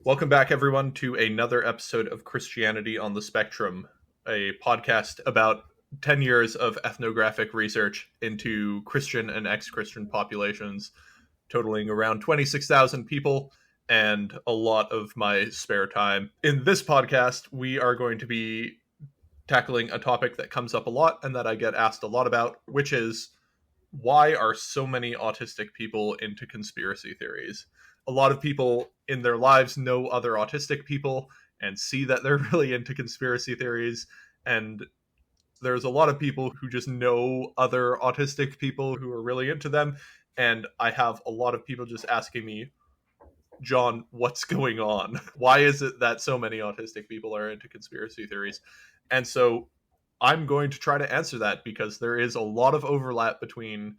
Welcome back, everyone, to another episode of Christianity on the Spectrum, a podcast about 10 years of ethnographic research into Christian and ex-Christian populations, totaling around 26,000 people and a lot of my spare time. In this podcast, we are going to be tackling a topic that comes up a lot and that I get asked a lot about, which is why are so many autistic people into conspiracy theories? A lot of people in their lives know other autistic people and see that they're really into conspiracy theories. And there's a lot of people who just know other autistic people who are really into them. And I have a lot of people just asking me, John, what's going on? Why is it that so many autistic people are into conspiracy theories? And so I'm going to try to answer that because there is a lot of overlap between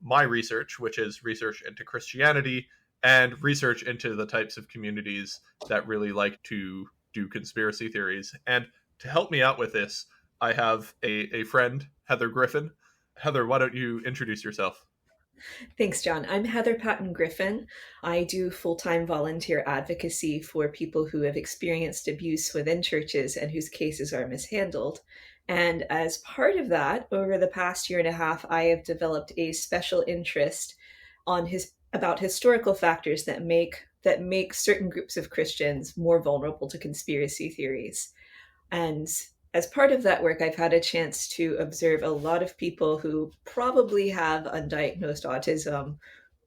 my research, which is research into Christianity, and research into the types of communities that really like to do conspiracy theories. And to help me out with this, I have a friend, Heather Griffin. Heather, why don't you introduce yourself? Thanks, John. I'm Heather Patton Griffin. I do full-time volunteer advocacy for people who have experienced abuse within churches and whose cases are mishandled. And as part of that, over the past year and a half, I have developed a special interest about historical factors that make certain groups of Christians more vulnerable to conspiracy theories. And as part of that work, I've had a chance to observe a lot of people who probably have undiagnosed autism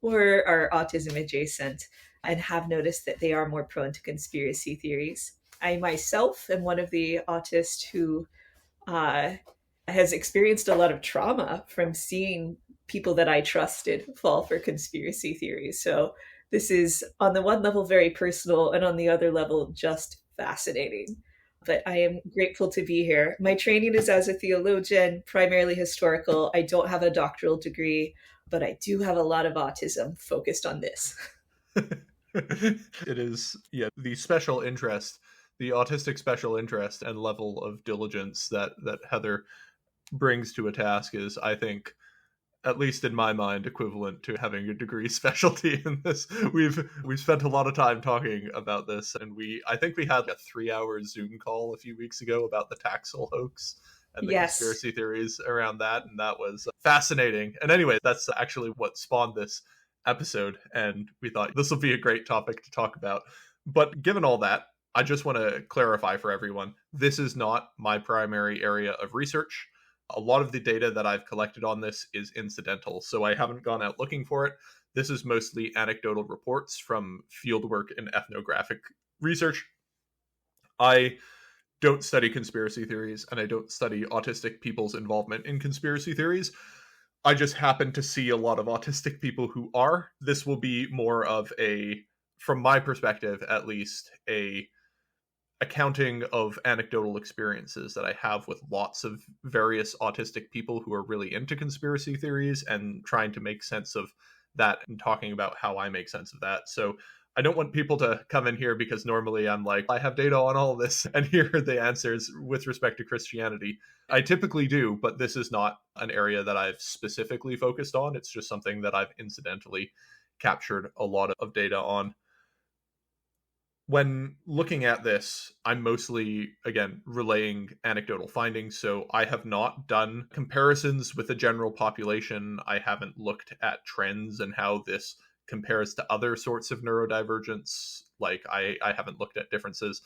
or are autism adjacent and have noticed that they are more prone to conspiracy theories. I myself am one of the autists who uh, has experienced a lot of trauma from seeing people that I trusted fall for conspiracy theories. So this is, on the one level, very personal, and on the other level, just fascinating. But I am grateful to be here. My training is as a theologian, primarily historical. I don't have a doctoral degree, but I do have a lot of autism focused on this. It is, yeah, the special interest, the autistic special interest and level of diligence that Heather brings to a task is, I think, at least in my mind, equivalent to having a degree specialty in this. We've spent a lot of time talking about this, and I think we had a 3 hour Zoom call a few weeks ago about the Taxel hoax and the Yes. conspiracy theories around that, and that was fascinating. And anyway, that's actually what spawned this episode, and we thought this will be a great topic to talk about. But given all that, I just want to clarify for everyone, this is not my primary area of research. A lot of the data that I've collected on this is incidental, so I haven't gone out looking for it. This is mostly anecdotal reports from fieldwork and ethnographic research. I don't study conspiracy theories, and I don't study autistic people's involvement in conspiracy theories. I just happen to see a lot of autistic people who are. This will be more of a, from my perspective at least, a accounting of anecdotal experiences that I have with lots of various autistic people who are really into conspiracy theories and trying to make sense of that and talking about how I make sense of that. So I don't want people to come in here because normally I'm like, I have data on all of this and here are the answers with respect to Christianity. I typically do, but this is not an area that I've specifically focused on. It's just something that I've incidentally captured a lot of data on. When looking at this, I'm mostly, again, relaying anecdotal findings. So I have not done comparisons with the general population. I haven't looked at trends and how this compares to other sorts of neurodivergence. Like, I haven't looked at differences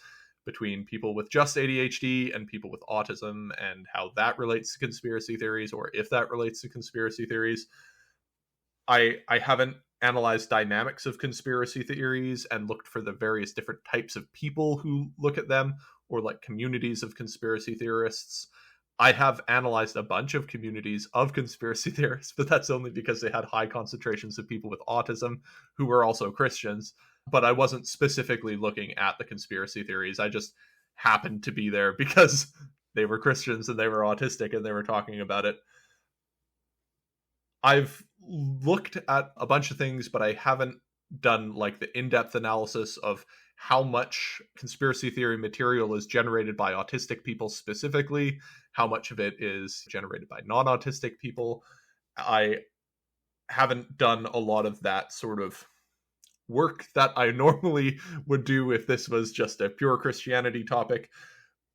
between people with just ADHD and people with autism and how that relates to conspiracy theories, or if that relates to conspiracy theories. I haven't analyzed dynamics of conspiracy theories and looked for the various different types of people who look at them, or like communities of conspiracy theorists. I have analyzed a bunch of communities of conspiracy theorists, but that's only because they had high concentrations of people with autism who were also Christians. But I wasn't specifically looking at the conspiracy theories. I just happened to be there because they were Christians and they were autistic and they were talking about it. I've looked at a bunch of things, but I haven't done like the in-depth analysis of how much conspiracy theory material is generated by autistic people specifically, how much of it is generated by non-autistic people. I haven't done a lot of that sort of work that I normally would do if this was just a pure Christianity topic.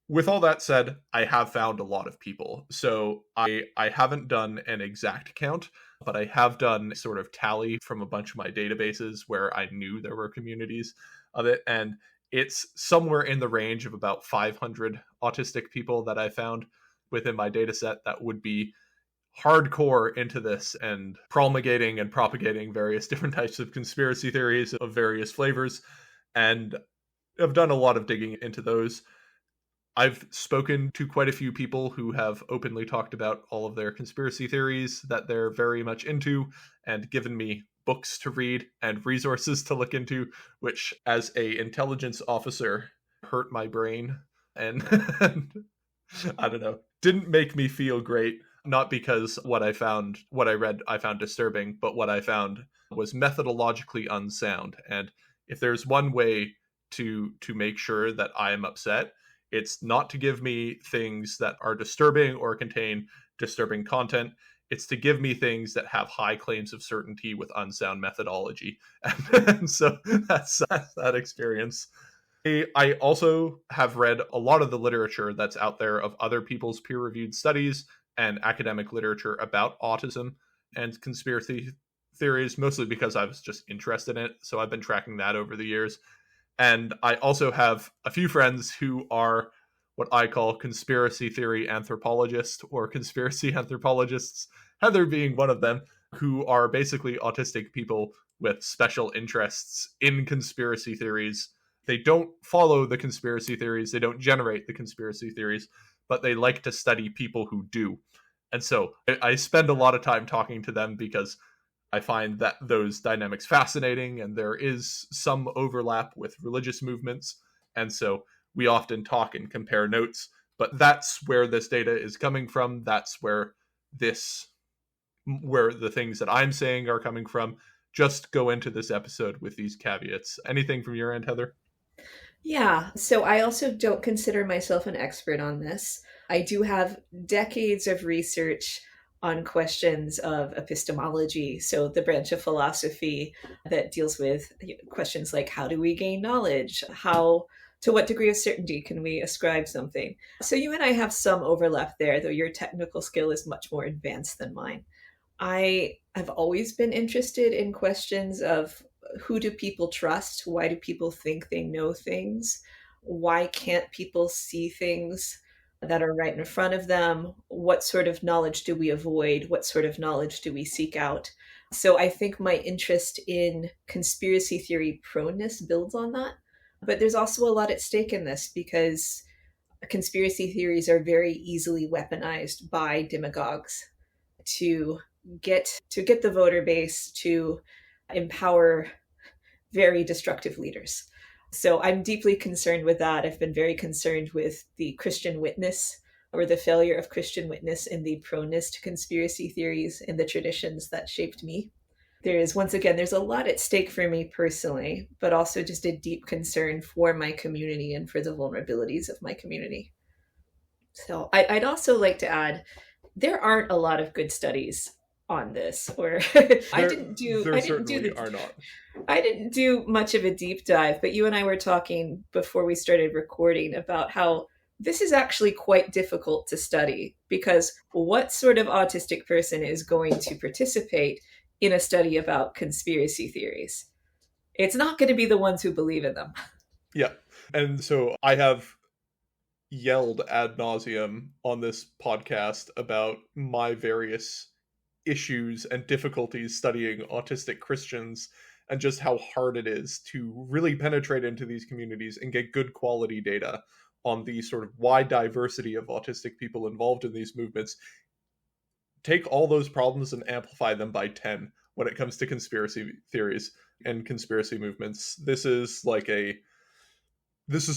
With all that said, I have found a lot of people. So I haven't done an exact count, but I have done sort of tally from a bunch of my databases where I knew there were communities of it. And it's somewhere in the range of about 500 autistic people that I found within my data set that would be hardcore into this and promulgating and propagating various different types of conspiracy theories of various flavors. And I've done a lot of digging into those. I've spoken to quite a few people who have openly talked about all of their conspiracy theories that they're very much into and given me books to read and resources to look into, which as a intelligence officer hurt my brain and I don't know, didn't make me feel great. Not because what I read, I found disturbing, but what I found was methodologically unsound. And if there's one way to make sure that I am upset, it's not to give me things that are disturbing or contain disturbing content. It's to give me things that have high claims of certainty with unsound methodology. And so that's that experience. I also have read a lot of the literature that's out there of other people's peer reviewed studies and academic literature about autism and conspiracy theories, mostly because I was just interested in it. So I've been tracking that over the years. And I also have a few friends who are what I call conspiracy theory anthropologists or conspiracy anthropologists, Heather being one of them, who are basically autistic people with special interests in conspiracy theories. They don't follow the conspiracy theories, they don't generate the conspiracy theories, but they like to study people who do. And so I spend a lot of time talking to them because I find that those dynamics fascinating, and there is some overlap with religious movements. And so we often talk and compare notes, but that's where this data is coming from. That's where the things that I'm saying are coming from. Just go into this episode with these caveats. Anything from your end, Heather? Yeah, so I also don't consider myself an expert on this. I do have decades of research on questions of epistemology, so the branch of philosophy that deals with questions like how do we gain knowledge? How to what degree of certainty can we ascribe something? So you and I have some overlap there, though your technical skill is much more advanced than mine. I have always been interested in questions of who do people trust? Why do people think they know things? Why can't people see things that are right in front of them? What sort of knowledge do we avoid? What sort of knowledge do we seek out? So I think my interest in conspiracy theory proneness builds on that. But there's also a lot at stake in this because conspiracy theories are very easily weaponized by demagogues to get the voter base to empower very destructive leaders. So I'm deeply concerned with that. I've been very concerned with the Christian witness or the failure of Christian witness in the proneness to conspiracy theories in the traditions that shaped me. There's a lot at stake for me personally, but also just a deep concern for my community and for the vulnerabilities of my community. So I'd also like to add, there aren't a lot of good studies on this, or There certainly are not. I didn't do much of a deep dive, but you and I were talking before we started recording about how this is actually quite difficult to study because what sort of autistic person is going to participate in a study about conspiracy theories? It's not going to be the ones who believe in them. Yeah. And so I have yelled ad nauseum on this podcast about my various issues and difficulties studying autistic Christians and just how hard it is to really penetrate into these communities and get good quality data on the sort of wide diversity of autistic people involved in these movements. Take all those problems and amplify them by 10 when it comes to conspiracy theories and conspiracy movements. This is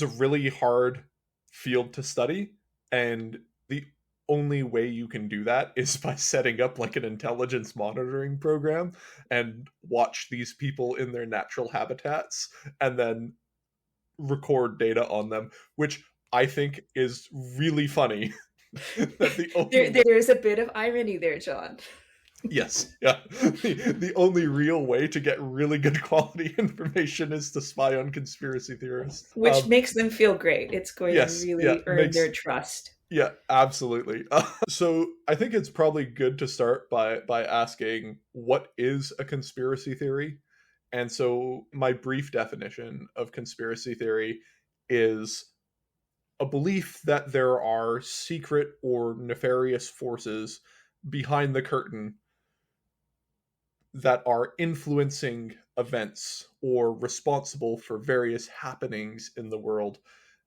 a really hard field to study, and the only way you can do that is by setting up like an intelligence monitoring program and watch these people in their natural habitats and then record data on them, which I think is really funny. That There's a bit of irony there, John. Yes, yeah. The only real way to get really good quality information is to spy on conspiracy theorists. Which makes them feel great. It's going to Yes, yeah, really earn makes their trust. yeah, absolutely. So I think it's probably good to start by asking what is a conspiracy theory? And so my brief definition of conspiracy theory is a belief that there are secret or nefarious forces behind the curtain that are influencing events or responsible for various happenings in the world.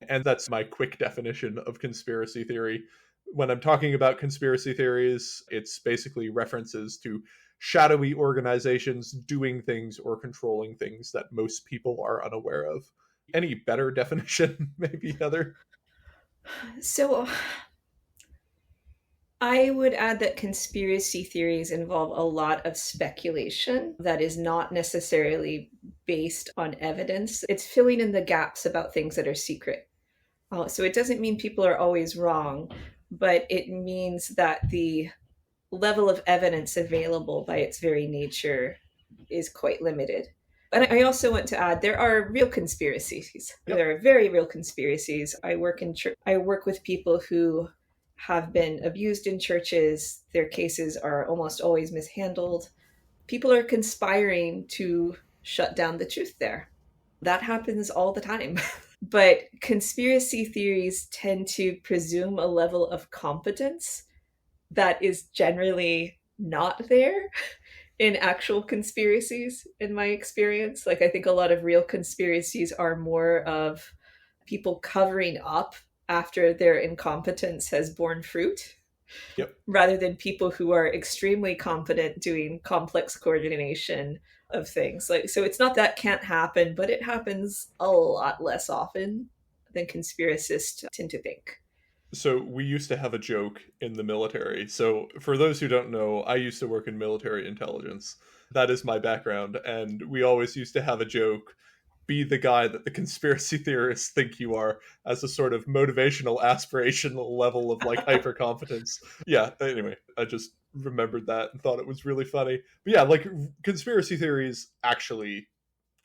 And that's my quick definition of conspiracy theory. When I'm talking about conspiracy theories, it's basically references to shadowy organizations doing things or controlling things that most people are unaware of. Any better definition, maybe, Heather? So I would add that conspiracy theories involve a lot of speculation that is not necessarily based on evidence. It's filling in the gaps about things that are secret. So it doesn't mean people are always wrong, but it means that the level of evidence available by its very nature is quite limited. And I also want to add there are real conspiracies. Yep. There are very real conspiracies. I work with people who have been abused in churches. Their cases are almost always mishandled. People are conspiring to shut down the truth there. That happens all the time. But conspiracy theories tend to presume a level of competence that is generally not there in actual conspiracies, in my experience. Like, I think a lot of real conspiracies are more of people covering up after their incompetence has borne fruit Yep. rather than people who are extremely competent doing complex coordination of things. Like, so it's not that can't happen, but it happens a lot less often than conspiracists tend to think. So we used to have a joke in the military. So for those who don't know, I used to work in military intelligence. That is my background, and we always used to have a joke: be the guy that the conspiracy theorists think you are, as a sort of motivational aspirational level of like hyper competence. Yeah, anyway, I just remembered that and thought it was really funny. But yeah, like conspiracy theories actually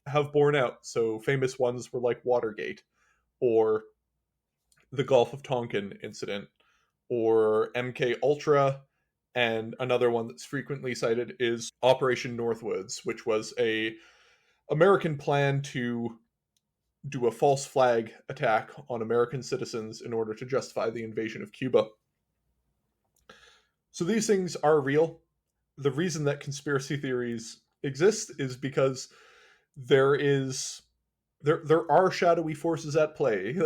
have borne out. So famous ones were like Watergate, or the Gulf of Tonkin incident, or MK Ultra, and another one that's frequently cited is Operation Northwoods, which was a American plan to do a false flag attack on American citizens in order to justify the invasion of Cuba. So these things are real. The reason that conspiracy theories exist is because there is there are shadowy forces at play.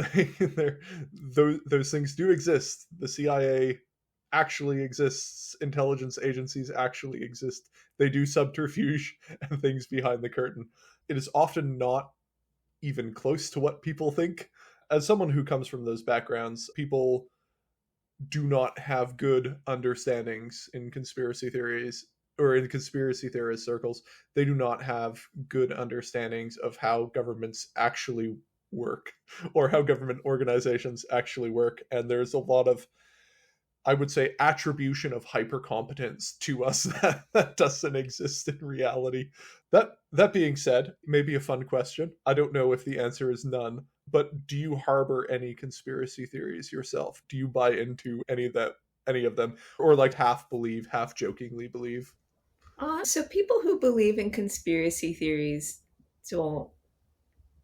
Those things do exist. The CIA actually exists. Intelligence agencies actually exist. They do subterfuge and things behind the curtain. It is often not even close to what people think. As someone who comes from those backgrounds, people do not have good understandings in conspiracy theories, or in conspiracy theorist circles. They do not have good understandings of how governments actually work, or how government organizations actually work. And there's a lot of, I would say, attribution of hypercompetence to us that doesn't exist in reality. That being said, maybe a fun question. I don't know if the answer is none, but do you harbor any conspiracy theories yourself? Do you buy into any of them, or like half believe, half jokingly believe? So people who believe in conspiracy theories don't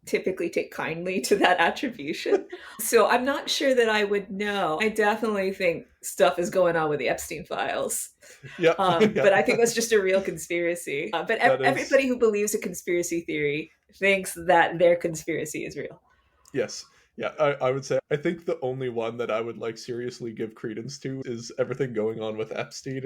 typically take kindly to that attribution. So I'm not sure that I would know. I definitely think stuff is going on with the Epstein files. Yeah, But I yeah, think that's just a real conspiracy. But that is everybody who believes a conspiracy theory thinks that their conspiracy is real. yes. Yeah, I would say I think the only one that I would like seriously give credence to is everything going on with Epstein.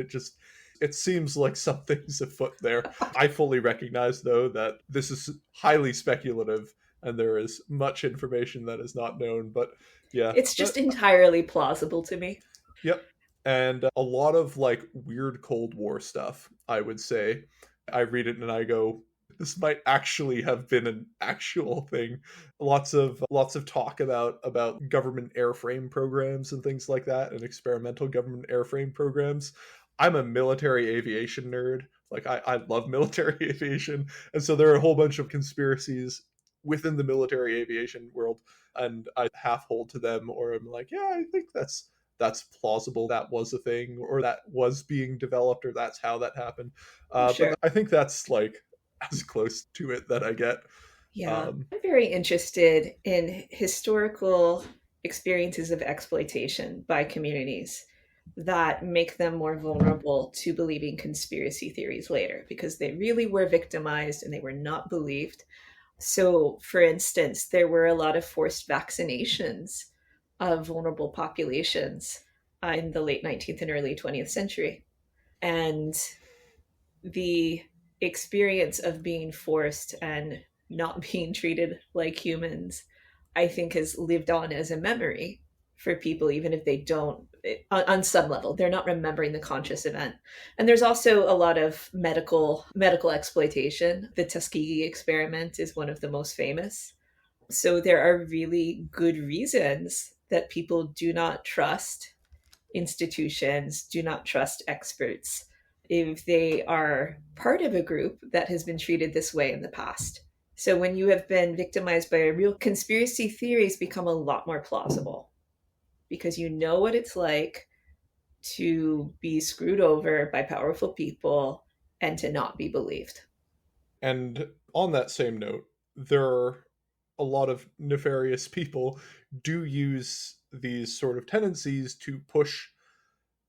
It seems like something's afoot there. I fully recognize though that this is highly speculative and there is much information that is not known, but yeah, It's that just entirely plausible to me. yep. And a lot of like weird Cold War stuff, I would say. I read it and I go, this might actually have been an actual thing. Lots of talk about government airframe programs and things like that, and experimental government airframe programs. I'm a military aviation nerd. Like I love military aviation, and so there are a whole bunch of conspiracies within the military aviation world, and I half hold to them, or I'm like, yeah, I think that's plausible. That was a thing, or that was being developed, or that's how that happened. Oh, But sure. I think that's like as close to it that I get. Yeah. Um, I'm very interested in historical experiences of exploitation by communities that make them more vulnerable to believing conspiracy theories later because they really were victimized and they were not believed. So, for instance, there were a lot of forced vaccinations of vulnerable populations in the late 19th and early 20th century. And the experience of being forced and not being treated like humans, I think, has lived on as a memory for people, even if they don't, on some level, they're not remembering the conscious event. And there's also a lot of medical exploitation. The Tuskegee experiment is one of the most famous. So there are really good reasons that people do not trust institutions, do not trust experts if they are part of a group that has been treated this way in the past. So when you have been victimized by a real conspiracy, theories become a lot more plausible because you know what it's like to be screwed over by powerful people and to not be believed. and on that same note, there are a lot of nefarious people do use these sort of tendencies to push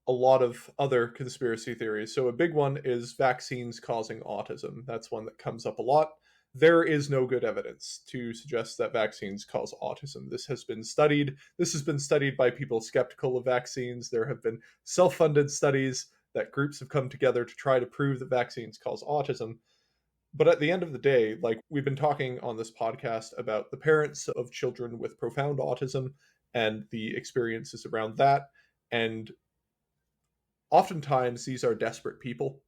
a lot of other conspiracy theories. So a big one is vaccines causing autism. That's one that comes up a lot. There is no good evidence to suggest that vaccines cause autism. This has been studied. This has been studied by people skeptical of vaccines. There have been self-funded studies that groups have come together to try to prove that vaccines cause autism. But at the end of the day, like we've been talking on this podcast about the parents of children with profound autism and the experiences around that. And oftentimes these are desperate people.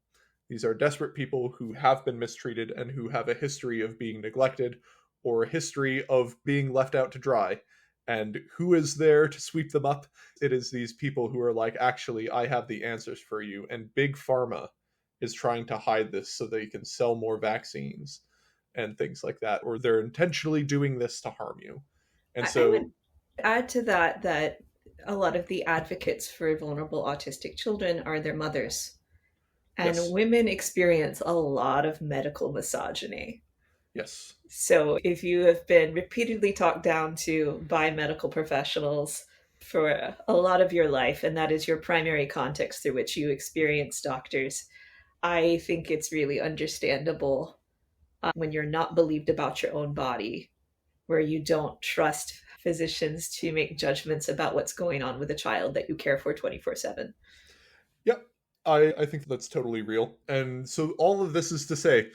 These are desperate people who have been mistreated and who have a history of being neglected or a history of being left out to dry. And who is there to sweep them up? It is these people who are like, actually, I have the answers for you. And Big Pharma is trying to hide this so they can sell more vaccines and things like that. Or they're intentionally doing this to harm you. And I so, would add to that that a lot of the advocates for vulnerable autistic children are their mothers. And yes, women experience a lot of medical misogyny. yes. So if you have been repeatedly talked down to by medical professionals for a lot of your life, and that is your primary context through which you experience doctors, I think it's really understandable when you're not believed about your own body, where you don't trust physicians to make judgments about what's going on with a child that you care for 24/7. Yep. I think that's totally real. And so all of this is to say,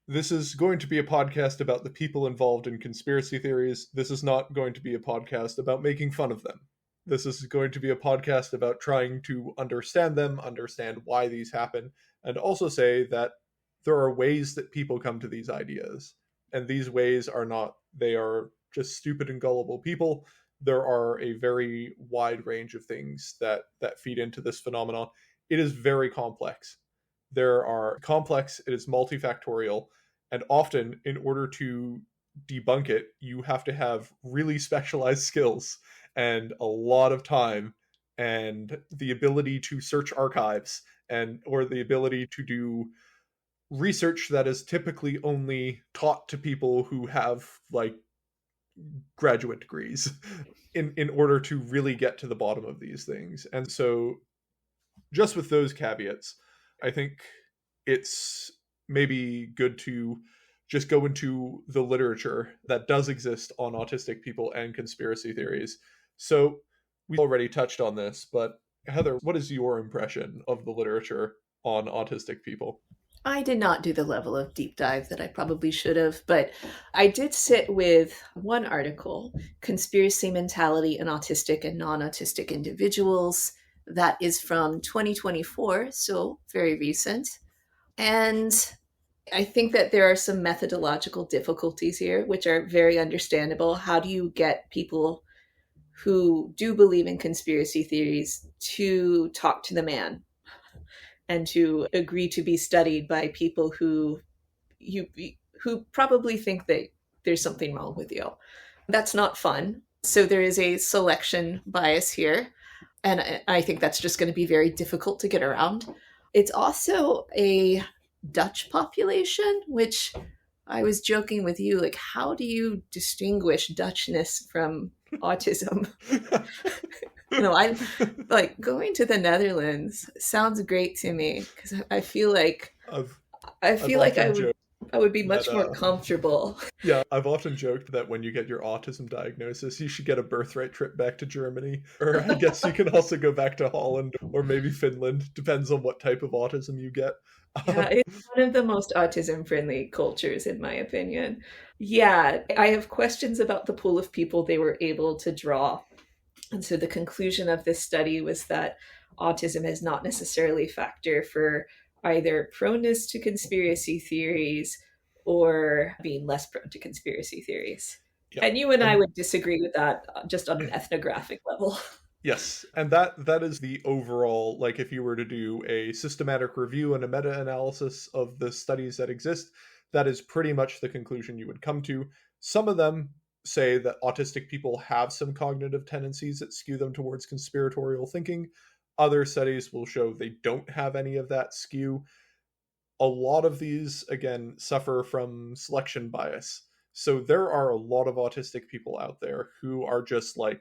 this is going to be a podcast about the people involved in conspiracy theories. This is not going to be a podcast about making fun of them. This is going to be a podcast about trying to understand them, understand why these happen, and also say that there are ways that people come to these ideas. And these ways are not, they are just stupid and gullible people. There are a very wide range of things that feed into this phenomenon. It is very complex. There are complex, it is multifactorial, and often in order to debunk it, you have to have really specialized skills and a lot of time and the ability to search archives and or the ability to do research that is typically only taught to people who have like graduate degrees in order to really get to the bottom of these things. And so just with those caveats, I think it's maybe good to just go into the literature that does exist on autistic people and conspiracy theories. So we already touched on this, but Heather, what is your impression of the literature on autistic people? I did not do the level of deep dive that I probably should have, but I did sit with one article, Conspiracy Mentality in Autistic and Non Autistic Individuals. That is from 2024, so very recent. And I think that there are some methodological difficulties here, which are very understandable. How do you get people who do believe in conspiracy theories to talk to the man and to agree to be studied by people you who probably think that there's something wrong with you. That's not fun. So there is a selection bias here. And I think that's just going to be very difficult to get around. It's also a Dutch population, which I was joking with you, like, how do you distinguish Dutchness from autism? I like going to the Netherlands sounds great to me because I feel like I've I I've feel like often joked I would be that much more comfortable. yeah, I've often joked that when you get your autism diagnosis, you should get a birthright trip back to Germany. Or I guess you can also go back to Holland or maybe Finland, depends on what type of autism you get. Yeah, it's one of the most autism friendly cultures, in my opinion. Yeah, I have questions about the pool of people they were able to draw. And so the conclusion of this study was that autism is not necessarily a factor for either proneness to conspiracy theories or being less prone to conspiracy theories. Yeah. And you and I And would disagree with that just on an ethnographic level. yes, and that is the overall, like if you were to do a systematic review and a meta-analysis of the studies that exist, that is pretty much the conclusion you would come to. Some of them say that autistic people have some cognitive tendencies that skew them towards conspiratorial thinking. Other studies will show they don't have any of that skew. A lot of these, again, suffer from selection bias. So there are a lot of autistic people out there who are just like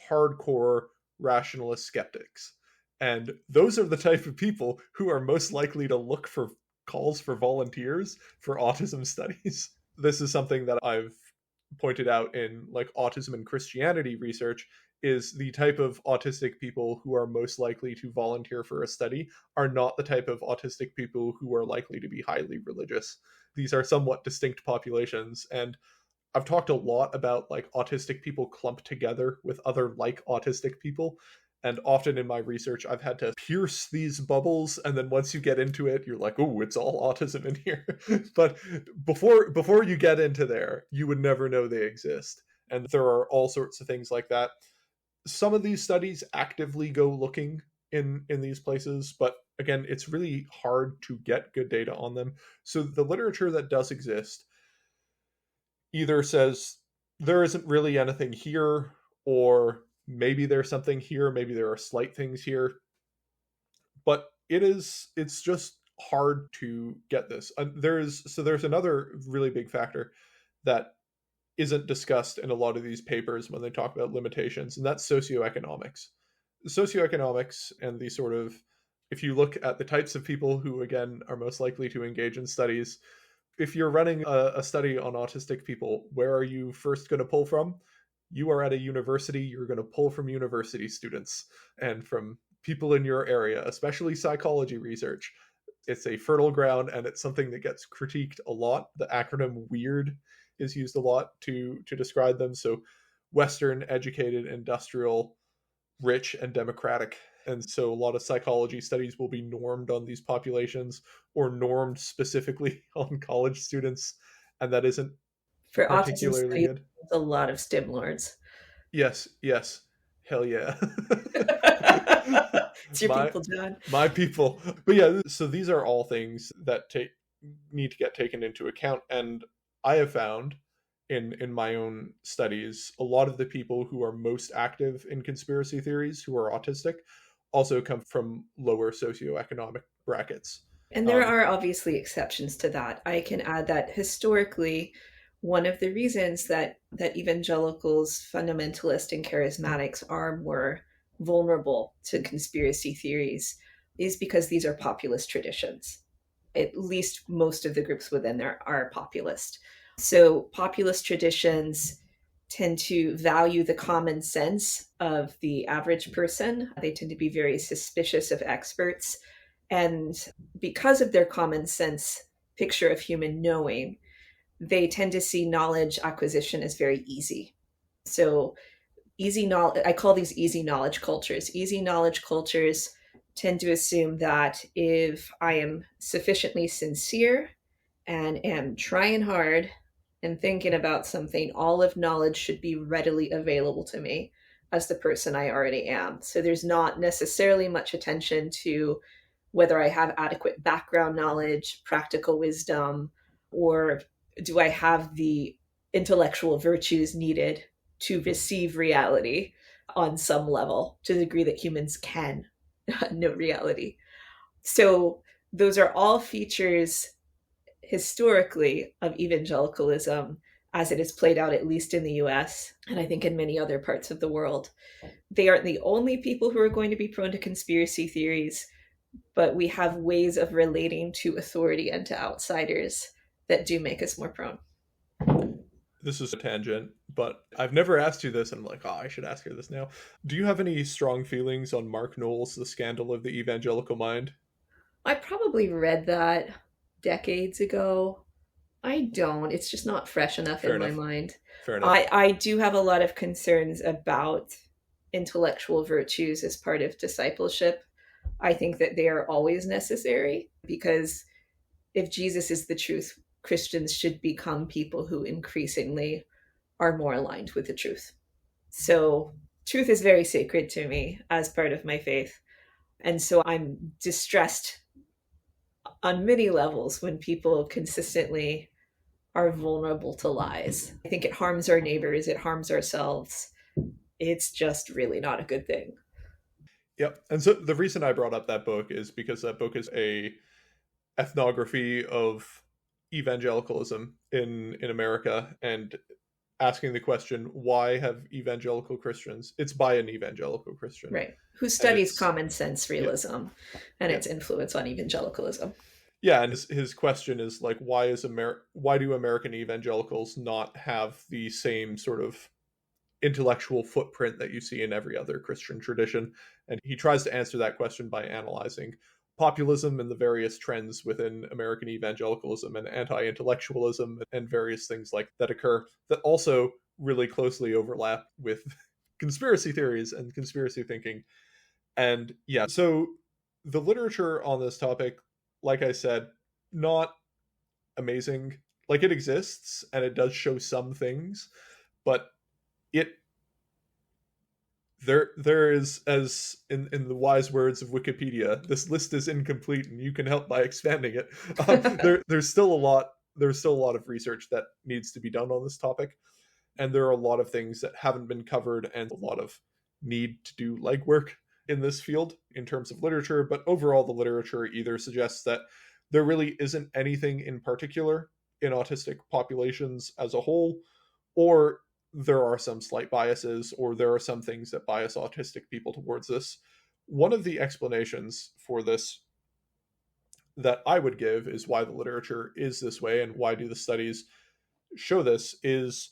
hardcore rationalist skeptics. And those are the type of people who are most likely to look for calls for volunteers for autism studies. This is something that I've pointed out in like autism and Christianity research, is the type of autistic people who are most likely to volunteer for a study are not the type of autistic people who are likely to be highly religious. These are somewhat distinct populations, and I've talked a lot about like autistic people clumped together with other like autistic people. And often in my research, I've had to pierce these bubbles. And then once you get into it, you're like, oh, it's all autism in here. But before you get into there, you would never know they exist. And there are all sorts of things like that. Some of these studies actively go looking in these places, but again, it's really hard to get good data on them. So the literature that does exist either says there isn't really anything here, or maybe there's something here, maybe there are slight things here, but it's just hard to get this. There's another really big factor that isn't discussed in a lot of these papers when they talk about limitations, and that's socioeconomics. Socioeconomics and the sort of, if you look at the types of people who again are most likely to engage in studies, if you're running a study on autistic people, where are you first going to pull from? You are at a university, you're going to pull from university students and from people in your area, especially psychology research. It's a fertile ground, and it's something that gets critiqued a lot. The acronym WEIRD is used a lot to describe them. So Western, educated, industrial, rich, and democratic. And so a lot of psychology studies will be normed on these populations, or normed specifically on college students, and that isn't For autism particularly studies, good. a lot of STEM lords. Yes, hell yeah. It's your my people, John. my people. But yeah, so these are all things that need to get taken into account. And I have found in my own studies, a lot of the people who are most active in conspiracy theories who are autistic also come from lower socioeconomic brackets. And there are obviously exceptions to that. I can add that historically, one of the reasons that evangelicals, fundamentalists, and charismatics are more vulnerable to conspiracy theories is because these are populist traditions. At least most of the groups within there are populist. So populist traditions tend to value the common sense of the average person. They tend to be very suspicious of experts. And because of their common sense picture of human knowing, they tend to see knowledge acquisition as very easy. So easy knowledge, I call these easy knowledge cultures. Easy knowledge cultures tend to assume that if I am sufficiently sincere and am trying hard and thinking about something, all of knowledge should be readily available to me. as the person I already am. So there's not necessarily much attention to whether I have adequate background knowledge, practical wisdom, or do I have the intellectual virtues needed to receive reality on some level to the degree that humans can know reality. So those are all features historically of evangelicalism as it is played out, at least in the US, and I think in many other parts of the world. They aren't the only people who are going to be prone to conspiracy theories, but we have ways of relating to authority and to outsiders that do make us more prone. This is a tangent, but I've never asked you this, and I'm like, oh, I should ask her this now. Do you have any strong feelings on Mark Knowles' The Scandal of the Evangelical Mind? I probably read that decades ago. I don't. It's just not fresh enough Fair in my enough. mind. Fair enough. I do have a lot of concerns about intellectual virtues as part of discipleship. I think that they are always necessary because if Jesus is the truth, Christians should become people who increasingly are more aligned with the truth. So, truth is very sacred to me as part of my faith. And so I'm distressed on many levels when people consistently are vulnerable to lies. I think it harms our neighbors, it harms ourselves. It's just really not a good thing. Yep. And so the reason I brought up that book is because that book is a ethnography of evangelicalism in America, and asking the question, why have evangelical Christians, it's by an evangelical Christian. Right. Who And studies it's, common sense yeah, realism and yeah. its influence on evangelicalism. Yeah, and his question is like, why do American evangelicals not have the same sort of intellectual footprint that you see in every other Christian tradition? And he tries to answer that question by analyzing populism and the various trends within American evangelicalism and anti-intellectualism and various things like that occur that also really closely overlap with conspiracy theories and conspiracy thinking. And yeah, so the literature on this topic, like I said, not amazing. Like, it exists and it does show some things, but it there is, as in the wise words of Wikipedia, this list is incomplete and you can help by expanding it. There's still a lot of research that needs to be done on this topic, and there are a lot of things that haven't been covered and a lot of need to do legwork in this field in terms of literature. But overall, the literature either suggests that there really isn't anything in particular in autistic populations as a whole, or there are some slight biases, or there are some things that bias autistic people towards this. One of the explanations for this that I would give is why the literature is this way and why do the studies show this is,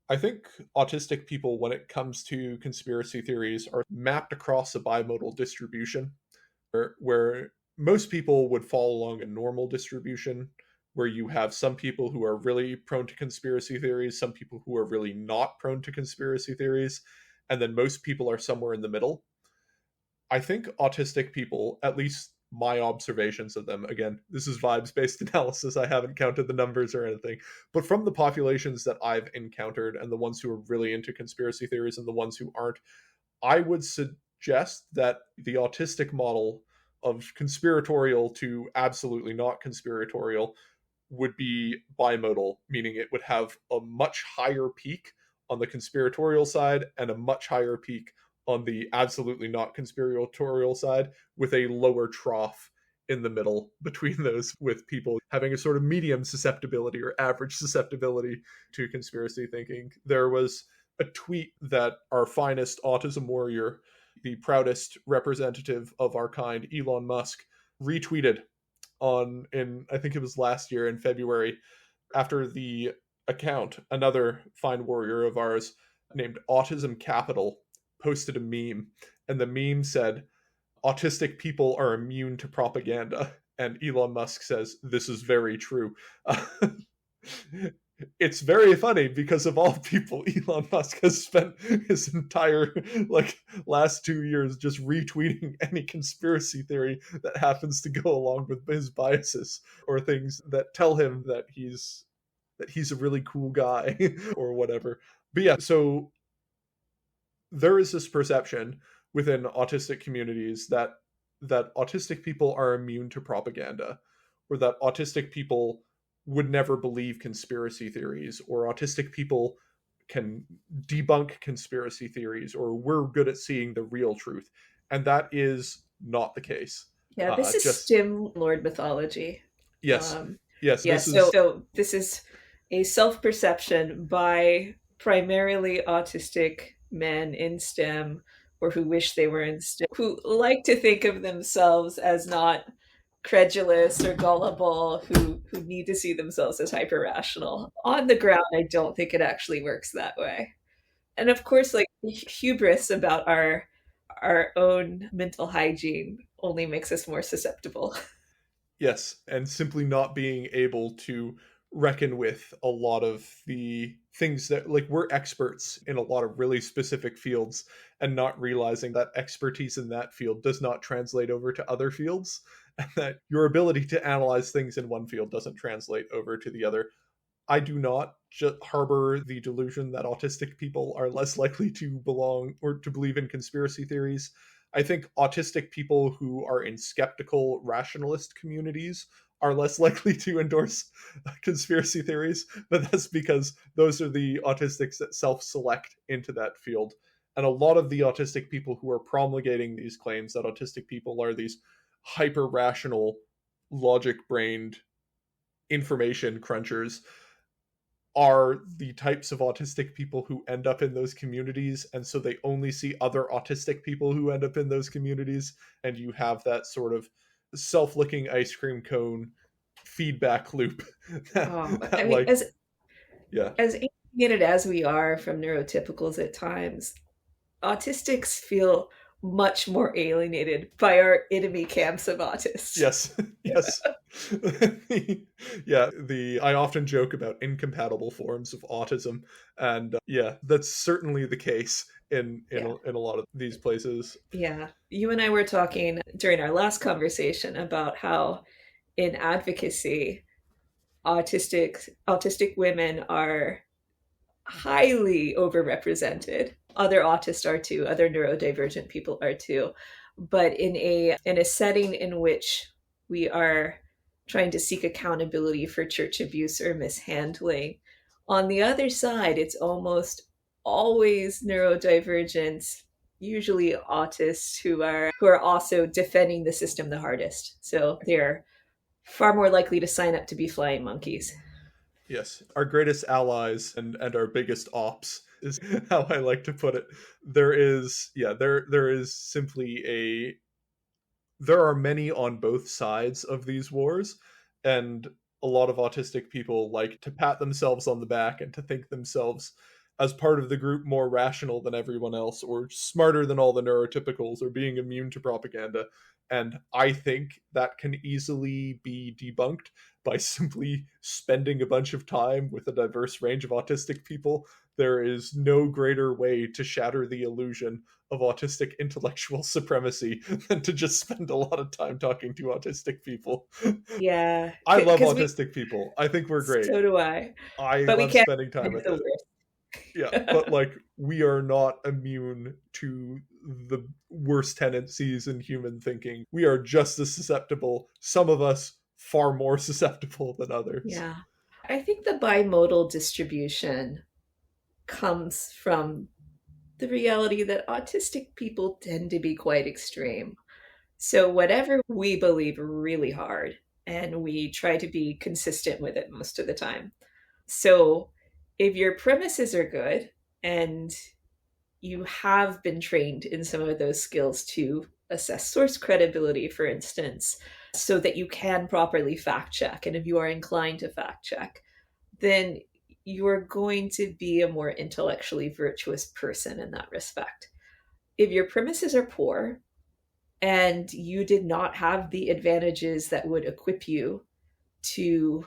I think autistic people, when it comes to conspiracy theories, are mapped across a bimodal distribution where most people would fall along a normal distribution, where you have some people who are really prone to conspiracy theories, some people who are really not prone to conspiracy theories, and then most people are somewhere in the middle. I think autistic people, at least my observations of them, again, this is vibes based analysis, I haven't counted the numbers or anything, but from the populations that I've encountered and the ones who are really into conspiracy theories and the ones who aren't, I would suggest that the autistic model of conspiratorial to absolutely not conspiratorial would be bimodal, meaning it would have a much higher peak on the conspiratorial side and a much higher peak on the absolutely not conspiratorial side, with a lower trough in the middle between those, with people having a sort of medium susceptibility or average susceptibility to conspiracy thinking. There was a tweet that our finest autism warrior, the proudest representative of our kind, Elon Musk, retweeted in I think it was last year in February, after the account, another fine warrior of ours named Autism Capital posted a meme, and the meme said, "Autistic people are immune to propaganda." And Elon Musk says, "This is very true." It's very funny because of all people, Elon Musk has spent his entire last 2 years just retweeting any conspiracy theory that happens to go along with his biases, or things that tell him that he's a really cool guy or whatever. But yeah, so there is this perception within autistic communities that autistic people are immune to propaganda, or that autistic people would never believe conspiracy theories, or autistic people can debunk conspiracy theories, or we're good at seeing the real truth. And that is not the case. Yeah, this is Just Stim Lord mythology. yes, Um, yes, yeah, this is so this is a self perception by primarily autistic men in STEM or who wish they were in STEM, who like to think of themselves as not credulous or gullible, who need to see themselves as hyper rational. On the ground, I don't think it actually works that way. And of course, like hubris about our own mental hygiene only makes us more susceptible. yes, and simply not being able to reckon with a lot of the things that, like, we're experts in a lot of really specific fields, and not realizing that expertise in that field does not translate over to other fields, and that your ability to analyze things in one field doesn't translate over to the other. I do not harbor the delusion that autistic people are less likely to belong or to believe in conspiracy theories. I think autistic people who are in skeptical rationalist communities are less likely to endorse conspiracy theories, but that's because those are the autistics that self select into that field. And a lot of the autistic people who are promulgating these claims that autistic people are these hyper rational, logic brained information crunchers are the types of autistic people who end up in those communities, and so they only see other autistic people who end up in those communities, and you have that sort of self-licking ice cream cone feedback loop I that mean, like yeah, as alienated as we are from neurotypicals at times, autistics feel much more alienated by our enemy camps of autists. yes, yes. Yeah, the I often joke about incompatible forms of autism, and yeah, that's certainly the case Yeah. in a lot of these places. Yeah. You and I were talking during our last conversation about how in advocacy, autistic women are highly overrepresented. Other autists are too, other neurodivergent people are too. But in a setting in which we are trying to seek accountability for church abuse or mishandling, on the other side, it's almost always neurodivergent, usually autists who are also defending the system the hardest. So they're far more likely to sign up to be flying monkeys. Yes, our greatest allies and our biggest ops is how I like to put it. There is there is simply a there are many on both sides of these wars, and a lot of autistic people like to pat themselves on the back and to think themselves as part of the group more rational than everyone else, or smarter than all the neurotypicals, or being immune to propaganda. And I think that can easily be debunked by simply spending a bunch of time with a diverse range of autistic people. There is no greater way to shatter the illusion of autistic intellectual supremacy than to just spend a lot of time talking to autistic people. Yeah, I love because we autistic people. I think we're great. so do I. I But we love can't spending time pick with the it. Yeah, worst. but like we are not immune to the worst tendencies in human thinking. We are just as susceptible, some of us far more susceptible than others. Yeah. I think the bimodal distribution comes from the reality that autistic people tend to be quite extreme. So, whatever we believe really hard, and we try to be consistent with it most of the time. So, if your premises are good and you have been trained in some of those skills to assess source credibility, for instance, so that you can properly fact check, and if you are inclined to fact check, then you're going to be a more intellectually virtuous person in that respect. If your premises are poor and you did not have the advantages that would equip you to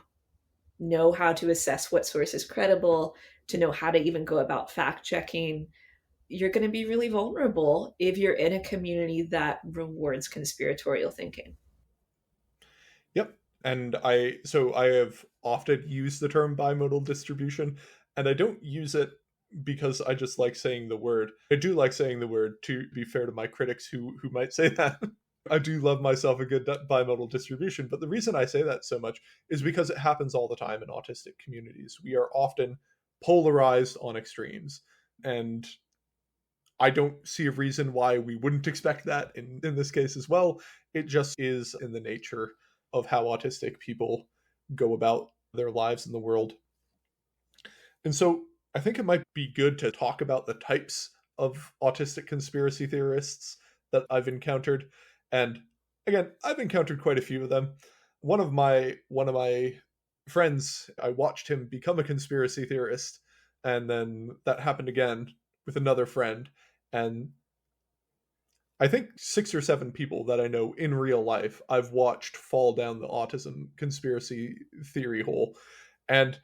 know how to assess what source is credible, to know how to even go about fact checking, you're going to be really vulnerable if you're in a community that rewards conspiratorial thinking. Yep. And I have often used the term bimodal distribution, and I don't use it because I just like saying the word. I do like saying the word, to be fair to my critics who might say that. I do love myself a good bimodal distribution, but the reason I say that so much is because it happens all the time in autistic communities. We are often polarized on extremes, and I don't see a reason why we wouldn't expect that in this case as well. It just is in the nature of how autistic people go about their lives in the world. And so I think it might be good to talk about the types of autistic conspiracy theorists that I've encountered. And again, I've encountered quite a few of them. One of my friends, I watched him become a conspiracy theorist, and then that happened again with another friend. And I think 6 or 7 people that I know in real life I've watched fall down the autism conspiracy theory hole. And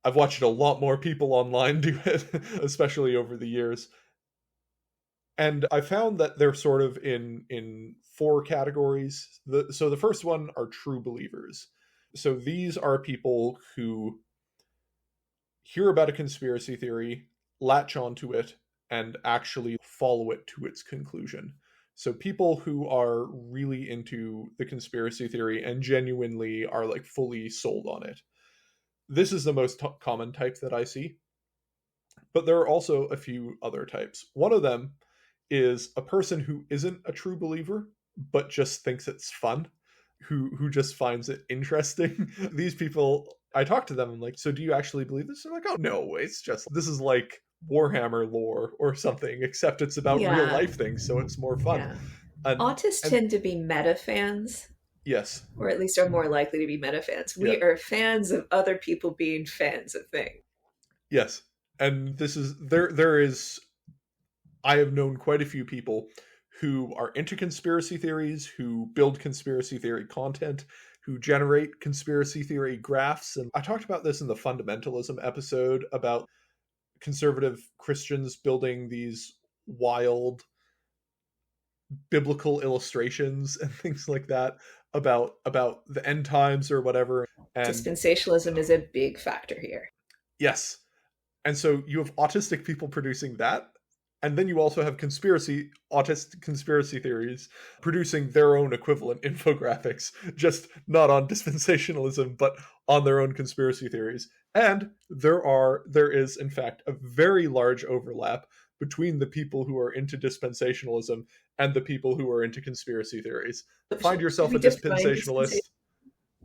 I've watched a lot more people online do it, especially over the years. And I found that they're sort of in 4 categories. So the first one are true believers. So these are people who hear about a conspiracy theory, latch onto it, and actually follow it to its conclusion. So people who are really into the conspiracy theory and genuinely are like fully sold on it. This is the most common type that I see. But there are also a few other types. One of them is a person who isn't a true believer, but just thinks it's fun, who just finds it interesting. These people, I talk to them, I'm like, so do you actually believe this? They're like, oh no, it's just, this is like Warhammer lore or something, except it's about real Yeah, life things, so it's more fun. yeah. And Autists and tend to be meta fans, yes, or at least are more likely to be meta fans. yeah, We are fans of other people being fans of things. yes. And this is there is I have known quite a few people who are into conspiracy theories, who build conspiracy theory content, who generate conspiracy theory graphs. And I talked about this in the fundamentalism episode about conservative Christians building these wild biblical illustrations and things like that about the end times or whatever. And Dispensationalism is a big factor here. yes, and so you have autistic people producing that. And then you also have autistic conspiracy theories producing their own equivalent infographics, just not on dispensationalism, but on their own conspiracy theories. And there is, in fact, a very large overlap between the people who are into dispensationalism and the people who are into conspiracy theories. Find Should yourself we a define dispensation? dispensationalist.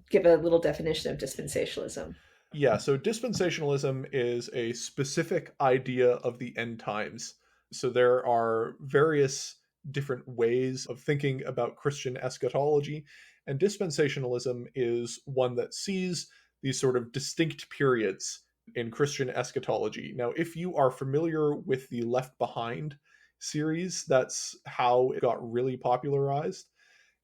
Give a little definition of dispensationalism. Yeah, so dispensationalism is a specific idea of the end times. So there are various different ways of thinking about Christian eschatology, and dispensationalism is one that sees these sort of distinct periods in Christian eschatology. Now, if you are familiar with the Left Behind series, that's how it got really popularized.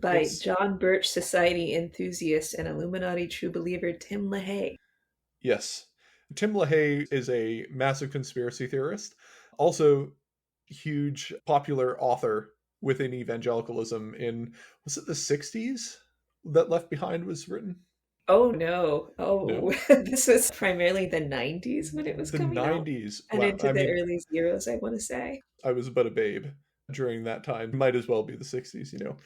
By It's John Birch Society enthusiast and Illuminati true believer Tim LaHaye. Yes. Tim LaHaye is a massive conspiracy theorist, also huge popular author within evangelicalism in, was it the 60s that Left Behind was written? Oh no. No. Oh, this was primarily the 90s when it was The coming out 90s. and Wow. into I the mean, early zeros, I want to say. I was but a babe during that time. Might as well be the 60s, you know.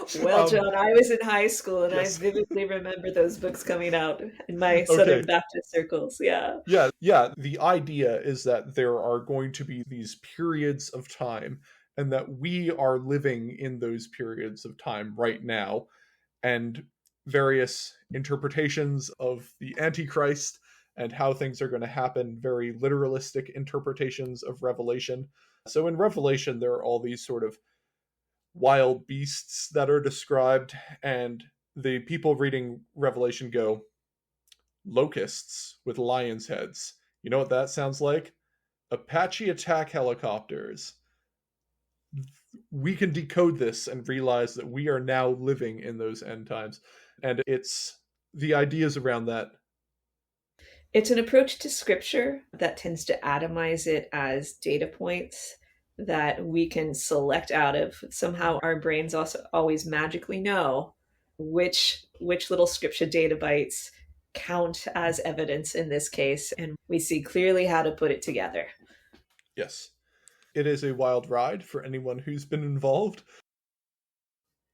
Joking. Well, um, John, I was in high school and I yes. vividly remember those books coming out in my Okay. Southern Baptist circles. Yeah. Yeah, yeah. The idea is that there are going to be these periods of time, and that we are living in those periods of time right now, and various interpretations of the Antichrist and how things are going to happen, very literalistic interpretations of Revelation. So in Revelation, there are all these sort of wild beasts that are described, and the people reading Revelation go, locusts with lions' heads. You know what that sounds like? Apache attack helicopters. We can decode this and realize that we are now living in those end times. And it's the ideas around that. It's an approach to scripture that tends to atomize it as data points that we can select out of. Somehow our brains also always magically know which little scripture data bytes count as evidence in this case, and we see clearly how to put it together. Yes. It is a wild ride for anyone who's been involved,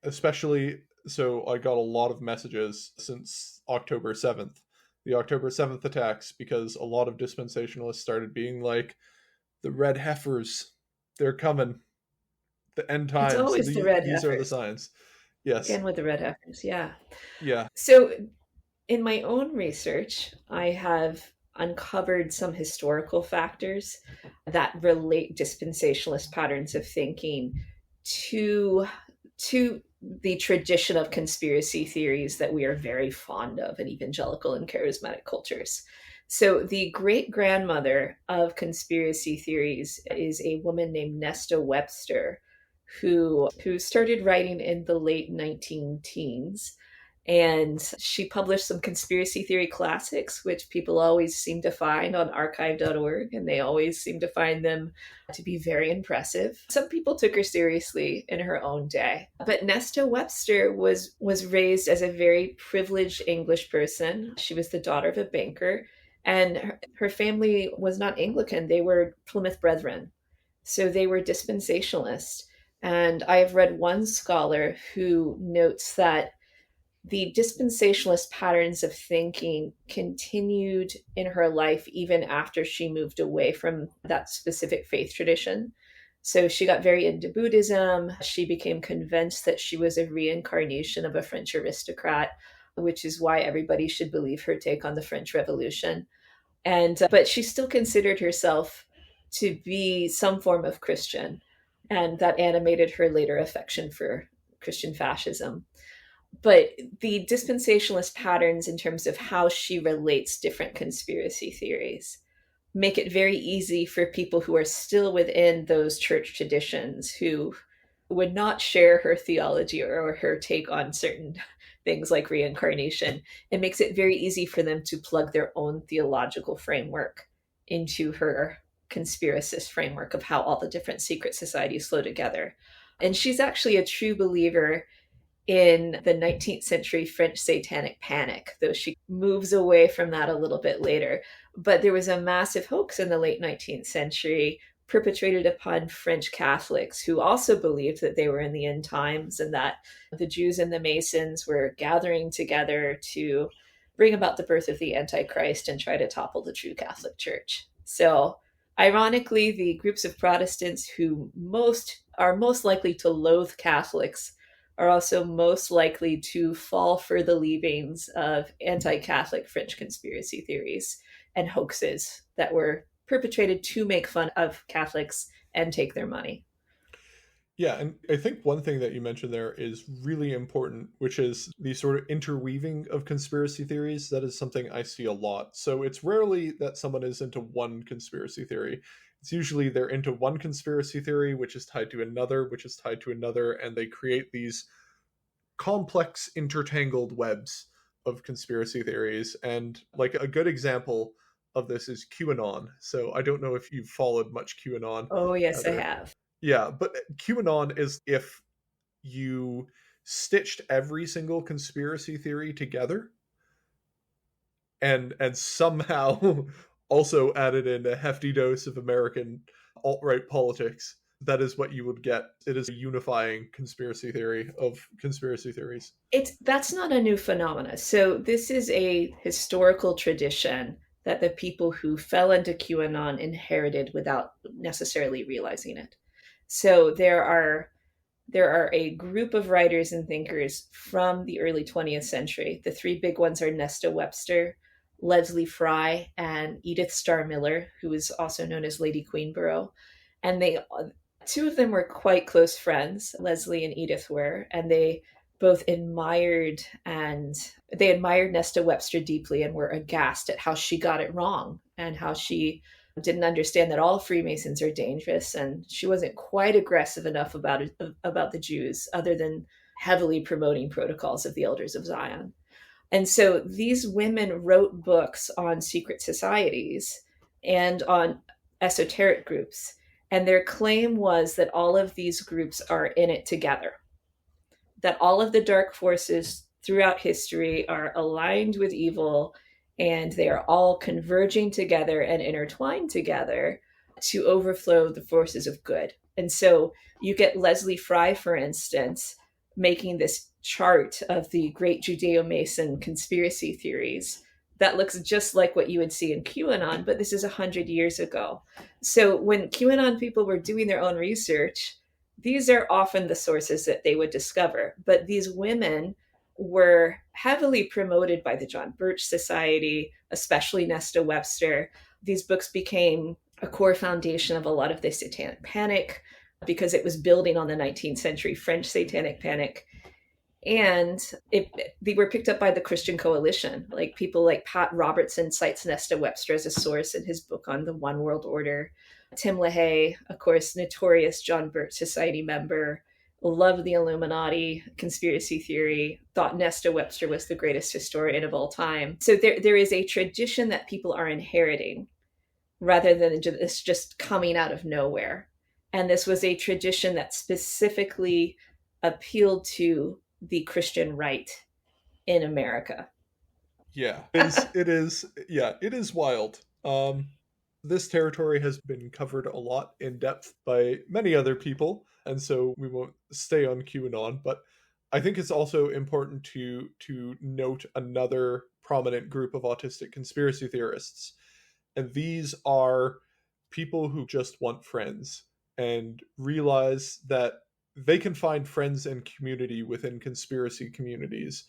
especially so I got a lot of messages since October 7th, the October 7th attacks, because a lot of dispensationalists started being like, the red heifers, they're coming. The end It's times, always the red these are the heifers. signs. Yes. Again with the red heifers, yeah. Yeah. So in my own research, I have uncovered some historical factors that relate dispensationalist patterns of thinking to the tradition of conspiracy theories that we are very fond of in evangelical and charismatic cultures. So the great grandmother of conspiracy theories is a woman named Nesta Webster, who started writing in the late 19 teens, and she published some conspiracy theory classics, which people always seem to find on archive.org, and they always seem to find them to be very impressive. Some people took her seriously in her own day. But Nesta Webster was raised as a very privileged English person. She was the daughter of a banker, and her family was not Anglican. They were Plymouth Brethren. So they were dispensationalists. And I have read one scholar who notes that the dispensationalist patterns of thinking continued in her life even after she moved away from that specific faith tradition. So she got very into Buddhism. She became convinced that she was a reincarnation of a French aristocrat, which is why everybody should believe her take on the French Revolution. And but she still considered herself to be some form of Christian, and that animated her later affection for Christian fascism. But the dispensationalist patterns in terms of how she relates different conspiracy theories make it very easy for people who are still within those church traditions, who would not share her theology or her take on certain things like reincarnation. It makes it very easy for them to plug their own theological framework into her conspiracist framework of how all the different secret societies flow together. And she's actually a true believer in the 19th century French satanic panic, though she moves away from that a little bit later. But there was a massive hoax in the late 19th century perpetrated upon French Catholics who also believed that they were in the end times and that the Jews and the Masons were gathering together to bring about the birth of the Antichrist and try to topple the true Catholic Church. So, ironically, the groups of Protestants who are most likely to loathe Catholics are also most likely to fall for the leavings of anti-Catholic French conspiracy theories and hoaxes that were perpetrated to make fun of Catholics and take their money. Yeah, and I think one thing that you mentioned there is really important, which is the sort of interweaving of conspiracy theories. That is something I see a lot. So it's rarely that someone is into one conspiracy theory. It's usually they're into one conspiracy theory, which is tied to another, which is tied to another, and they create these complex, intertangled webs of conspiracy theories. And like a good example of this is QAnon. So I don't know if you've followed much QAnon, Oh, yes, I Heather. have. Yeah, but QAnon is if you stitched every single conspiracy theory together and somehow also added in a hefty dose of American alt-right politics. That is what you would get. It is a unifying conspiracy theory of conspiracy theories. That's not a new phenomena. So this is a historical tradition that the people who fell into QAnon inherited without necessarily realizing it. So there are a group of writers and thinkers from the early 20th century. The three big ones are Nesta Webster, Leslie Fry, and Edith Starr Miller, who is also known as Lady Queenborough. And two of them were quite close friends, Leslie and Edith were, and they both admired Nesta Webster deeply and were aghast at how she got it wrong and how she didn't understand that all Freemasons are dangerous, and she wasn't quite aggressive enough about the Jews, other than heavily promoting protocols of the Elders of Zion. And so these women wrote books on secret societies and on esoteric groups, and their claim was that all of these groups are in it together, that all of the dark forces throughout history are aligned with evil, and they are all converging together and intertwined together to overflow the forces of good. And so you get Leslie Fry, for instance, making this chart of the great Judeo-Mason conspiracy theories that looks just like what you would see in QAnon, but this is 100 years ago. So when QAnon people were doing their own research, these are often the sources that they would discover. But these women were heavily promoted by the John Birch Society, especially Nesta Webster. These books became a core foundation of a lot of the Satanic Panic because it was building on the 19th century French Satanic Panic. And they were picked up by the Christian Coalition. Like people like Pat Robertson cites Nesta Webster as a source in his book on the One World Order. Tim LaHaye, of course, notorious John Birch Society member, loved the Illuminati conspiracy theory, thought Nesta Webster was the greatest historian of all time. So there is a tradition that people are inheriting rather than it's just coming out of nowhere. And this was a tradition that specifically appealed to the Christian right in America. Yeah, it is wild. This territory has been covered a lot in depth by many other people, and so we won't stay on QAnon, but I think it's also important to note another prominent group of autistic conspiracy theorists. And these are people who just want friends and realize that they can find friends and community within conspiracy communities,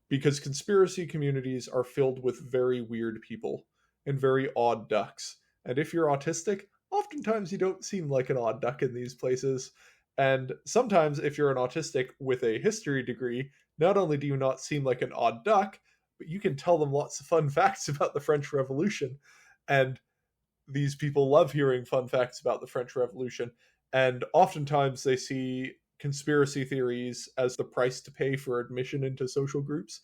because conspiracy communities are filled with very weird people and very odd ducks. And if you're autistic, oftentimes you don't seem like an odd duck in these places. And sometimes, if you're an autistic with a history degree, not only do you not seem like an odd duck, but you can tell them lots of fun facts about the French Revolution. And these people love hearing fun facts about the French Revolution. And oftentimes they see conspiracy theories as the price to pay for admission into social groups.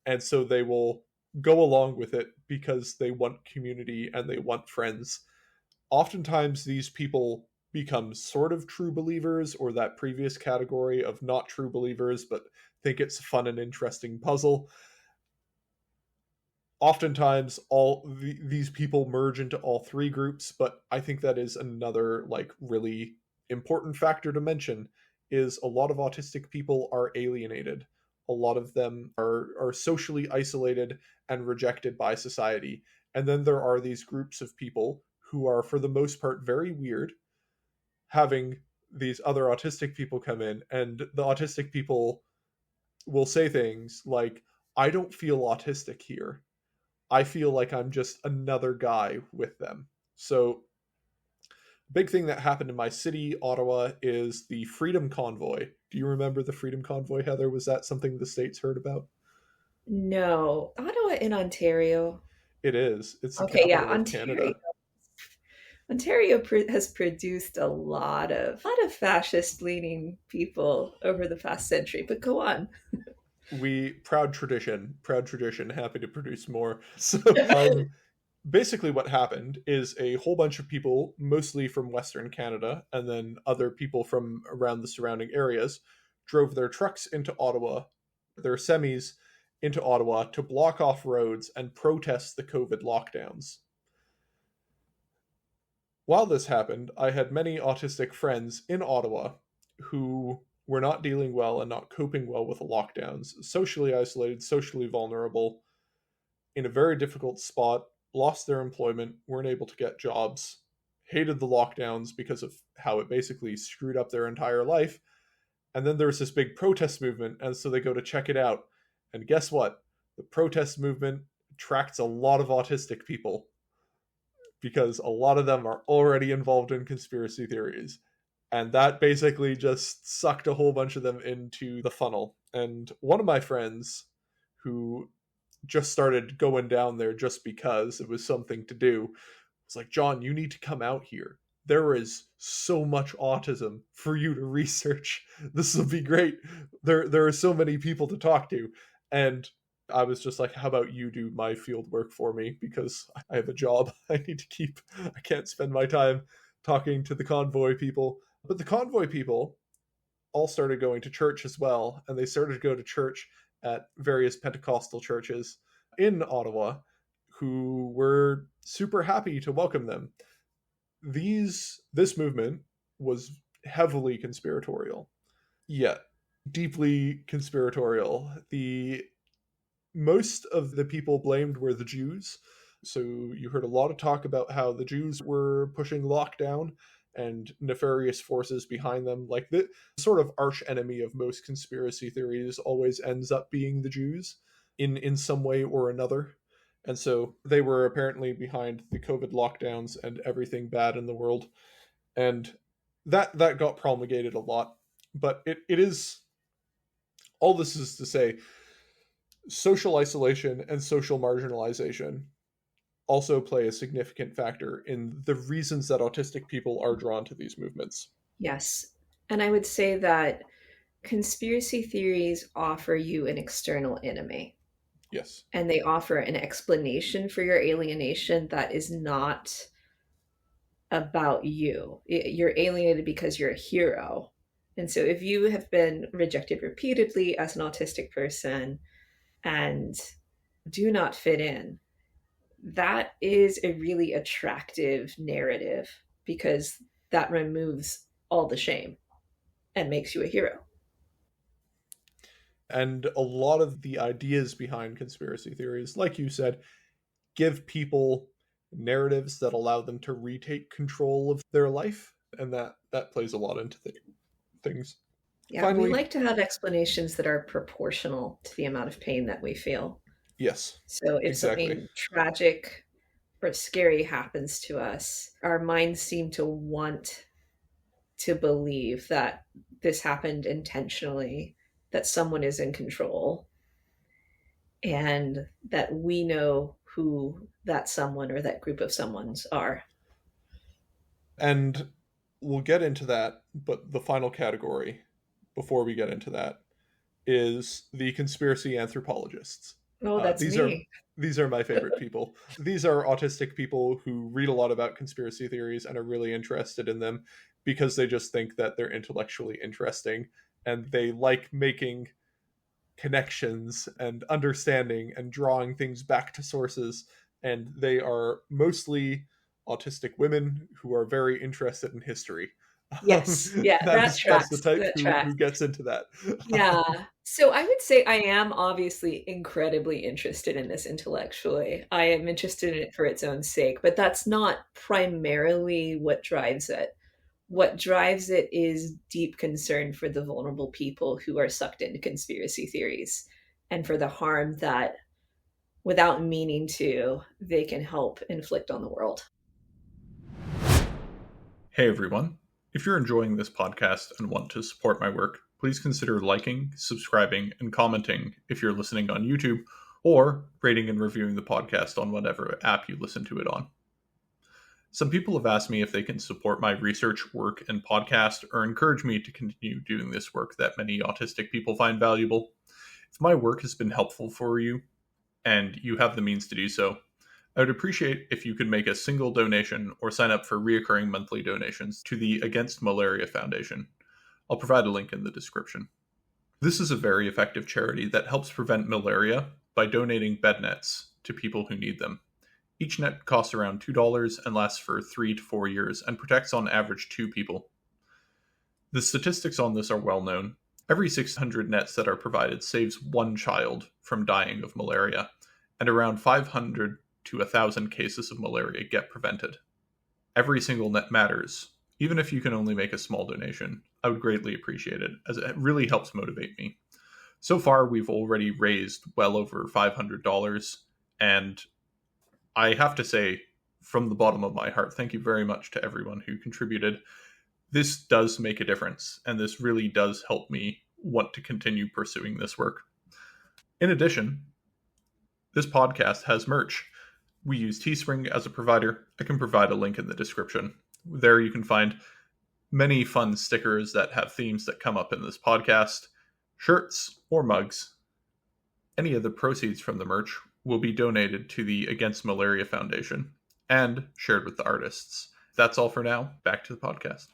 And so they will go along with it because they want community and they want friends. Oftentimes these people become sort of true believers, or that previous category of not true believers, but think it's a fun and interesting puzzle. Oftentimes these people merge into all three groups, but I think that is another like really important factor to mention, is a lot of autistic people are alienated. A lot of them are socially isolated and rejected by society. And then there are these groups of people who are, for the most part, very weird, having these other autistic people come in, and the autistic people will say things like, I don't feel autistic here. I feel like I'm just another guy with them. So, big thing that happened in my city, Ottawa, is the Freedom Convoy. Do you remember the Freedom Convoy, Heather? Was that something the States heard about? No, Ottawa in Ontario. It is. It's the Okay, yeah, capital of Ontario. Canada. Has produced a lot of fascist leaning people over the past century. But go on. We proud tradition, happy to produce more. So, basically what happened is a whole bunch of people, mostly from Western Canada, and then other people from around the surrounding areas, drove their trucks into Ottawa, their semis into Ottawa, to block off roads and protest the COVID lockdowns. While this happened, I had many autistic friends in Ottawa who were not dealing well and not coping well with the lockdowns, socially isolated, socially vulnerable, in a very difficult spot, lost their employment, weren't able to get jobs, hated the lockdowns because of how it basically screwed up their entire life. And then there was this big protest movement, and so they go to check it out. And guess what? The protest movement attracts a lot of autistic people because a lot of them are already involved in conspiracy theories. And that basically just sucked a whole bunch of them into the funnel. And one of my friends, who just started going down there just because it was something to do, was like, John, you need to come out here. There is so much autism for you to research. This will be great. There are so many people to talk to. And I was just like, how about you do my field work for me? Because I have a job I need to keep. I can't spend my time talking to the convoy people. But the convoy people all started going to church as well. And they started to go to church at various Pentecostal churches in Ottawa. who were super happy to welcome them. This movement was heavily conspiratorial, yet deeply conspiratorial. The most of the people blamed were the Jews. So you heard a lot of talk about how the Jews were pushing lockdown and nefarious forces behind them. Like the sort of arch enemy of most conspiracy theories always ends up being the Jews in some way or another. And so they were apparently behind the COVID lockdowns and everything bad in the world. And that got promulgated a lot. But it is, all this is to say, social isolation and social marginalization also play a significant factor in the reasons that autistic people are drawn to these movements. Yes. And I would say that conspiracy theories offer you an external enemy. Yes. And they offer an explanation for your alienation that is not about you. You're alienated because you're a hero. And so if you have been rejected repeatedly as an autistic person and do not fit in, that is a really attractive narrative because that removes all the shame and makes you a hero. And a lot of the ideas behind conspiracy theories, like you said, give people narratives that allow them to retake control of their life. And that plays a lot into things. Yeah, we Finally, like to have explanations that are proportional to the amount of pain that we feel. yes, So if exactly. something tragic or scary happens to us, our minds seem to want to believe that this happened intentionally, that someone is in control, and that we know who that someone or that group of someones are. And we'll get into that, but the final category before we get into that is the conspiracy anthropologists. Oh, that's These are me. my favorite people. These are autistic people who read a lot about conspiracy theories and are really interested in them because they just think that they're intellectually interesting and they like making connections and understanding and drawing things back to sources. And they are mostly autistic women who are very interested in history. Yes. Yeah, that That's the tracks. type That who tracks. gets into that. Yeah. So I would say I am obviously incredibly interested in this intellectually. I am interested in it for its own sake, but that's not primarily what drives it. What drives it is deep concern for the vulnerable people who are sucked into conspiracy theories and for the harm that, without meaning to, they can help inflict on the world. Hey everyone. If you're enjoying this podcast and want to support my work, please consider liking, subscribing, and commenting if you're listening on YouTube, or rating and reviewing the podcast on whatever app you listen to it on. Some people have asked me if they can support my research work and podcast or encourage me to continue doing this work that many autistic people find valuable. If my work has been helpful for you and you have the means to do so, I would appreciate if you could make a single donation or sign up for recurring monthly donations to the Against Malaria Foundation. I'll provide a link in the description. This is a very effective charity that helps prevent malaria by donating bed nets to people who need them. Each net costs around $2 and lasts for 3 to 4 years and protects on average 2 people. The statistics on this are well known. Every 600 nets that are provided saves 1 child from dying of malaria, and around 500 to 1,000 cases of malaria get prevented. Every single net matters. Even if you can only make a small donation, I would greatly appreciate it, as it really helps motivate me. So far, we've already raised well over $500, and I have to say, from the bottom of my heart, thank you very much to everyone who contributed. This does make a difference, and this really does help me want to continue pursuing this work. In addition, this podcast has merch. We use Teespring as a provider. I can provide a link in the description. There you can find many fun stickers that have themes that come up in this podcast, shirts, or mugs. Any of the proceeds from the merch will be donated to the Against Malaria Foundation and shared with the artists. That's all for now. Back to the podcast.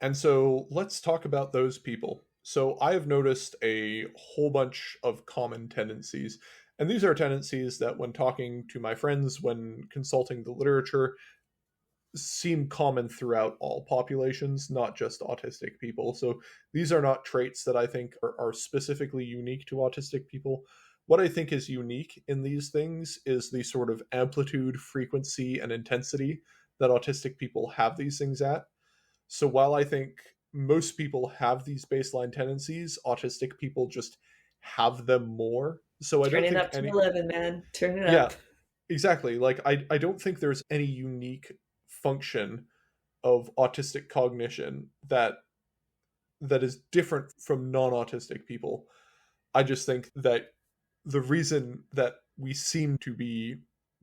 And so let's talk about those people. So I have noticed a whole bunch of common tendencies. And these are tendencies that, when talking to my friends, when consulting the literature, seem common throughout all populations, not just autistic people. So these are not traits that I think are specifically unique to autistic people. What I think is unique in these things is the sort of amplitude, frequency, and intensity that autistic people have these things at. So while I think most people have these baseline tendencies, autistic people just have them more. So I Turn don't it think up to any, 11, man. Turn it yeah, up. exactly. Like I don't think there's any unique function of autistic cognition that is different from non-autistic people. I just think that the reason that we seem to be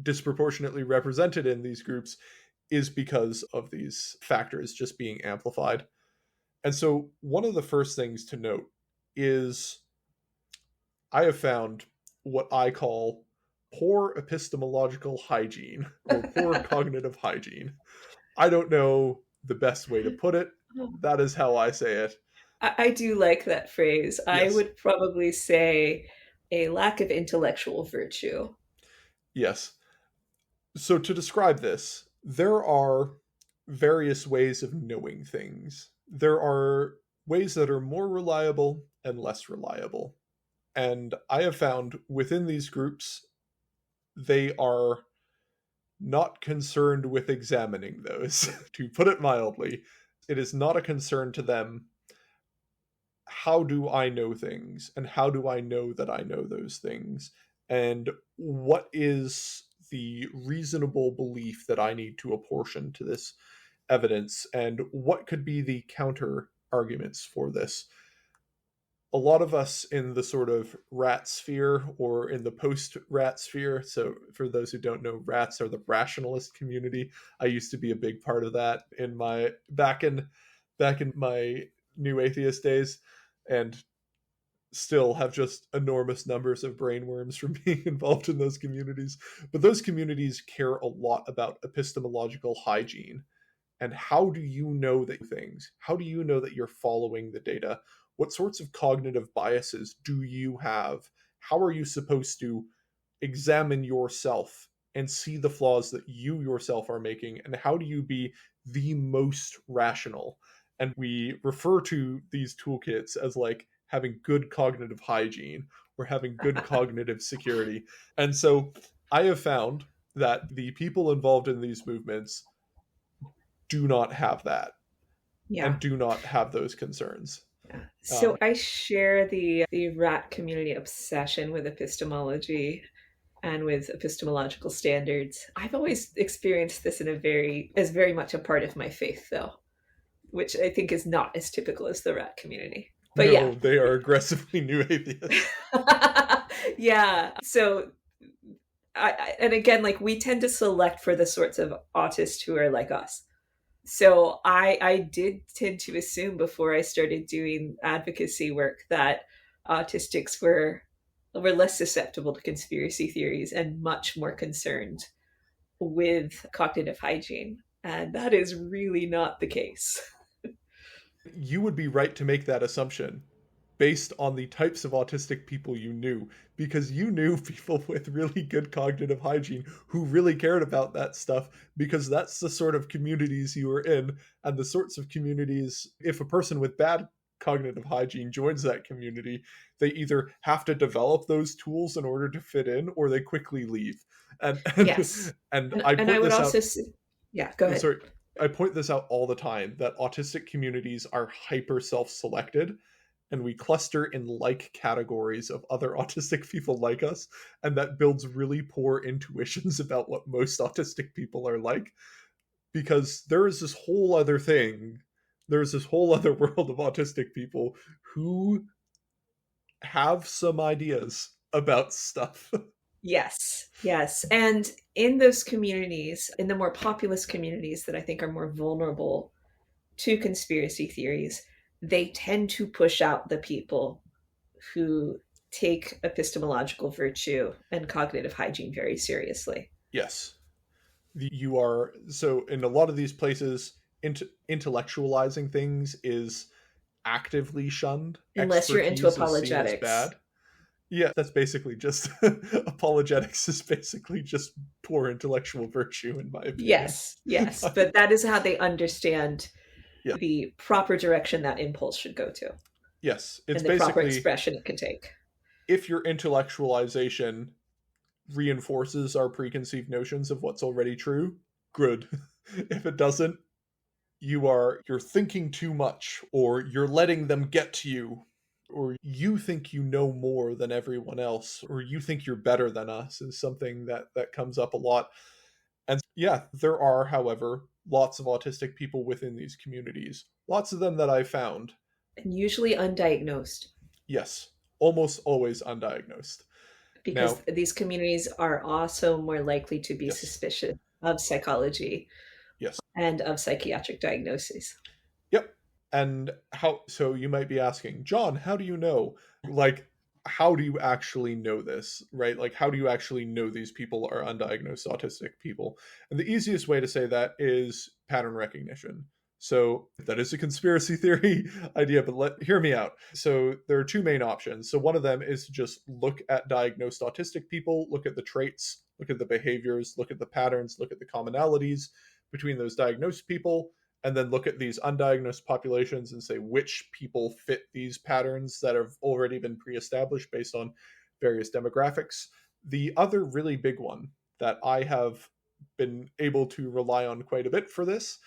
disproportionately represented in these groups is because of these factors just being amplified. And so, one of the first things to note is I have found what I call poor epistemological hygiene or poor cognitive hygiene. I don't know the best way to put it. That is how I say it. I do like that phrase. I Yes. would probably say a lack of intellectual virtue. Yes. So, to describe this, there are various ways of knowing things. There are ways that are more reliable and less reliable. And I have found within these groups, they are not concerned with examining those. To put it mildly, it is not a concern to them. How do I know things? And how do I know that I know those things? And what is the reasonable belief that I need to apportion to this evidence? And what could be the counter arguments for this? A lot of us in the sort of rat sphere or in the post rat sphere. So, for those who don't know, rats are the rationalist community. I used to be a big part of that in my back in my new atheist days, and still have just enormous numbers of brainworms from being involved in those communities. But those communities care a lot about epistemological hygiene. And how do you know that things? How do you know that you're following the data? What sorts of cognitive biases do you have? How are you supposed to examine yourself and see the flaws that you yourself are making? And how do you be the most rational? And we refer to these toolkits as like having good cognitive hygiene or having good cognitive security. And so I have found that the people involved in these movements do not have that Yeah. and do not have those concerns. Yeah. So Um, I share the rat community obsession with epistemology and with epistemological standards. I've always experienced this in a very as very much a part of my faith though, which I think is not as typical as the rat community. But yeah. no, they are aggressively new atheists. Yeah. So and again, like we tend to select for the sorts of autists who are like us. So I did tend to assume before I started doing advocacy work that autistics were less susceptible to conspiracy theories and much more concerned with cognitive hygiene. And that is really not the case. You would be right to make that assumption based on the types of autistic people you knew, because you knew people with really good cognitive hygiene who really cared about that stuff, because that's the sort of communities you were in, and the sorts of communities, if a person with bad cognitive hygiene joins that community, they either have to develop those tools in order to fit in or they quickly leave. And Yes. and I And I point would this also out. say, yeah, go ahead. Sorry, I point this out all the time that autistic communities are hyper self-selected, and we cluster in like categories of other autistic people like us, and that builds really poor intuitions about what most autistic people are like, because there is this whole other thing, there's this whole other world of autistic people who have some ideas about stuff. Yes, yes. And in those communities, in the more populous communities that I think are more vulnerable to conspiracy theories, they tend to push out the people who take epistemological virtue and cognitive hygiene very seriously. Yes, you are, so in a lot of these places, intellectualizing things is actively shunned. Unless you're into Expertise is seen as apologetics. bad. Yeah, that's basically just apologetics is basically just poor intellectual virtue, in my opinion. Yes, yes, but that is how they understand Yeah, the proper direction that impulse should go to yes, it's and the proper basically expression it can take. if your intellectualization reinforces our preconceived notions of what's already true, good. If it doesn't, you're thinking too much, or you're letting them get to you, or you think you know more than everyone else, or you think you're better than us, is something that comes up a lot. And yeah, there are, however, lots of autistic people within these communities, lots of them that I found. And usually undiagnosed, Yes, almost always undiagnosed. because Now, these communities are also more likely to be yes, suspicious of psychology yes. and of psychiatric diagnoses. Yep. And how, so you might be asking, John, how do you know? Like, how do you actually know this, right? Like, how do you actually know these people are undiagnosed autistic people? And the easiest way to say that is pattern recognition. So that is a conspiracy theory idea, but hear me out. So there are two main options. So one of them is to just look at diagnosed autistic people, look at the traits, look at the behaviors, look at the patterns, look at the commonalities between those diagnosed people, and then look at these undiagnosed populations and say which people fit these patterns that have already been pre-established based on various demographics. The other really big one that I have been able to rely on quite a bit for this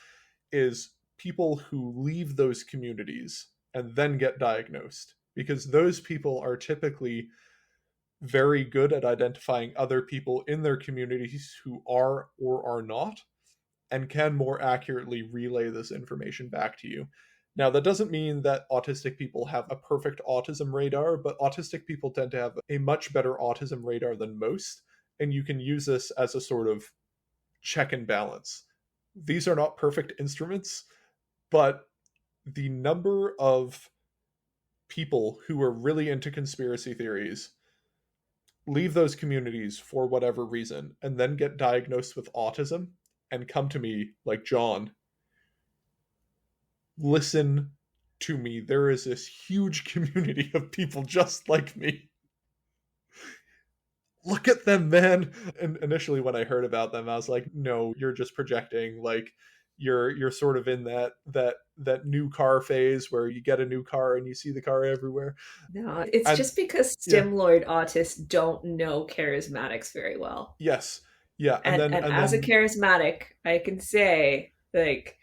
is people who leave those communities and then get diagnosed, because those people are typically very good at identifying other people in their communities who are or are not, and can more accurately relay this information back to you. Now, that doesn't mean that autistic people have a perfect autism radar, but autistic people tend to have a much better autism radar than most, and you can use this as a sort of check and balance. These are not perfect instruments, but the number of people who are really into conspiracy theories leave those communities for whatever reason and then get diagnosed with autism and come to me like, John, listen to me. There is this huge community of people just like me. Look at them, man. And initially when I heard about them, I was like, no, you're just projecting. Like, you're sort of in that new car phase where you get a new car and you see the car everywhere. No, it's And just because yeah, StimLord autists don't know charismatics very well. yes. Yeah, and then And and as a then charismatic, I can say, like,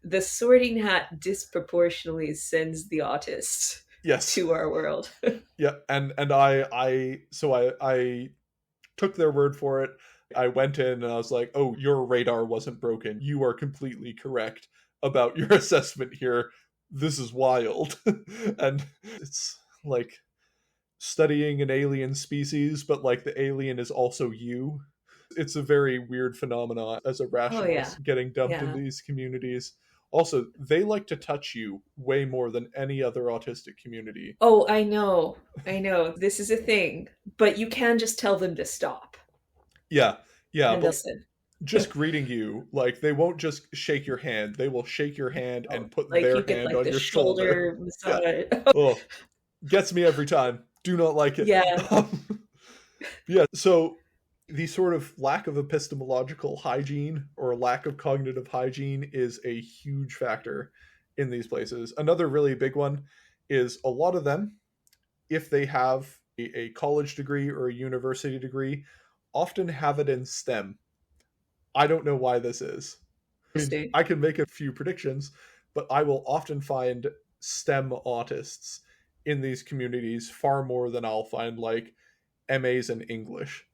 the sorting hat disproportionately sends the autist yes. to our world. Yeah, and I took their word for it. I went in and I was like, "Oh, your radar wasn't broken. You are completely correct about your assessment here. This is wild." And it's like studying an alien species, but like the alien is also you. It's a very weird phenomenon as a Oh yeah. rationalist getting dumped Yeah. into these communities. Also, they like to touch you way more than any other autistic community. Oh, I know. I know. This is a thing, but you can just tell them to stop Yeah, yeah, and they'll but listen. just greeting you, like they won't just shake your hand. They will shake your hand Oh, and put like their you get hand like on the your shoulder. shoulder Yeah. massage. Oh, gets me every time. Do not like it. Yeah. Yeah, so the sort of lack of epistemological hygiene or lack of cognitive hygiene is a huge factor in these places. Another really big one is a lot of them, if they have a college degree or a university degree, often have it in STEM. I don't know why this is. I mean, Interesting. I can make a few predictions, but I will often find STEM autists in these communities far more than I'll find like MAs in English.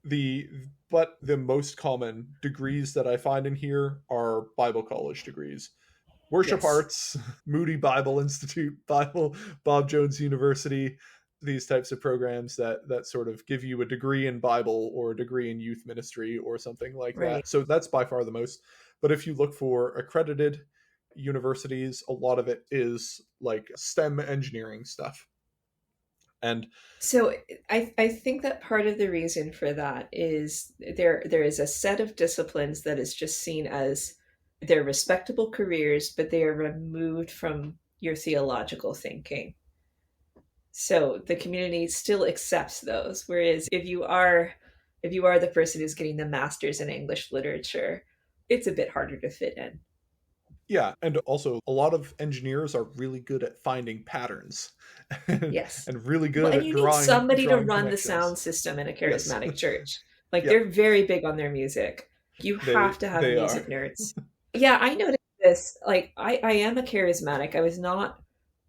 The but the most common degrees that I find in here are Bible college degrees. Worship Yes. Arts, Moody Bible Institute, Bible, Bob Jones University, these types of programs that sort of give you a degree in Bible or a degree in youth ministry or something like Right. that. So that's by far the most. But if you look for accredited universities, a lot of it is like STEM engineering stuff. And So I think that part of the reason for that is there is a set of disciplines that is just seen as they're respectable careers, but they are removed from your theological thinking. So the community still accepts those. Whereas if you are the person who's getting the master's in English literature, it's a bit harder to fit in. Yeah, and also a lot of engineers are really good at finding patterns and Yes. really Well, good and at you need drawing somebody to run the sound connections. system in a Yes. charismatic church. Like Yep, they're very big on their music. You have to have they are. music nerds. Yeah, I noticed this. Like I am a charismatic.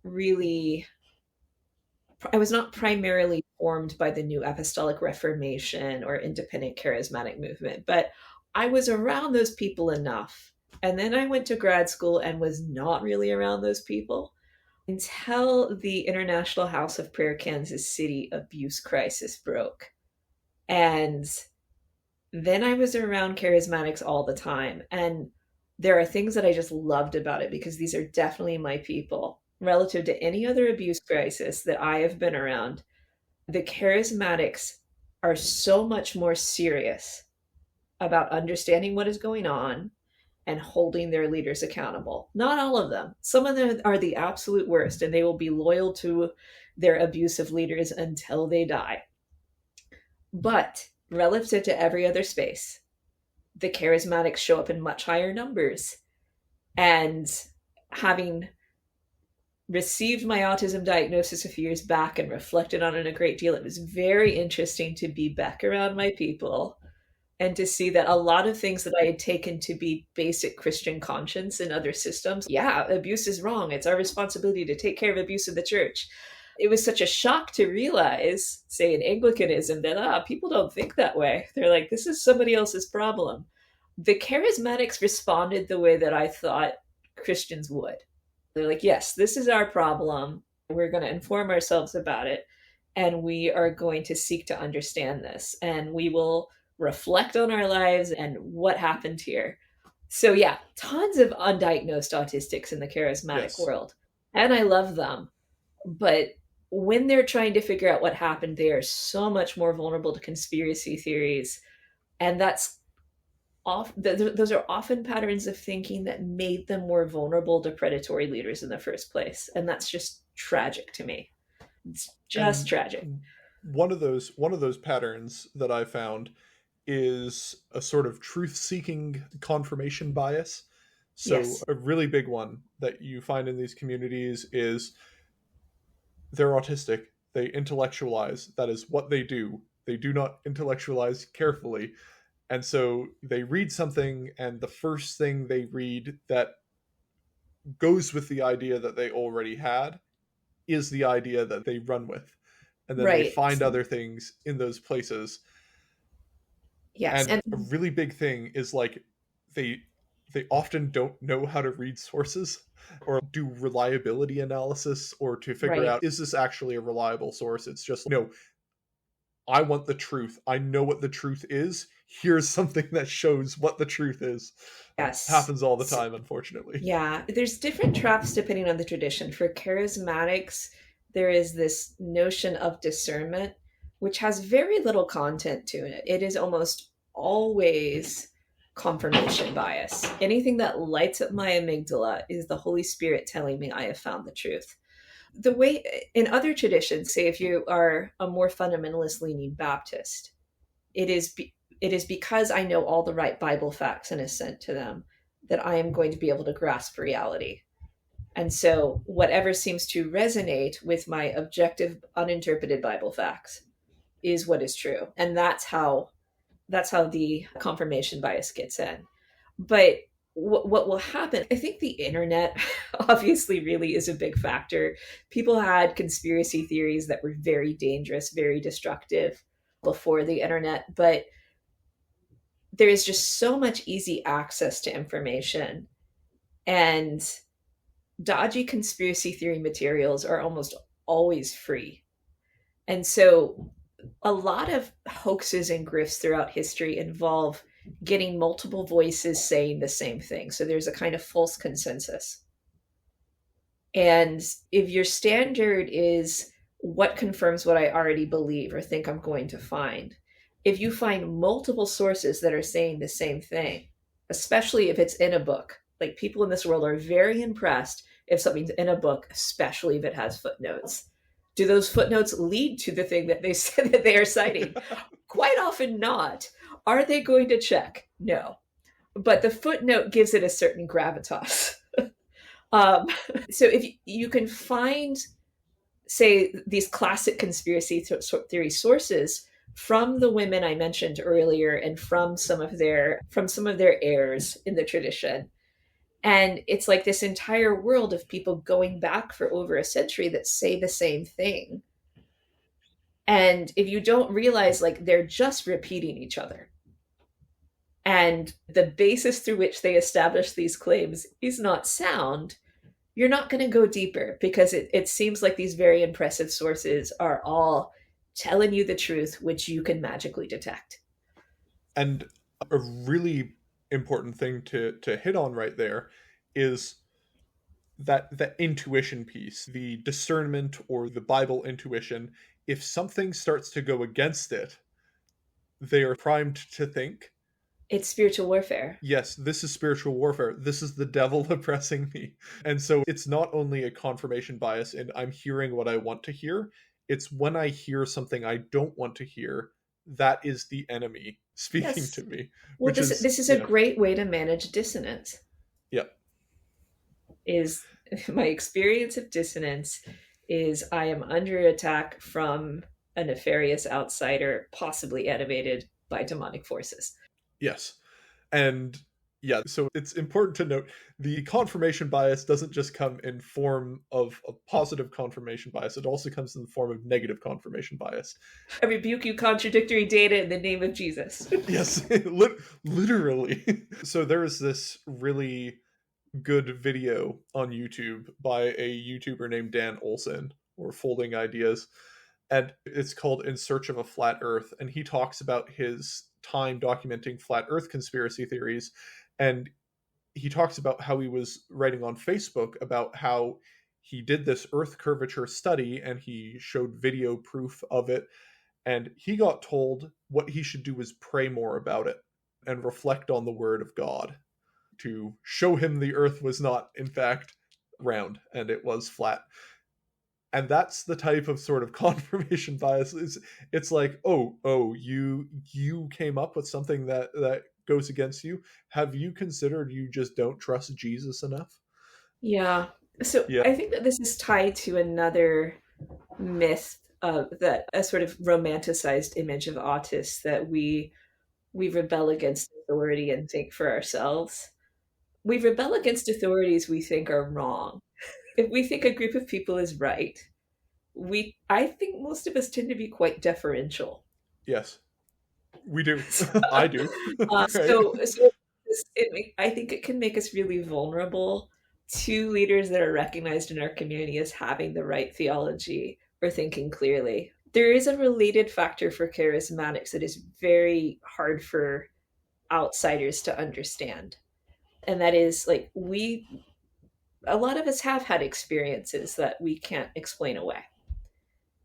Really I was not primarily formed by the New Apostolic Reformation or independent charismatic movement, but I was around those people enough. And then I went to grad school and was not really around those people until the International House of Prayer Kansas City abuse crisis broke. And then I was around charismatics all the time. And there are things that I just loved about it because these are definitely my people. Relative to any other abuse crisis that I have been around, the charismatics are so much more serious about understanding what is going on and holding their leaders accountable. Not all of them. Some of them are the absolute worst, and they will be loyal to their abusive leaders until they die. But relative to every other space, the charismatics show up in much higher numbers. And having received my autism diagnosis a few years back and reflected on it a great deal, it was very interesting to be back around my people and to see that a lot of things that I had taken to be basic Christian conscience in other systems, yeah, abuse is wrong. It's our responsibility to take care of abuse in the church. It was such a shock to realize, say, in Anglicanism, that people don't think that way. They're like, this is somebody else's problem. The charismatics responded the way that I thought Christians would. They're like, yes, this is our problem. We're going to inform ourselves about it. And we are going to seek to understand this. And we will reflect on our lives and what happened here. So, yeah, tons of undiagnosed autistics in the charismatic Yes. world. And I love them. But when they're trying to figure out what happened, they are so much more vulnerable to conspiracy theories. And those are often patterns of thinking that made them more vulnerable to predatory leaders in the first place. And that's just tragic to me. It's just And tragic. one of those patterns that I found is a sort of truth-seeking confirmation bias. So Yes. a really big one that you find in these communities is they're autistic, they intellectualize, that is what they do. They do not intellectualize carefully. And so they read something, and the first thing they read that goes with the idea that they already had is the idea that they run with. And then they Right. find other things in those places. Yes. And And a really big thing is like they they often don't know how to read sources or do reliability analysis or to figure right. out, is this actually a reliable source? It's just, no, I want the truth. I know what the truth is. Here's something that shows what the truth is. Yes. Happens all the time, unfortunately. Yeah. There's different traps depending on the tradition. For charismatics, there is this notion of discernment, which has very little content to it. It is almost always confirmation bias. Anything that lights up my amygdala is the Holy Spirit telling me I have found the truth. The way in other traditions, say if you are a more fundamentalist leaning Baptist, it is it is because I know all the right Bible facts and assent to them that I am going to be able to grasp reality. And so whatever seems to resonate with my objective uninterpreted Bible facts is what is true. And that's how the confirmation bias gets in. But what will happen, I think the internet obviously really is a big factor. People had conspiracy theories that were very dangerous, very destructive before the internet, but there is just so much easy access to information, and dodgy conspiracy theory materials are almost always free. And so a lot of hoaxes and grifts throughout history involve getting multiple voices saying the same thing. So there's a kind of false consensus. And if your standard is what confirms what I already believe or think I'm going to find, if you find multiple sources that are saying the same thing, especially if it's in a book, like people in this world are very impressed if something's in a book, especially if it has footnotes. Do those footnotes lead to the thing that they said that they are citing? Quite often not. Are they going to check? No. But the footnote gives it a certain gravitas. um, so if you can find, say, these classic conspiracy theory sources from the women I mentioned earlier and from some of their heirs in the tradition, and it's like this entire world of people going back for over a century that say the same thing. And if you don't realize, like, they're just repeating each other, and the basis through which they establish these claims is not sound, you're not going to go deeper, because it seems like these very impressive sources are all telling you the truth, which you can magically detect. And a really important thing to hit on right there is that intuition piece, the discernment or the Bible intuition. If something starts to go against it, they are primed to think, It's spiritual warfare. yes, this is spiritual warfare. This is the devil oppressing me. And so it's not only a confirmation bias in I'm hearing what I want to hear, it's when I hear something I don't want to hear, that is the enemy speaking Yes. to me, Well, which this is, is a great way to manage dissonance. yeah. Is my experience of dissonance is I am under attack from a nefarious outsider, possibly animated by demonic forces. Yes. And yeah, so it's important to note the confirmation bias doesn't just come in form of a positive confirmation bias, it also comes in the form of negative confirmation bias. I rebuke you, contradictory data, in the name of Jesus. Yes, literally. So there is this really good video on YouTube by a YouTuber named Dan Olson, or Folding Ideas, and it's called In Search of a Flat Earth, and he talks about his time documenting flat earth conspiracy theories. And he talks about how he was writing on Facebook about how he did this earth curvature study and he showed video proof of it, and he got told what he should do was pray more about it and reflect on the word of God to show him the earth was not in fact round and it was flat. And that's the type of sort of confirmation bias. It's like, oh, you came up with something that goes against you. Have you considered you just don't trust Jesus enough? Yeah. So Yeah. I think that this is tied to another myth, that a sort of romanticized image of autists, that we rebel against authority and think for ourselves. We rebel against authorities we think are wrong. If we think a group of people is right, I think most of us tend to be quite deferential. Yes, we do. I do. Right. So I think it can make us really vulnerable to leaders that are recognized in our community as having the right theology or thinking clearly. There is a related factor for charismatics that is very hard for outsiders to understand. And that is, like, a lot of us have had experiences that we can't explain away.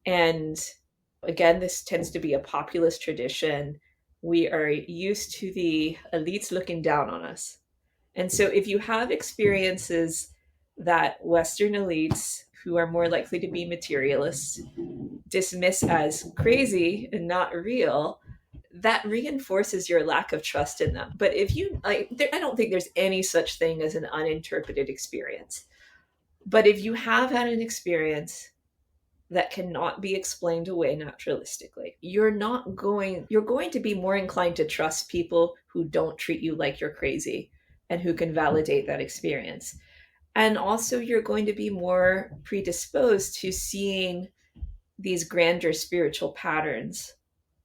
And again, this tends to be a populist tradition. We are used to the elites looking down on us. And so if you have experiences that Western elites, who are more likely to be materialists, dismiss as crazy and not real, that reinforces your lack of trust in them. But if you, I don't think there's any such thing as an uninterpreted experience. But if you have had an experience that cannot be explained away naturalistically, you're going to be more inclined to trust people who don't treat you like you're crazy and who can validate that experience. And also, you're going to be more predisposed to seeing these grander spiritual patterns,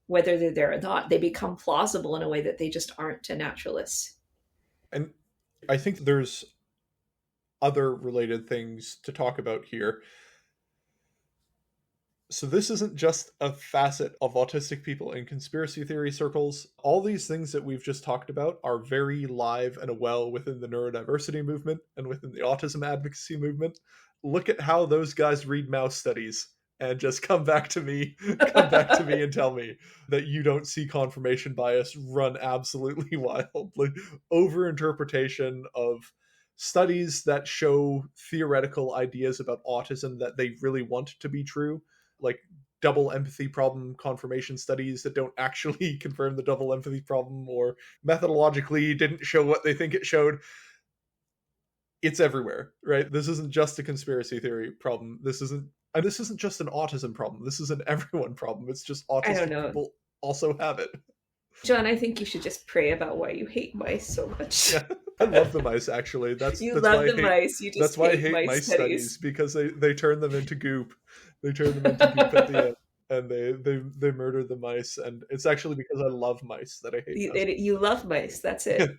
whether they're there or not. They become plausible in a way that they just aren't to naturalists. And I think there's other related things to talk about here. So this isn't just a facet of autistic people in conspiracy theory circles. All these things that we've just talked about are very live and well within the neurodiversity movement and within the autism advocacy movement. Look at how those guys read mouse studies and just come back to me and tell me that you don't see confirmation bias run absolutely wild. Like, overinterpretation of studies that show theoretical ideas about autism that they really want to be true, like double empathy problem confirmation studies that don't actually confirm the double empathy problem or methodologically didn't show what they think it showed. It's everywhere, right? This isn't just a conspiracy theory problem. This isn't just an autism problem. This is an everyone problem. It's just I don't autistic know. people also have it. John, I think you should just pray about why you hate mice so much. Yeah, I love the mice. Actually, that's You that's love why I the hate mice. You just that's why I hate hate mice mice studies, studies. because they turn them into goop. They turn them into goop at the end, and they murder the mice. And it's actually because I love mice that I hate You, mice. you love mice. That's it.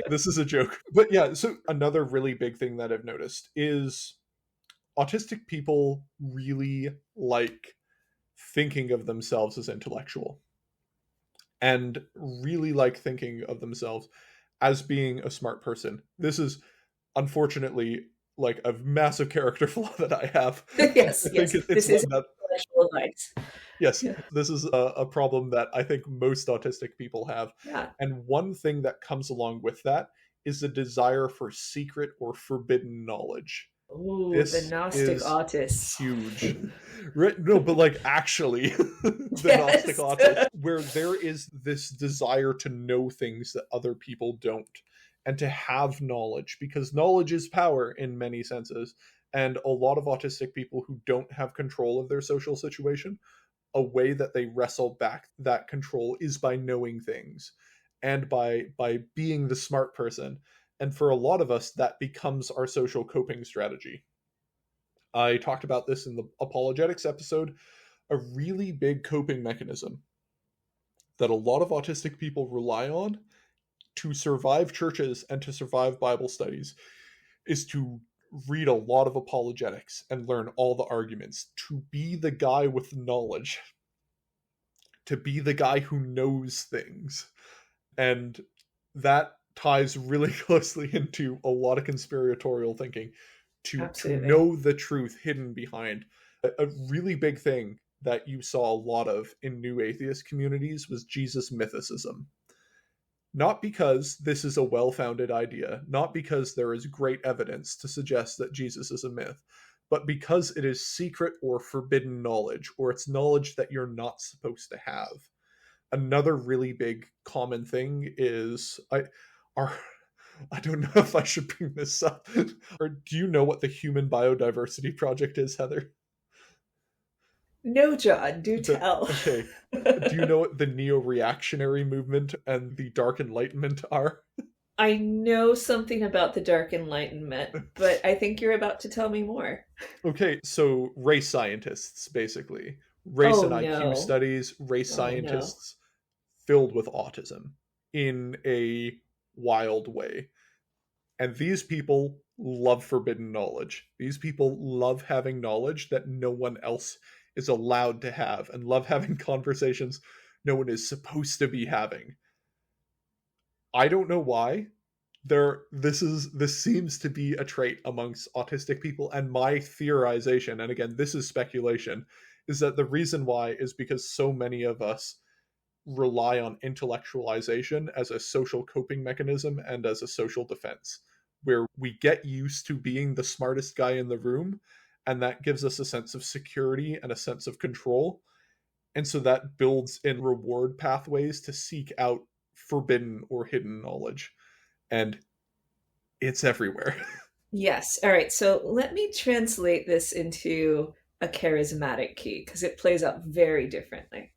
This is a joke, but yeah. So another really big thing that I've noticed is autistic people really like thinking of themselves as intellectual, and really like thinking of themselves as being a smart person. This is unfortunately like a massive character flaw that I have. Yes, I think yes. it's This is one that, intellectual advice. yes, Yeah. this is a problem that I think most autistic people have. Yeah. And one thing that comes along with that is the desire for secret or forbidden knowledge. Ooh, the This Gnostic is autists. huge. Right? No, but like actually, the Gnostic Yes. autist, where there is this desire to know things that other people don't, and to have knowledge, because knowledge is power in many senses. And a lot of autistic people who don't have control of their social situation, a way that they wrestle back that control is by knowing things, and by being the smart person. And for a lot of us, that becomes our social coping strategy. I talked about this in the apologetics episode. A really big coping mechanism that a lot of autistic people rely on to survive churches and to survive Bible studies is to read a lot of apologetics and learn all the arguments, to be the guy with knowledge, to be the guy who knows things. And that ties really closely into a lot of conspiratorial thinking, to Absolutely. know the truth hidden behind. A really big thing that you saw a lot of in new atheist communities was Jesus mythicism. Not because this is a well-founded idea, not because there is great evidence to suggest that Jesus is a myth, but because it is secret or forbidden knowledge, or it's knowledge that you're not supposed to have. Another really big common thing is are I don't know if I should bring this up. Or do you know what the Human Biodiversity Project is, Heather? No, John, do The tell. Okay. Do you know what the neo-reactionary movement and the Dark Enlightenment are? I know something about the Dark Enlightenment, but I think you're about to tell me more. Okay, so race scientists, basically. Race Oh and IQ no. studies, race Oh no. scientists filled with autism in a wild way. And these people love forbidden knowledge. These people love having knowledge that no one else is allowed to have, and love having conversations no one is supposed to be having. I don't know why. This seems to be a trait amongst autistic people, and my theorization, and again, this is speculation, is that the reason why is because so many of us rely on intellectualization as a social coping mechanism and as a social defense, where we get used to being the smartest guy in the room, and that gives us a sense of security and a sense of control. And so that builds in reward pathways to seek out forbidden or hidden knowledge. And it's everywhere. Yes. All right. So let me translate this into a charismatic key because it plays out very differently.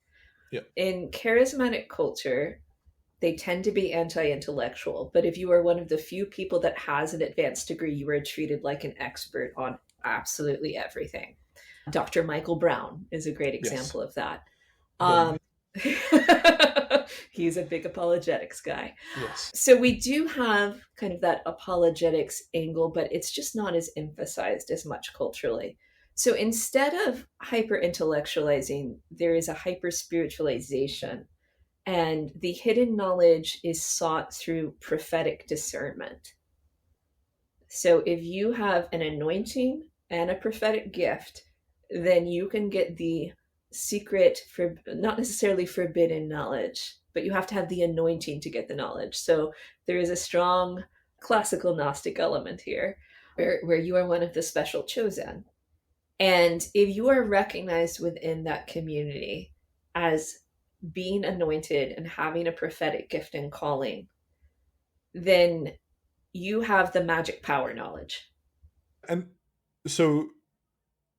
Yeah. In charismatic culture, they tend to be anti-intellectual, but if you are one of the few people that has an advanced degree, you are treated like an expert on absolutely everything. Dr. Michael Brown is a great Yes. example of that. Boom. Um, he's a big apologetics guy. Yes. So we do have kind of that apologetics angle, but it's just not as emphasized as much culturally. So instead of hyper intellectualizing, there is a hyper spiritualization, and the hidden knowledge is sought through prophetic discernment. So if you have an anointing and a prophetic gift, then you can get the secret, for not necessarily forbidden knowledge, but you have to have the anointing to get the knowledge. So there is a strong classical Gnostic element here, where you are one of the special chosen. And if you are recognized within that community as being anointed and having a prophetic gift and calling, then you have the magic power knowledge. And so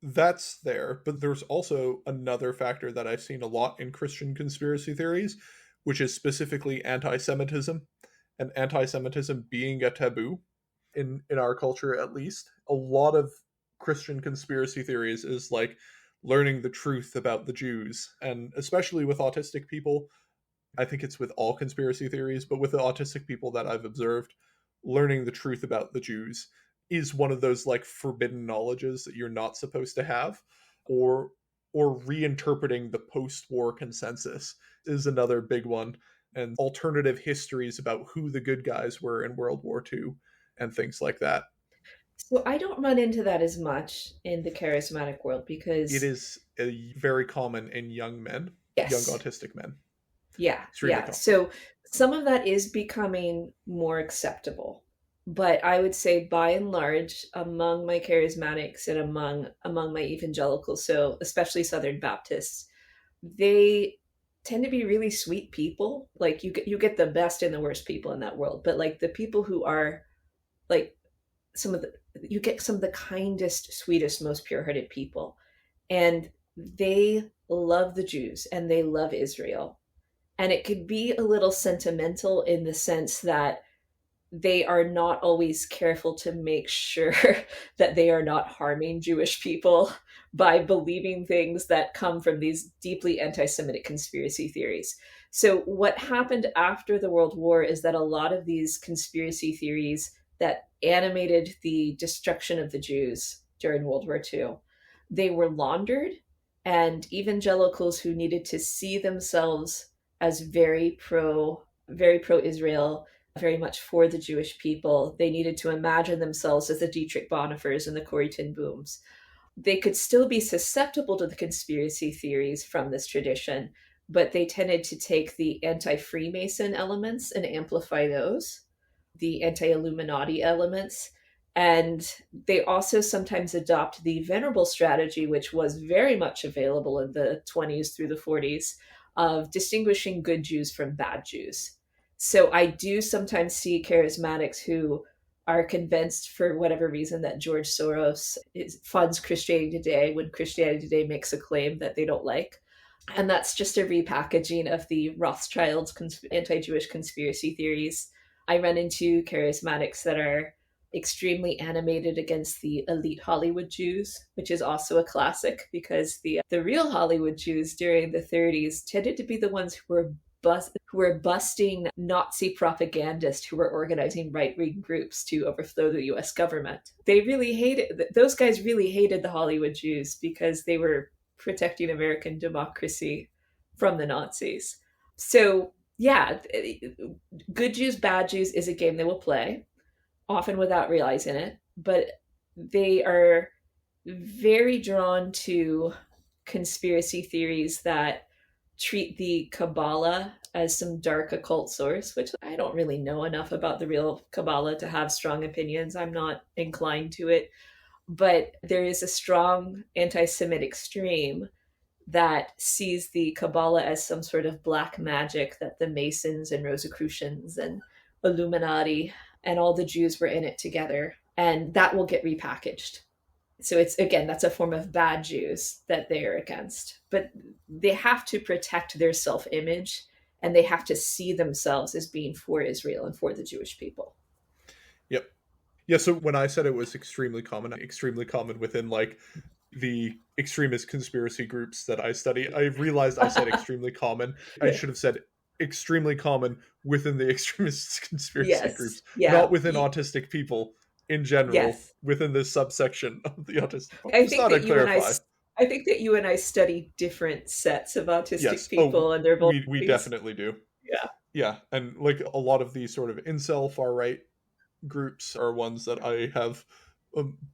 that's there, but there's also another factor that I've seen a lot in Christian conspiracy theories, which is specifically anti-Semitism, and anti-Semitism being a taboo in our culture, at least. A lot of Christian conspiracy theories is like learning the truth about the Jews, and especially with autistic people, I think it's with all conspiracy theories, but with the autistic people that I've observed, learning the truth about the Jews is one of those like forbidden knowledges that you're not supposed to have, or reinterpreting the post-war consensus is another big one, and alternative histories about who the good guys were in World War II and things like that. So I don't run into that as much in the charismatic world It because, is very common in young men, young yes, autistic men. yeah, Extremely yeah. common. So some of that is becoming more acceptable. But I would say by and large, among my charismatics and among my evangelicals, so especially Southern Baptists, they tend to be really sweet people. Like you get the best and the worst people in that world, but like the people who are like some of the you get some of the kindest, sweetest, most pure-hearted people. And they love the Jews and they love Israel. And it could be a little sentimental in the sense that they are not always careful to make sure that they are not harming Jewish people by believing things that come from these deeply anti Semitic conspiracy theories. So, what happened after the World War is that a lot of these conspiracy theories that animated the destruction of the Jews during World War II, they were laundered, and evangelicals who needed to see themselves as very pro Israel, very much for the Jewish people. They needed to imagine themselves as the Dietrich Bonhoeffers and the Corrie ten Booms. They could still be susceptible to the conspiracy theories from this tradition, but they tended to take the anti Freemason elements and amplify those, the anti Illuminati elements. And they also sometimes adopt the venerable strategy, which was very much available in the 20s through the 40s, of distinguishing good Jews from bad Jews. So I do sometimes see charismatics who are convinced for whatever reason that George Soros funds Christianity Today when Christianity Today makes a claim that they don't like. And that's just a repackaging of the Rothschilds anti Jewish conspiracy theories. I run into charismatics that are extremely animated against the elite Hollywood Jews, which is also a classic because the real Hollywood Jews during the 30s tended to be the ones who were busting Nazi propagandists who were organizing right-wing groups to overthrow the US government. They really hated those guys really hated the Hollywood Jews because they were protecting American democracy from the Nazis. So, yeah, good Jews, bad Jews is a game they will play, often without realizing it, but they are very drawn to conspiracy theories that treat the Kabbalah as some dark occult source, which I don't really know enough about the real Kabbalah to have strong opinions. I'm not inclined to it. But there is a strong anti Semitic stream that sees the Kabbalah as some sort of black magic that the Masons and Rosicrucians and Illuminati and all the Jews were in it together. And that will get repackaged. So it's again, that's a form of bad Jews that they're against. But they have to protect their self image and they have to see themselves as being for Israel and for the Jewish people. Yep. Yeah, so when I said it was extremely common within like the extremist conspiracy groups that I study, I realized I said extremely common. I should have said extremely common within the extremist conspiracy Yes. groups, not Yeah. within autistic people in general, Yes. within this subsection of the autistic. I Just think thought that I'd you and clarify. I think that you and I study different sets of autistic Yes. Oh, people and their we vulnerabilities. definitely do. Yeah. Yeah, and like a lot of these sort of incel far right groups are ones that I have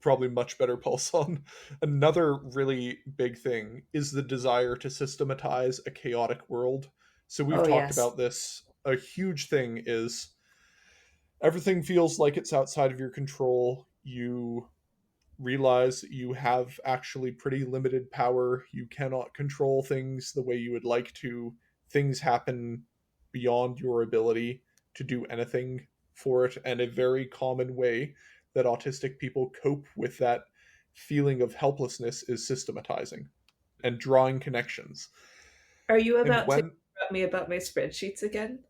probably much better pulse on. Another really big thing is the desire to systematize a chaotic world. So we've Oh talked yes. about this. A huge thing is Everything feels like it's outside of your control. You realize you have actually pretty limited power. You cannot control things the way you would like to. Things happen beyond your ability to do anything for it. And a very common way that autistic people cope with that feeling of helplessness is systematizing and drawing connections. Are you And about to when interrupt me about my spreadsheets again?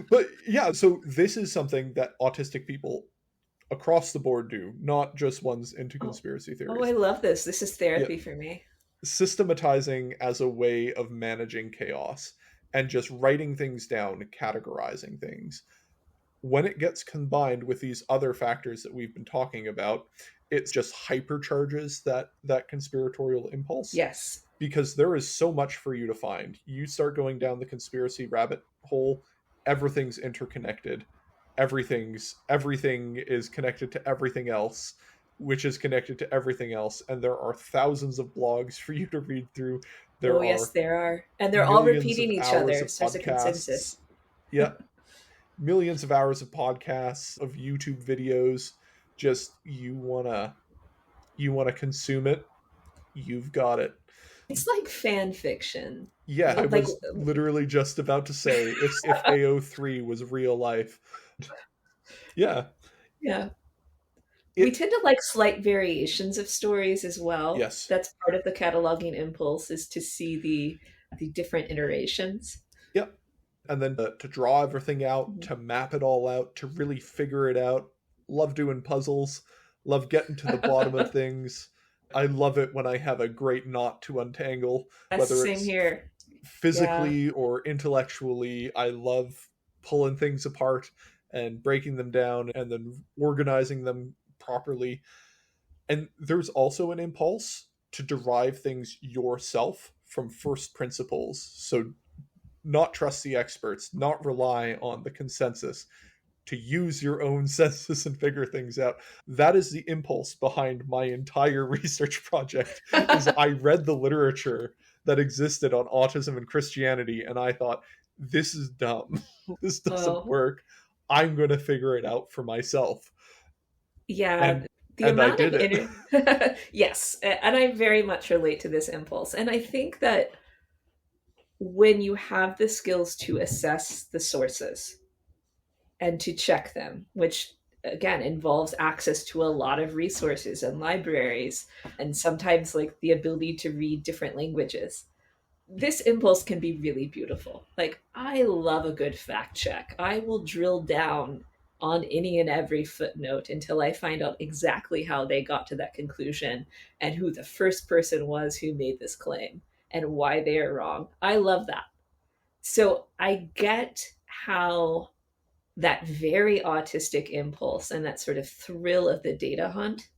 but yeah, so this is something that autistic people across the board do, not just ones into Oh, conspiracy oh, I theories. love this. This is Yeah, therapy for me. systematizing as a way of managing chaos and just writing things down, categorizing things. When it gets combined with these other factors that we've been talking about, it just hypercharges that conspiratorial impulse, Yes. because there is so much for you to find. You start going down the conspiracy rabbit hole, everything's interconnected. Everything is connected to everything else, which is connected to everything else, and there are thousands of blogs for you to read through. Oh, There yes, are there are. And they're all millions repeating of each hours other. of So there's a podcasts. consensus. Yeah, millions of hours of podcasts, of YouTube videos. Just you want to consume it, you've got it. It's like fan fiction. Yeah, I Like, was literally just about to say, if AO3 was real life. Yeah. yeah. We It tend to like slight variations of stories as well. Yes. That's part of the cataloging impulse is to see the different iterations. Yep. And then to draw everything out, Mhm. to map it all out, to really figure it out. Love doing puzzles, love getting to the bottom of things. I love it when I have a great knot to untangle, That's the whether same it's here. Yeah. physically or intellectually. I love pulling things apart and breaking them down and then organizing them properly. And there's also an impulse to derive things yourself from first principles. So not trust the experts, not rely on the consensus, to use your own senses and figure things out. That is the impulse behind my entire research project. Is I read the literature that existed on autism and Christianity, and I thought, this is dumb. This doesn't Oh, work. I'm going to figure it out for myself. yeah. And The and I amount of did it. yes, and I very much relate to this impulse. And I think that when you have the skills to assess the sources and to check them, which again involves access to a lot of resources and libraries, and sometimes like the ability to read different languages, this impulse can be really beautiful. Like, I love a good fact check. I will drill down on any and every footnote until I find out exactly how they got to that conclusion and who the first person was who made this claim and why they are wrong. I love that. So I get how that very autistic impulse and that sort of thrill of the data hunt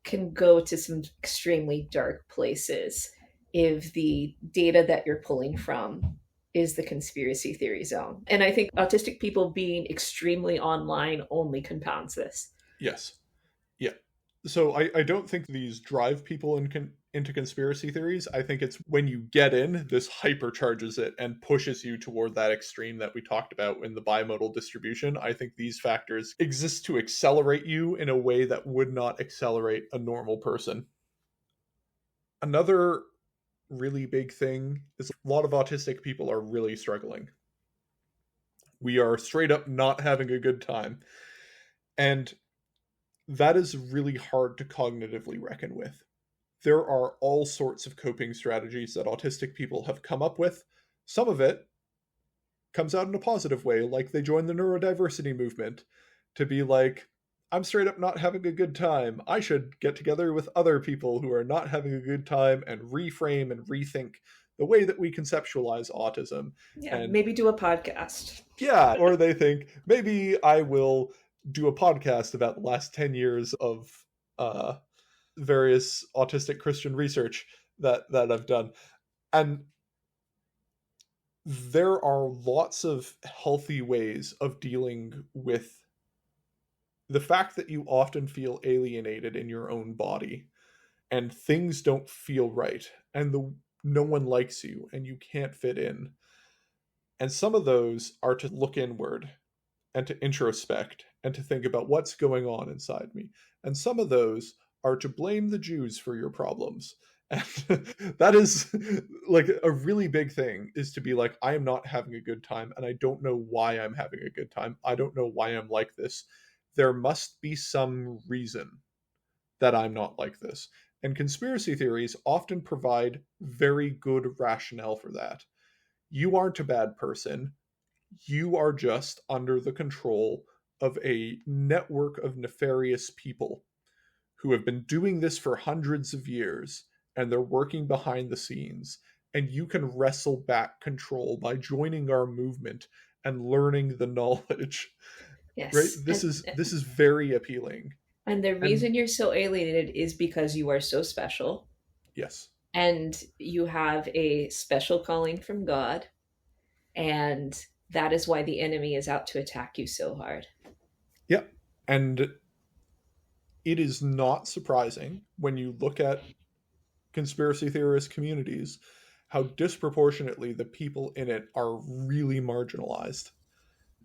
can go to some extremely dark places if the data that you're pulling from is the conspiracy theory zone. And I think autistic people being extremely online only compounds this. Yes. Yeah. So I don't think these drive people into conspiracy theories. I think it's when you get in, this hypercharges it and pushes you toward that extreme that we talked about in the bimodal distribution. I think these factors exist to accelerate you in a way that would not accelerate a normal person. Another really big thing is a lot of autistic people are really struggling. We are straight up not having a good time. And that is really hard to cognitively reckon with. There are all sorts of coping strategies that autistic people have come up with. Some of it comes out in a positive way, like they join the neurodiversity movement to be like, I'm straight up not having a good time. I should get together with other people who are not having a good time and reframe and rethink the way that we conceptualize autism. Yeah, And maybe do a podcast. yeah, or they think maybe I will do a podcast about the last 10 years of uh, various autistic Christian research that I've done. And there are lots of healthy ways of dealing with the fact that you often feel alienated in your own body and things don't feel right and no one likes you and you can't fit in. And some of those are to look inward and to introspect and to think about what's going on inside me. And some of those are to blame the Jews for your problems. And that is like a really big thing, is to be like, I am not having a good time and I don't know why I'm having a good time. I don't know why I'm like this. There must be some reason that I'm not like this. And conspiracy theories often provide very good rationale for that. You aren't a bad person. You are just under the control of a network of nefarious people who have been doing this for hundreds of years, and they're working behind the scenes. And you can wrestle back control by joining our movement and learning the knowledge. Right? Yes. This is very appealing. And the And reason you're so alienated is because you are so special yes. and you have a special calling from God. And that is why the enemy is out to attack you so hard. Yeah. And it is not surprising when you look at conspiracy theorist communities how disproportionately the people in it are really marginalized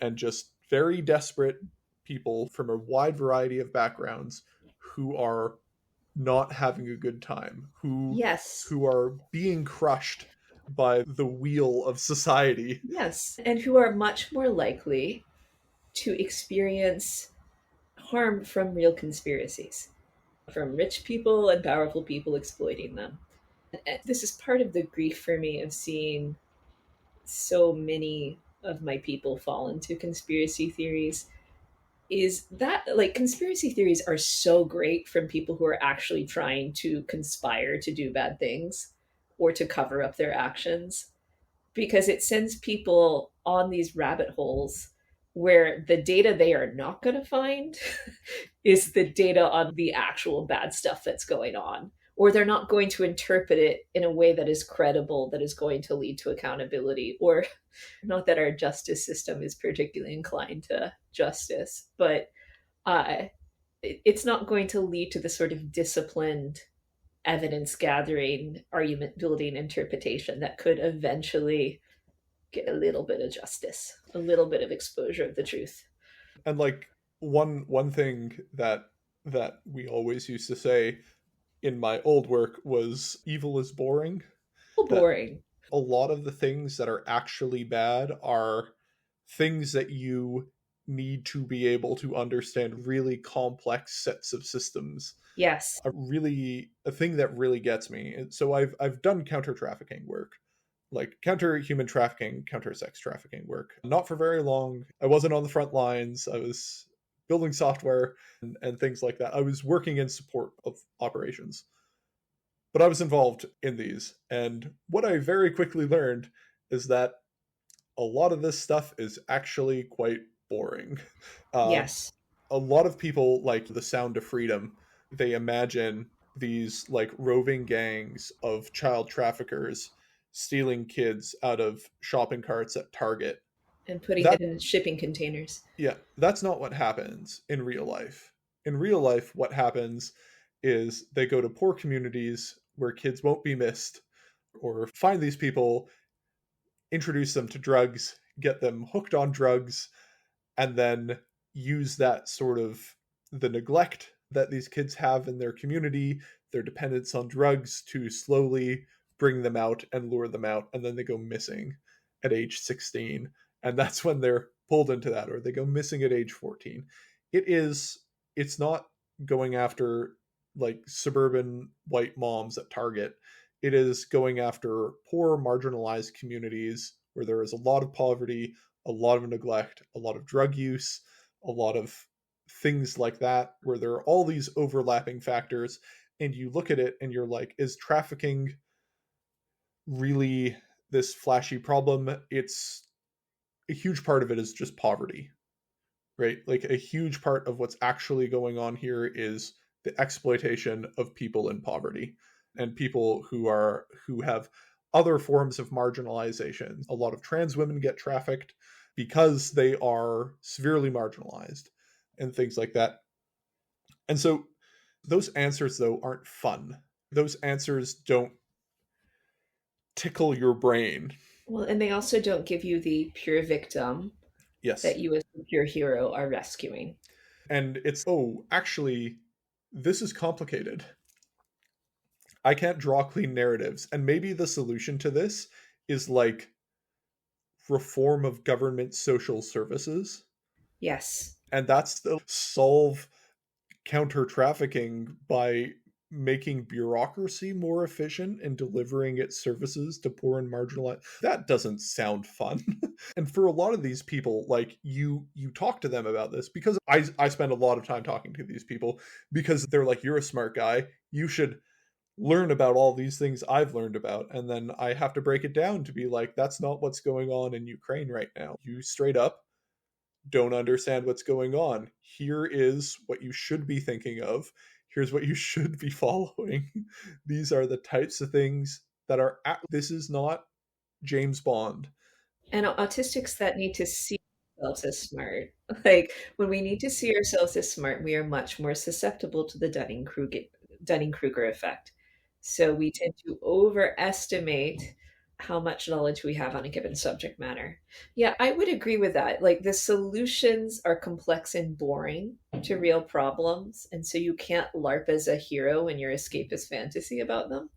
and just very desperate people from a wide variety of backgrounds who are not having a good time, Yes. who are being crushed by the wheel of society. Yes. And who are much more likely to experience harm from real conspiracies, from rich people and powerful people exploiting them. And this is part of the grief for me of seeing so many of my people fall into conspiracy theories, is that like conspiracy theories are so great from people who are actually trying to conspire to do bad things or to cover up their actions, because it sends people on these rabbit holes where the data they are not going to find is the data on the actual bad stuff that's going on, or they're not going to interpret it in a way that is credible, that is going to lead to accountability. Or not that our justice system is particularly inclined to justice, but uh, it's not going to lead to the sort of disciplined evidence gathering, argument building interpretation that could eventually get a little bit of justice, a little bit of exposure of the truth. And like one thing that we always used to say in my old work was evil is boring. Oh, That boring. a lot of the things that are actually bad are things that you need to be able to understand really complex sets of systems. Yes. A thing that really gets me. So I've done counter trafficking work, like counter human trafficking, counter sex trafficking work. Not for very long. I wasn't on the front lines. I was building software and things like that. I was working in support of operations, but I was involved in these. And what I very quickly learned is that a lot of this stuff is actually quite boring. Uh, Yes. a lot of people like The Sound of Freedom. They imagine these like roving gangs of child traffickers stealing kids out of shopping carts at Target. And putting them That in shipping containers. Yeah, that's not what happens in real life. In real life, what happens is they go to poor communities where kids won't be missed, or find these people, introduce them to drugs, get them hooked on drugs, and then use that sort of the neglect that these kids have in their community, their dependence on drugs, to slowly bring them out and lure them out, and then they go missing at age 16, and that's when they're pulled into that, or they go missing at age 14. It's not going after like suburban white moms at Target. It is going after poor marginalized communities where there is a lot of poverty, a lot of neglect, a lot of drug use, a lot of things like that, where there are all these overlapping factors. And you look at it and you're like, is trafficking really this flashy problem? It's a huge part of it is just poverty, right? Like a huge part of what's actually going on here is the exploitation of people in poverty and people who have other forms of marginalization. A lot of trans women get trafficked because they are severely marginalized and things like that. And so those answers though aren't fun. Those answers don't tickle your brain. Well, and they also don't give you the pure victim Yes. that you as the pure hero are rescuing. And it's, oh, actually, this is complicated. I can't draw clean narratives. And maybe the solution to this is like reform of government social services. Yes. And that's to solve counter trafficking by making bureaucracy more efficient and delivering its services to poor and marginalized. That doesn't sound fun. And for a lot of these people, like you talk to them about this, because I spend a lot of time talking to these people, because they're like, you're a smart guy, you should learn about all these things I've learned about. And then I have to break it down to be like, that's not what's going on in Ukraine right now. You straight up don't understand what's going on. Here is what you should be thinking of. Here's what you should be following. These are the types of things that are this is not James Bond. And autistics that need to see ourselves as smart. Like when we need to see ourselves as smart, we are much more susceptible to the Dunning-Kruger effect. So we tend to overestimate how much knowledge we have on a given subject matter. Yeah, I would agree with that. Like the solutions are complex and boring to real problems, and so you can't LARP as a hero in your escapist fantasy about them.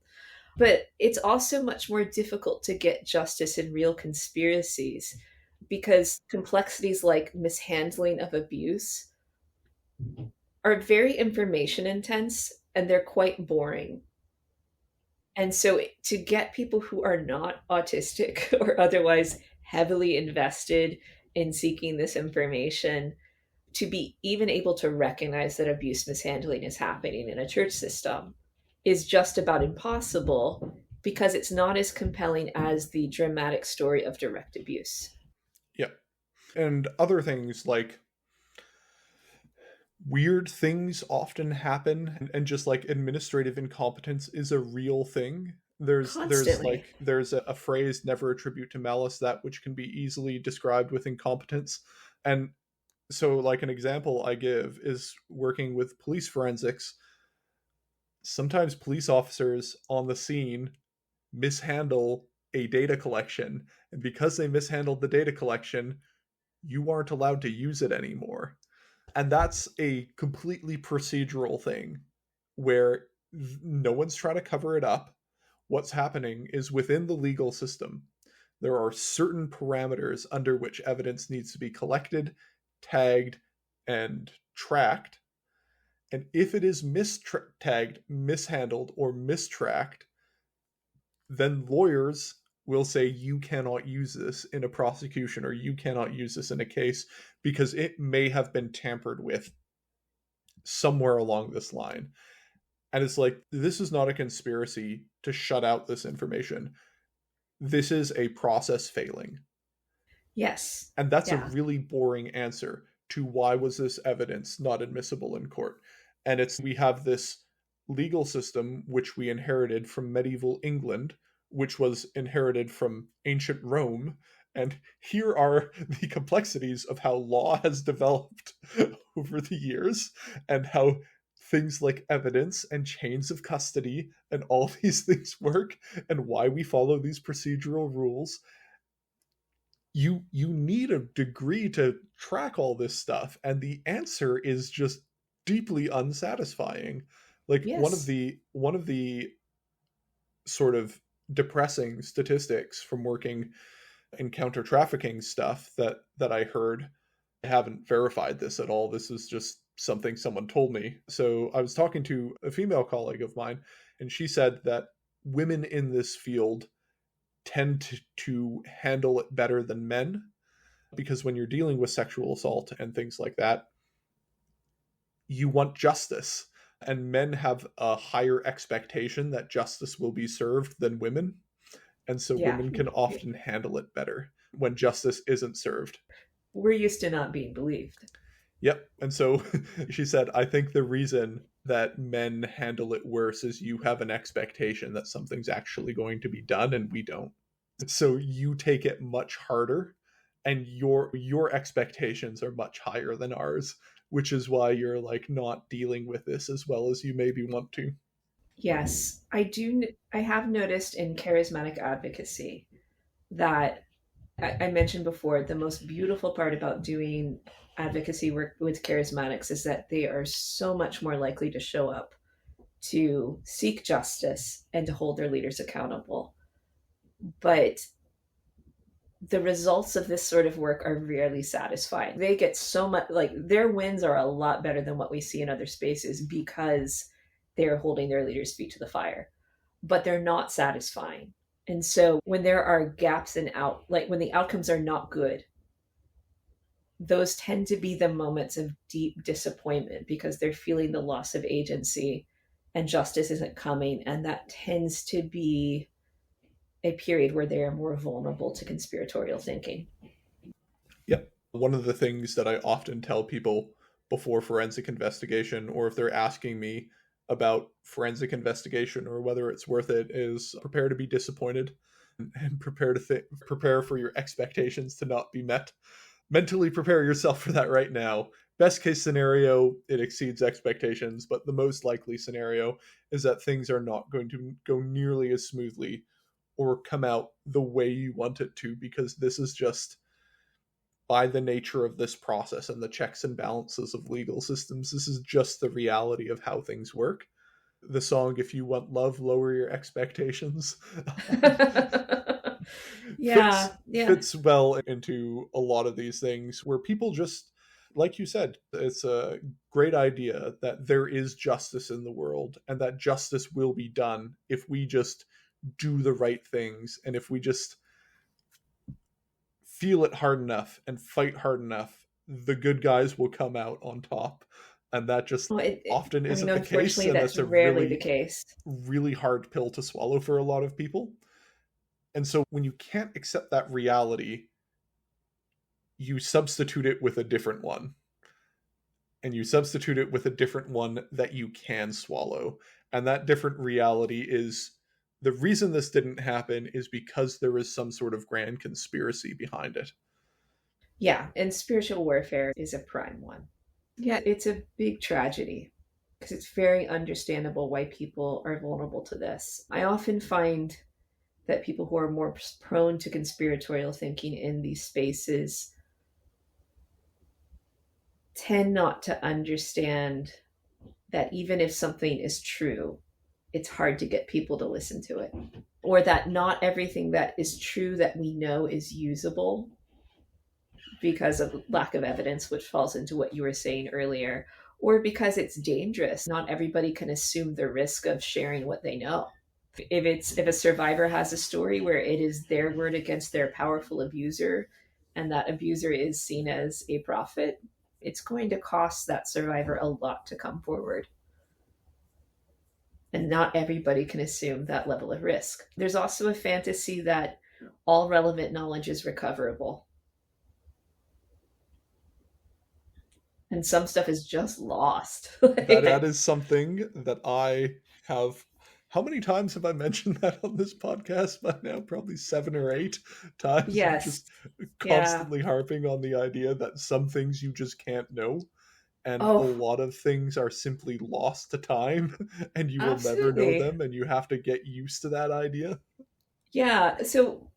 But it's also much more difficult to get justice in real conspiracies because complexities like mishandling of abuse are very information intense and they're quite boring. And so to get people who are not autistic or otherwise heavily invested in seeking this information to be even able to recognize that abuse mishandling is happening in a church system is just about impossible because it's not as compelling as the dramatic story of direct abuse. Yeah. And other things like weird things often happen, and just like administrative incompetence is a real thing. Constantly. There's a phrase, never attribute to malice that which can be easily described with incompetence. And so like an example I give is working with police forensics. Sometimes police officers on the scene mishandle a data collection, and because they mishandled the data collection, you aren't allowed to use it anymore. And that's a completely procedural thing where no one's trying to cover it up. What's happening is within the legal system, there are certain parameters under which evidence needs to be collected, tagged, and tracked. And if it is mistagged, mishandled, or mistracked, then lawyers will say you cannot use this in a prosecution or you cannot use this in a case because it may have been tampered with somewhere along this line. And it's like, this is not a conspiracy to shut out this information. This is a process failing. Yes. And that's a Yeah. really boring answer to why was this evidence not admissible in court. And it's we have this legal system which we inherited from medieval England, which was inherited from ancient Rome. And here are the complexities of how law has developed over the years, and how things like evidence and chains of custody and all these things work, and why we follow these procedural rules. You need a degree to track all this stuff, and the answer is just deeply unsatisfying. Like Yes. one of the sort of depressing statistics from working in counter trafficking stuff that I heard, I haven't verified this at all, this is just something someone told me. So I was talking to a female colleague of mine, and she said that women in this field tend to handle it better than men, because when you're dealing with sexual assault and things like that, you want justice. And men have a higher expectation that justice will be served than women. And so Yeah. women can often handle it better when justice isn't served. We're used to not being believed. Yep. And so she said, I think the reason that men handle it worse is you have an expectation that something's actually going to be done and we don't. So you take it much harder, and your expectations are much higher than ours, which is why you're like not dealing with this as well as you maybe want to. Yes. I have noticed in charismatic advocacy that I mentioned before, the most beautiful part about doing advocacy work with charismatics is that they are so much more likely to show up to seek justice and to hold their leaders accountable. But the results of this sort of work are rarely satisfying. They get so much, like, their wins are a lot better than what we see in other spaces because they're holding their leaders' feet to the fire, but they're not satisfying. And so when there are gaps in like when the outcomes are not good, those tend to be the moments of deep disappointment because they're feeling the loss of agency and justice isn't coming. And that tends to be a period where they are more vulnerable to conspiratorial thinking. Yep. One of the things that I often tell people before forensic investigation, or if they're asking me about forensic investigation or whether it's worth it, is prepare to be disappointed and prepare for your expectations to not be met. Mentally prepare yourself for that right now. Best case scenario, it exceeds expectations, but the most likely scenario is that things are not going to go nearly as smoothly or come out the way you want it to, because this is just, by the nature of this process and the checks and balances of legal systems, this is just the reality of how things work. The song "If You Want Love, Lower Your Expectations" Yeah, yeah. fits well into a lot of these things where people just, like you said, it's a great idea that there is justice in the world and that justice will be done if we just do the right things and if we just feel it hard enough and fight hard enough, the good guys will come out on top. And that just Well, often I mean, isn't the case. unfortunately, And that's that's a rarely the really, case. really hard pill to swallow for a lot of people. And so when you can't accept that reality, you substitute it with a different one. And you substitute it with a different one that you can swallow. And that different reality is, the reason this didn't happen is because there is some sort of grand conspiracy behind it. Yeah, and spiritual warfare is a prime one. Yeah, it's a big tragedy because it's very understandable why people are vulnerable to this. I often find that people who are more prone to conspiratorial thinking in these spaces tend not to understand that even if something is true, it's hard to get people to listen to it, or that not everything that is true that we know is usable because of lack of evidence, which falls into what you were saying earlier, or because it's dangerous. Not everybody can assume the risk of sharing what they know. If a survivor has a story where it is their word against their powerful abuser, and that abuser is seen as a prophet, it's going to cost that survivor a lot to come forward. And not everybody can assume that level of risk. There's also a fantasy that all relevant knowledge is recoverable. And some stuff is just lost. That is something that I have. How many times have I mentioned that on this podcast by now? Probably 7 or 8 times. I'm Yes. just Yeah. constantly harping on the idea that some things you just can't know, and a Oh, lot of things are simply lost to time, and you will never know absolutely. them, and you have to get used to that idea. Yeah. So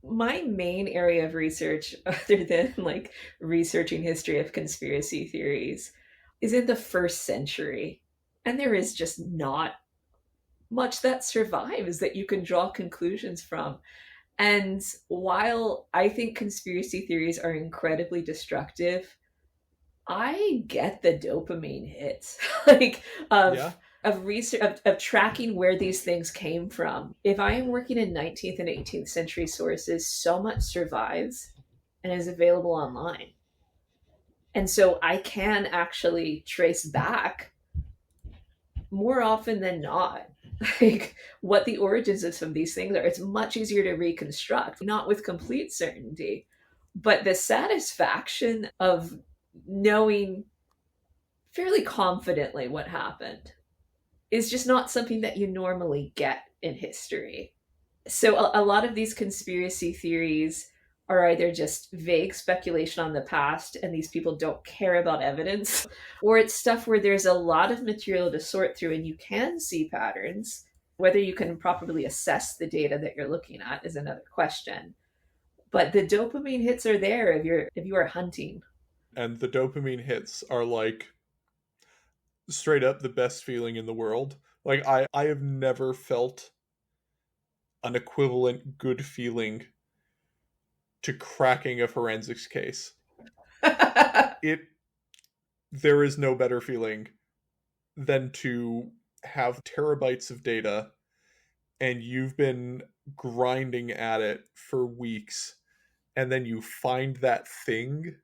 my main area of research, other than like researching history of conspiracy theories, is in the first century. And there is just not much that survives that you can draw conclusions from. And while I think conspiracy theories are incredibly destructive, I get the dopamine hits like Yeah. of research of tracking where these things came from. If I am working in 19th and 18th century sources, so much survives and is available online. And so I can actually trace back more often than not like what the origins of some of these things are. It's much easier to reconstruct, not with complete certainty, but the satisfaction of knowing fairly confidently what happened is just not something that you normally get in history. So a lot of these conspiracy theories are either just vague speculation on the past and these people don't care about evidence, or it's stuff where there's a lot of material to sort through and you can see patterns. Whether you can properly assess the data that you're looking at is another question. But the dopamine hits are there if you are hunting. And the dopamine hits are like straight up the best feeling in the world. Like I have never felt an equivalent good feeling to cracking a forensics case. It There is no better feeling than to have terabytes of data and you've been grinding at it for weeks and then you find that thing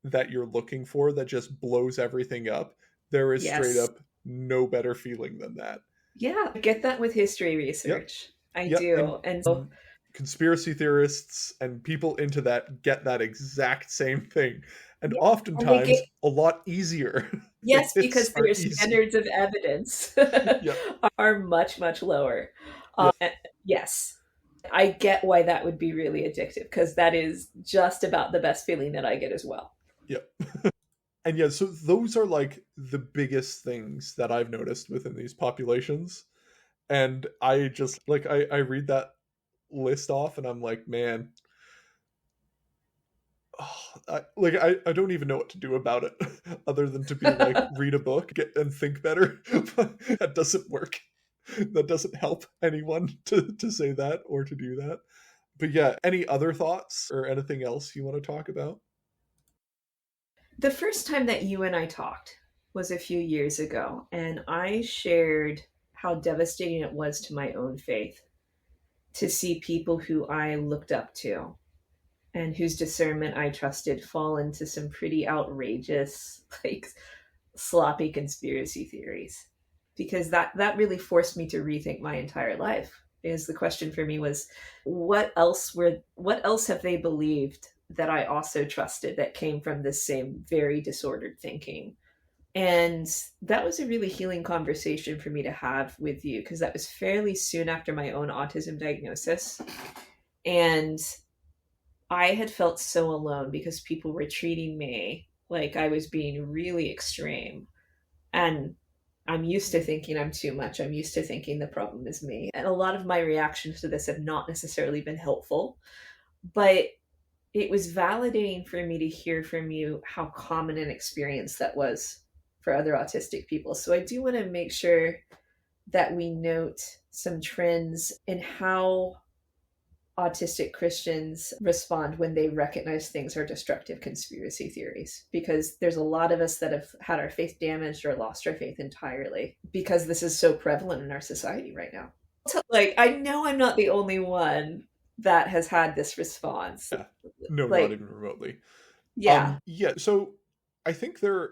that you're looking for that just blows everything up. There is straight Yes. up no better feeling than that. Yeah, I get that with history Yep. research. I Yep. do. And so, Conspiracy theorists and people into that get that exact same thing. And yeah. And they get, oftentimes a lot easier. The yes, hits because are their easier. standards of evidence Yep. are much, much lower. Yep. Yes, I get why that would be really addictive because that is just about the best feeling that I get as well. Yep. And yeah, so those are like the biggest things that I've noticed within these populations. And I just like I read that list off and I'm like, man, oh, I don't even know what to do about it other than to be like read a book and think better. But that doesn't work. That doesn't help anyone to say that or to do that. But yeah, any other thoughts or anything else you want to talk about? The first time that you and I talked was a few years ago, and I shared how devastating it was to my own faith to see people who I looked up to and whose discernment I trusted fall into some pretty outrageous, like sloppy conspiracy theories. Because that really forced me to rethink my entire life. Because the question for me was, what else have they believed that I also trusted that came from this same very disordered thinking? And that was a really healing conversation for me to have with you because that was fairly soon after my own autism diagnosis. And I had felt so alone because people were treating me like I was being really extreme. And I'm used to thinking I'm too much. I'm used to thinking the problem is me. And a lot of my reactions to this have not necessarily been helpful, but it was validating for me to hear from you how common an experience that was for other autistic people. So I do want to make sure that we note some trends in how autistic Christians respond when they recognize things are destructive conspiracy theories. Because there's a lot of us that have had our faith damaged or lost our faith entirely because this is so prevalent in our society right now. So, like, I know I'm not the only one that has had this response. Yeah. No, not Like, even remotely. yeah, Yeah, so I think there,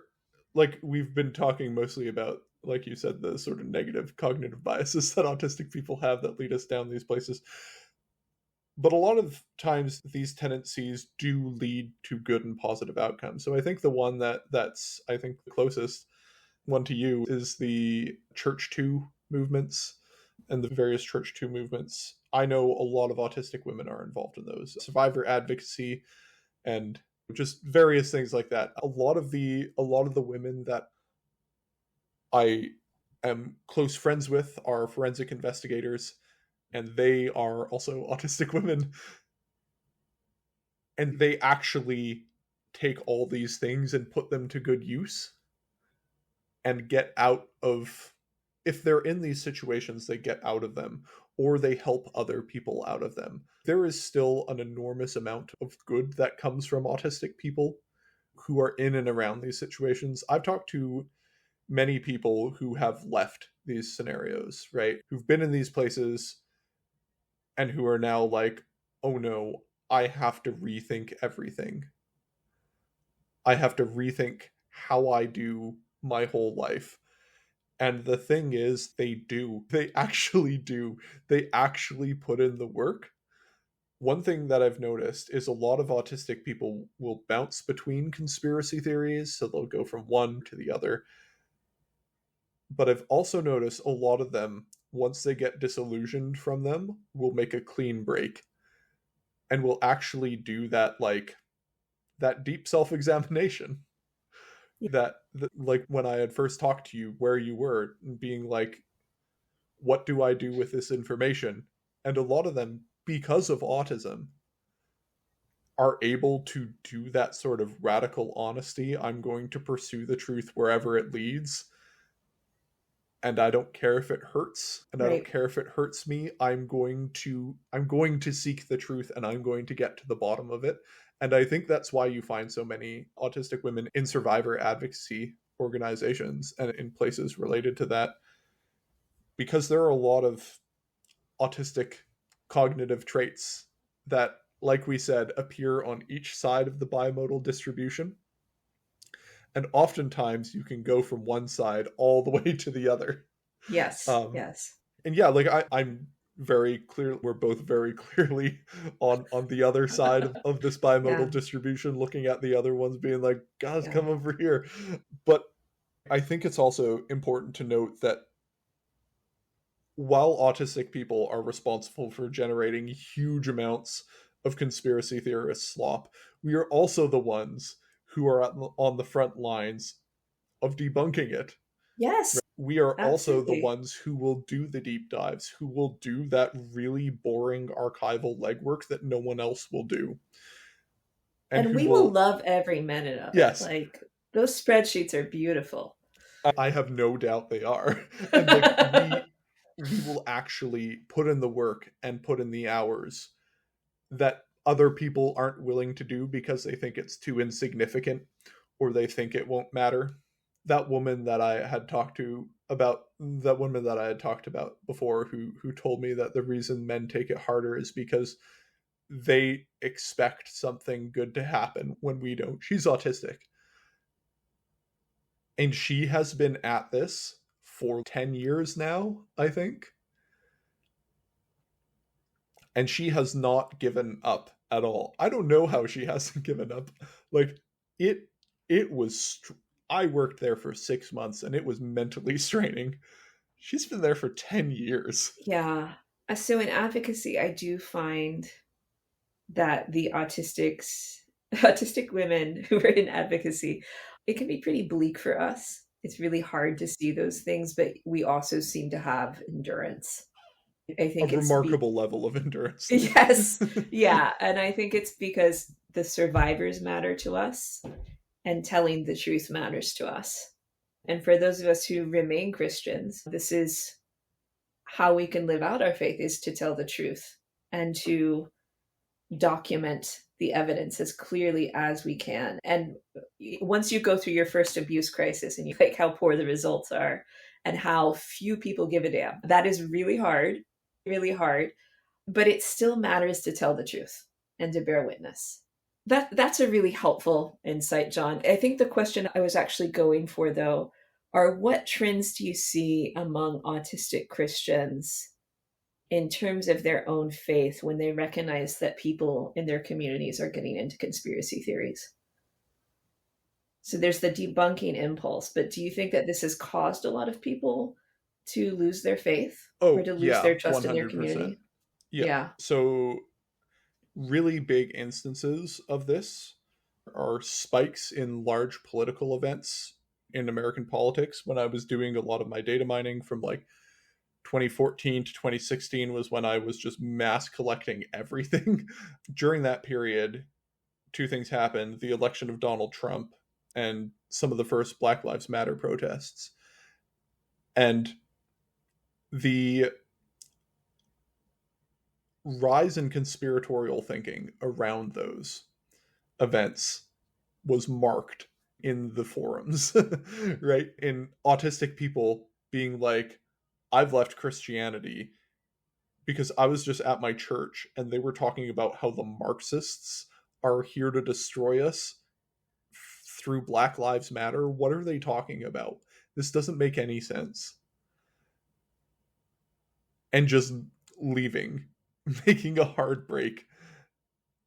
like we've been talking mostly about, like you said, the sort of negative cognitive biases that autistic people have that lead us down these places. But a lot of times these tendencies do lead to good and positive outcomes. So I think the one that's I think the closest one to you is the Church 2 movements and the various Church 2 movements. I know a lot of autistic women are involved in those. Survivor advocacy and just various things like that. A lot of the women that I am close friends with are forensic investigators and they are also autistic women and they actually take all these things and put them to good use and get out of, if they're in these situations, they get out of them or they help other people out of them. There is still an enormous amount of good that comes from autistic people who are in and around these situations. I've talked to many people who have left these scenarios, right? Who've been in these places and who are now like, oh no, I have to rethink everything. I have to rethink how I do my whole life. And the thing is, they do. They actually do. They actually put in the work. One thing that I've noticed is a lot of autistic people will bounce between conspiracy theories, so they'll go from one to the other. But I've also noticed a lot of them, once they get disillusioned from them, will make a clean break and will actually do that, like, that deep self examination that like when I had first talked to you where you were and being like, what do I do with this information? And a lot of them, because of autism, are able to do that sort of radical honesty. I'm going to pursue the truth wherever it leads, and I don't care if it hurts, and I don't Right. care if it hurts me. I'm going to seek the truth, and I'm going to get to the bottom of it. And I think that's why you find so many autistic women in survivor advocacy organizations and in places related to that, because there are a lot of autistic cognitive traits that, like we said, appear on each side of the bimodal distribution. And oftentimes you can go from one side all the way to the other. Yes. Um, Yes. and yeah, like I'm very clear, we're both very clearly on the other side of this bimodal Yeah. distribution, looking at the other ones, being like, guys, Yeah. come over here. But I think it's also important to note that while autistic people are responsible for generating huge amounts of conspiracy theorist slop, we are also the ones who are on the front lines of debunking it. Yes. We are also the Absolutely. ones who will do the deep dives, who will do that really boring archival legwork that no one else will do. And And who we will will, love every minute of it. yes, Like those spreadsheets are beautiful. I have no doubt they are. And like we will actually put in the work and put in the hours that other people aren't willing to do because they think it's too insignificant or they think it won't matter. That woman that I had talked about before, who told me that the reason men take it harder is because they expect something good to happen when we don't. She's autistic, and she has been at this for 10 years now, I think. And she has not given up at all. I don't know how she hasn't given up. Like it it was I worked there for 6 months and it was mentally straining. She's been there for 10 years. Yeah. So in advocacy, I do find that the autistic women who are in advocacy, it can be pretty bleak for us. It's really hard to see those things, but we also seem to have endurance. I A think remarkable level of endurance. yes, yeah, and I think it's because the survivors matter to us and telling the truth matters to us. And for those of us who remain Christians, this is how we can live out our faith, is to tell the truth and to document the evidence as clearly as we can. And once you go through your first abuse crisis and you like how poor the results are and how few people give a damn, that is really hard, really hard, but it still matters to tell the truth and to bear witness. That's a really helpful insight, John. I think the question I was actually going for, though, are what trends do you see among autistic Christians in terms of their own faith when they recognize that people in their communities are getting into conspiracy theories? So there's the debunking impulse, but do you think that this has caused a lot of people to lose their faith or Oh, to lose yeah, their trust in their 100%. community? Yeah. Yeah. So really big instances of this are spikes in large political events in American politics. When I was doing a lot of my data mining from like 2014 to 2016 was when I was just mass collecting everything. During that period, two things happened: the election of Donald Trump and some of the first Black Lives Matter protests. And the rise in conspiratorial thinking around those events was marked in the forums, right? In autistic people being like, I've left Christianity because I was just at my church and they were talking about how the Marxists are here to destroy us through Black Lives Matter. What are they talking about? This doesn't make any sense. And just leaving, making a hard break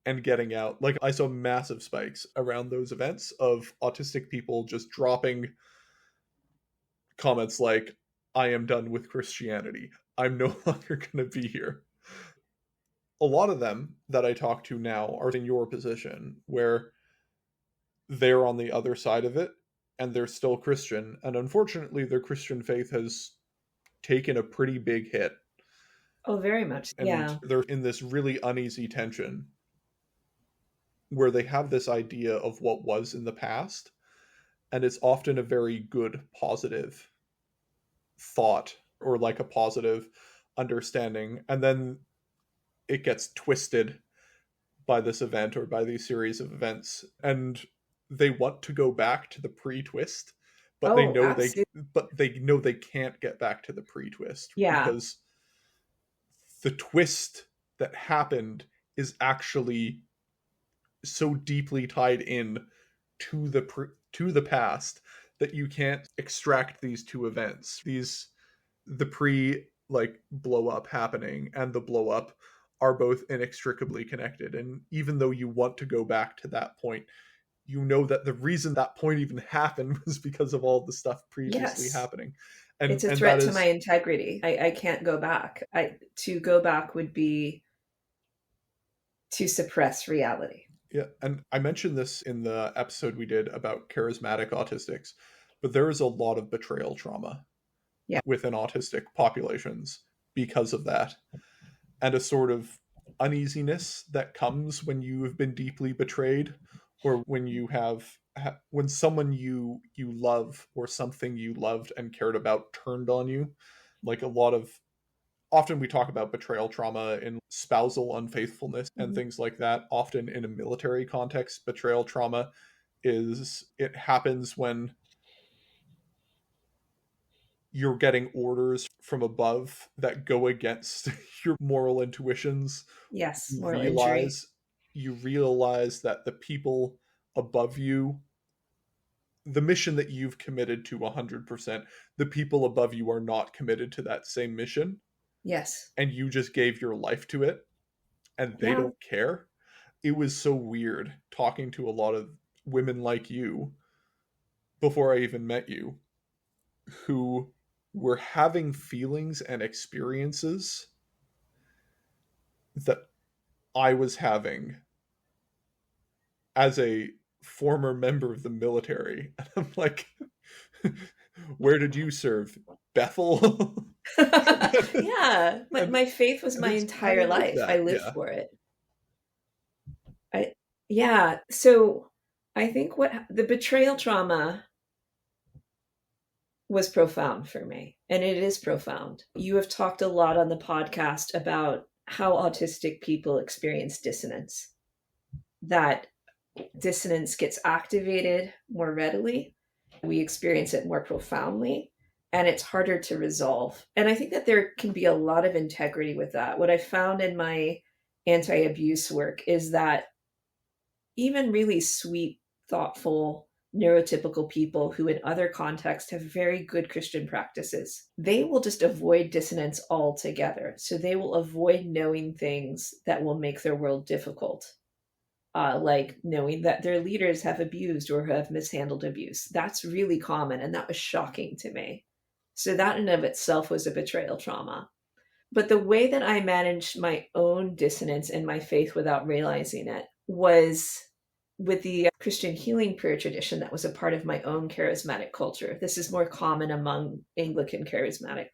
and getting out. Like, I saw massive spikes around those events of autistic people just dropping comments like, I am done with Christianity. I'm no longer going to be here. A lot of them that I talk to now are in your position where they're on the other side of it and they're still Christian. And unfortunately, their Christian faith has taken a pretty big hit. Oh, very much. And Yeah. they're in this really uneasy tension. where they have this idea of what was in the past, and it's often a very good positive thought or like a positive understanding, and then it gets twisted by this event or by these series of events, and they want to go back to the pre-twist, but they Oh, know absolutely. they can't get back to the pre-twist Yeah. because the twist that happened is actually so deeply tied in to the past that you can't extract these two events. The pre like blow up happening and the blow up are both inextricably connected, and even though you want to go back to that point, you know that the reason that point even happened was because of all the stuff previously Yes. happening. It's a And that threat to my is, integrity. I can't go back. To go back would be to suppress reality. yeah, and I mentioned this in the episode we did about charismatic autistics, but there is a lot of betrayal trauma Yeah. within autistic populations because of that, and a sort of uneasiness that comes when you have been deeply betrayed, or when you when someone you love or something you loved and cared about turned on you. Like a lot of often we talk about betrayal trauma in spousal unfaithfulness and Mhm. things like that. Often in a military context, betrayal trauma is it happens when you're getting orders from above that go against your moral intuitions. Yes, you moral injury. realize you realize that the people above you, the mission that you've committed to 100%, the people above you are not committed to that same mission, Yes. and you just gave your life to it and they Yeah. don't care. It was so weird talking to a lot of women like you before I even met you, who were having feelings and experiences that I was having as a former member of the military. And I'm like, where did you serve? Bethel? Yeah. My, and my faith was my it's kind entire of like life. I that. lived Yeah. for it. I, yeah. So I think what the betrayal trauma was profound for me, and it is profound. You have talked a lot on the podcast about how autistic people experience dissonance, that dissonance gets activated more readily. We experience it more profoundly, and it's harder to resolve. And I think that there can be a lot of integrity with that. What I found in my anti abuse work is that even really sweet, thoughtful, neurotypical people who, in other contexts, have very good Christian practices, they will just avoid dissonance altogether. So they will avoid knowing things that will make their world difficult, like knowing that their leaders have abused or have mishandled abuse. That's really common, and that was shocking to me. So that in of itself was a betrayal trauma. But the way that I managed my own dissonance in my faith without realizing it was with the Christian healing prayer tradition that was a part of my own charismatic culture. This is more common among Anglican charismatics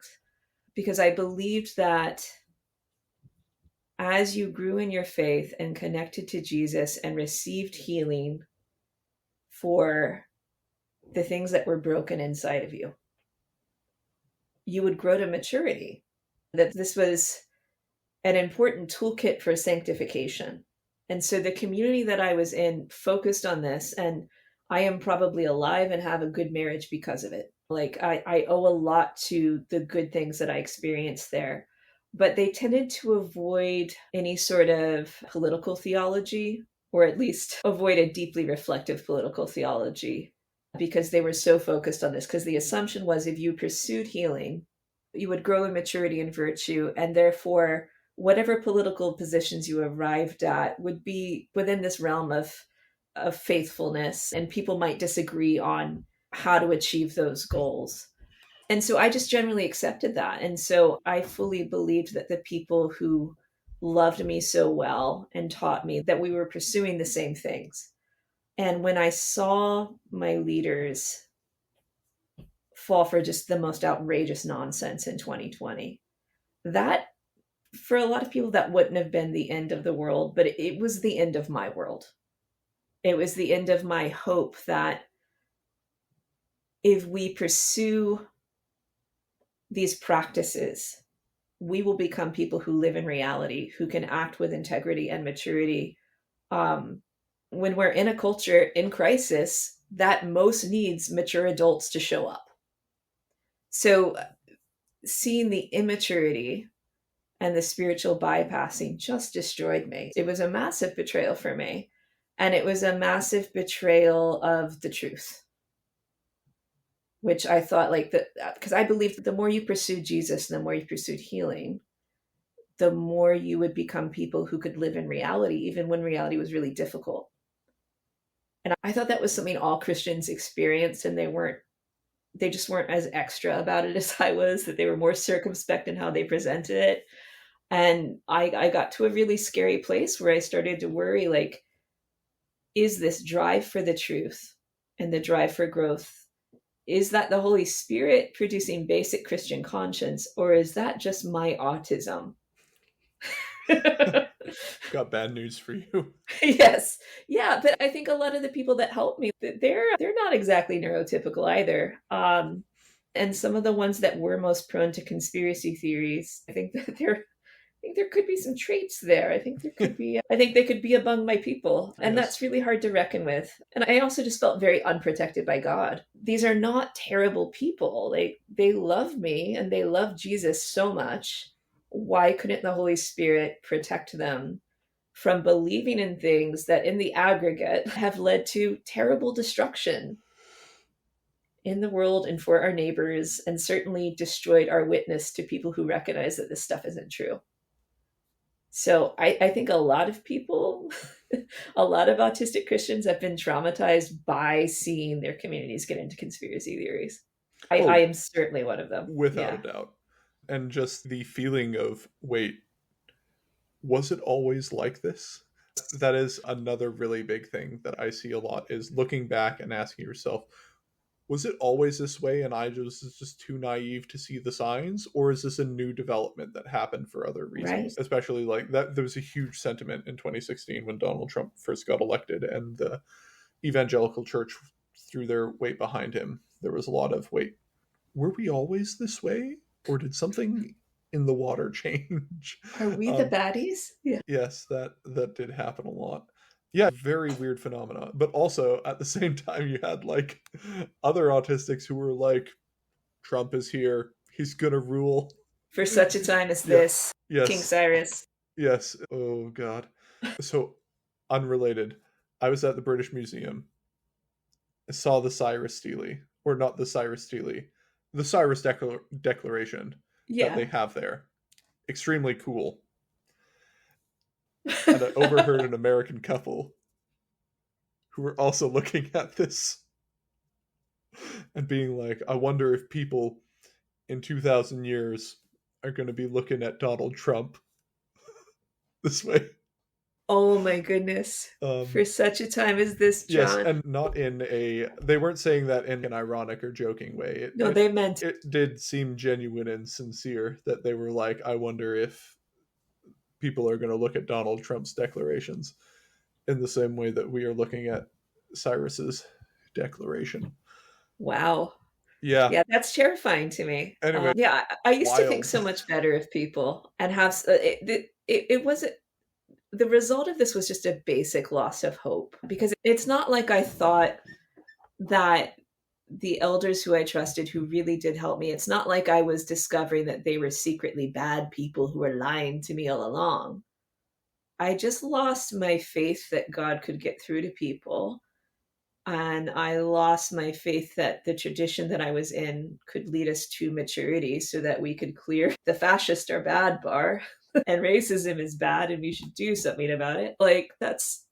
because I believed that as you grew in your faith and connected to Jesus and received healing for the things that were broken inside of you, you would grow to maturity. That this was an important toolkit for sanctification. And so the community that I was in focused on this, and I am probably alive and have a good marriage because of it. Like I owe a lot to the good things that I experienced there. But they tended to avoid any sort of political theology, or at least avoid a deeply reflective political theology, because they were so focused on this. Because the assumption was if you pursued healing, you would grow in maturity and virtue, and therefore whatever political positions you arrived at would be within this realm of faithfulness, and people might disagree on how to achieve those goals. And so I just generally accepted that. And so I fully believed that the people who loved me so well and taught me that we were pursuing the same things. And when I saw my leaders fall for just the most outrageous nonsense in 2020, that for a lot of people that wouldn't have been the end of the world, but it was the end of my world. It was the end of my hope that if we pursue these practices, we will become people who live in reality, who can act with integrity and maturity. Um, when we're in a culture in crisis that most needs mature adults to show up. So seeing the immaturity and the spiritual bypassing just destroyed me. It was a massive betrayal for me. And it was a massive betrayal of the truth, which I thought like that, because I believed that the more you pursued Jesus and the more you pursued healing, the more you would become people who could live in reality, even when reality was really difficult. And I thought that was something all Christians experienced, and they just weren't as extra about it as I was, that they were more circumspect in how they presented it. And I got to a really scary place where I started to worry, like, is this drive for the truth and the drive for growth, is that the Holy Spirit producing basic Christian conscience, or is that just my autism? Got bad news for you. Yes. Yeah, but I think a lot of the people that help me, they're not exactly neurotypical either. And some of the ones that were most prone to conspiracy theories, I think that I think there could be some traits there. I think they could be among my people. And Yes. that's really hard to reckon with. And I also just felt very unprotected by God. These are not terrible people. They love me and they love Jesus so much. Why couldn't the Holy Spirit protect them from believing in things that in the aggregate have led to terrible destruction in the world and for our neighbors, and certainly destroyed our witness to people who recognize that this stuff isn't true? So I think a lot of people, a lot of autistic Christians have been traumatized by seeing their communities get into conspiracy theories. I am certainly one of them. Without a Yeah. doubt. And just the feeling of, wait, was it always like this? That is another really big thing that I see a lot, is looking back and asking yourself, was it always this way and I was just too naive to see the signs? Or is this a new development that happened for other reasons? Right. Especially like that, there was a huge sentiment in 2016 when Donald Trump first got elected and the evangelical church threw their weight behind him. There was a lot of, wait, were we always this way? Or did something in the water change? Are we the baddies? Yeah. Yes, that did happen a lot. Yeah, very weird phenomena. But also at the same time, you had like other autistics who were like, Trump is here, he's gonna rule. For such a time as Yeah. this, King Yes. Cyrus. Yes. Oh God. So unrelated. I was at the British Museum. I saw the Cyrus Steely, or not the Cyrus Steely, the Cyrus Declaration that they Yeah. have there. Extremely cool. And I overheard an American couple who were also looking at this and being like, I wonder if people in 2,000 years are going to be looking at Donald Trump this way. Oh my goodness. For such a time as this, Yes, John. and not in a, they weren't saying that in an ironic or joking way. No, they meant It did seem genuine and sincere that they were like, I wonder if people are going to look at Donald Trump's declarations in the same way that we are looking at Cyrus's declaration. wow. Yeah. Yeah, that's terrifying to me. Anyway, yeah, I used to think wild. so much better of people and have it wasn't, the result of this was just a basic loss of hope, because it's not like I thought that the elders who I trusted, who really did help me, it's not like I was discovering that they were secretly bad people who were lying to me all along. I just lost my faith that God could get through to people. And I lost my faith that the tradition that I was in could lead us to maturity so that we could clear the fascist are bad bar and racism is bad and we should do something about it. Like, it's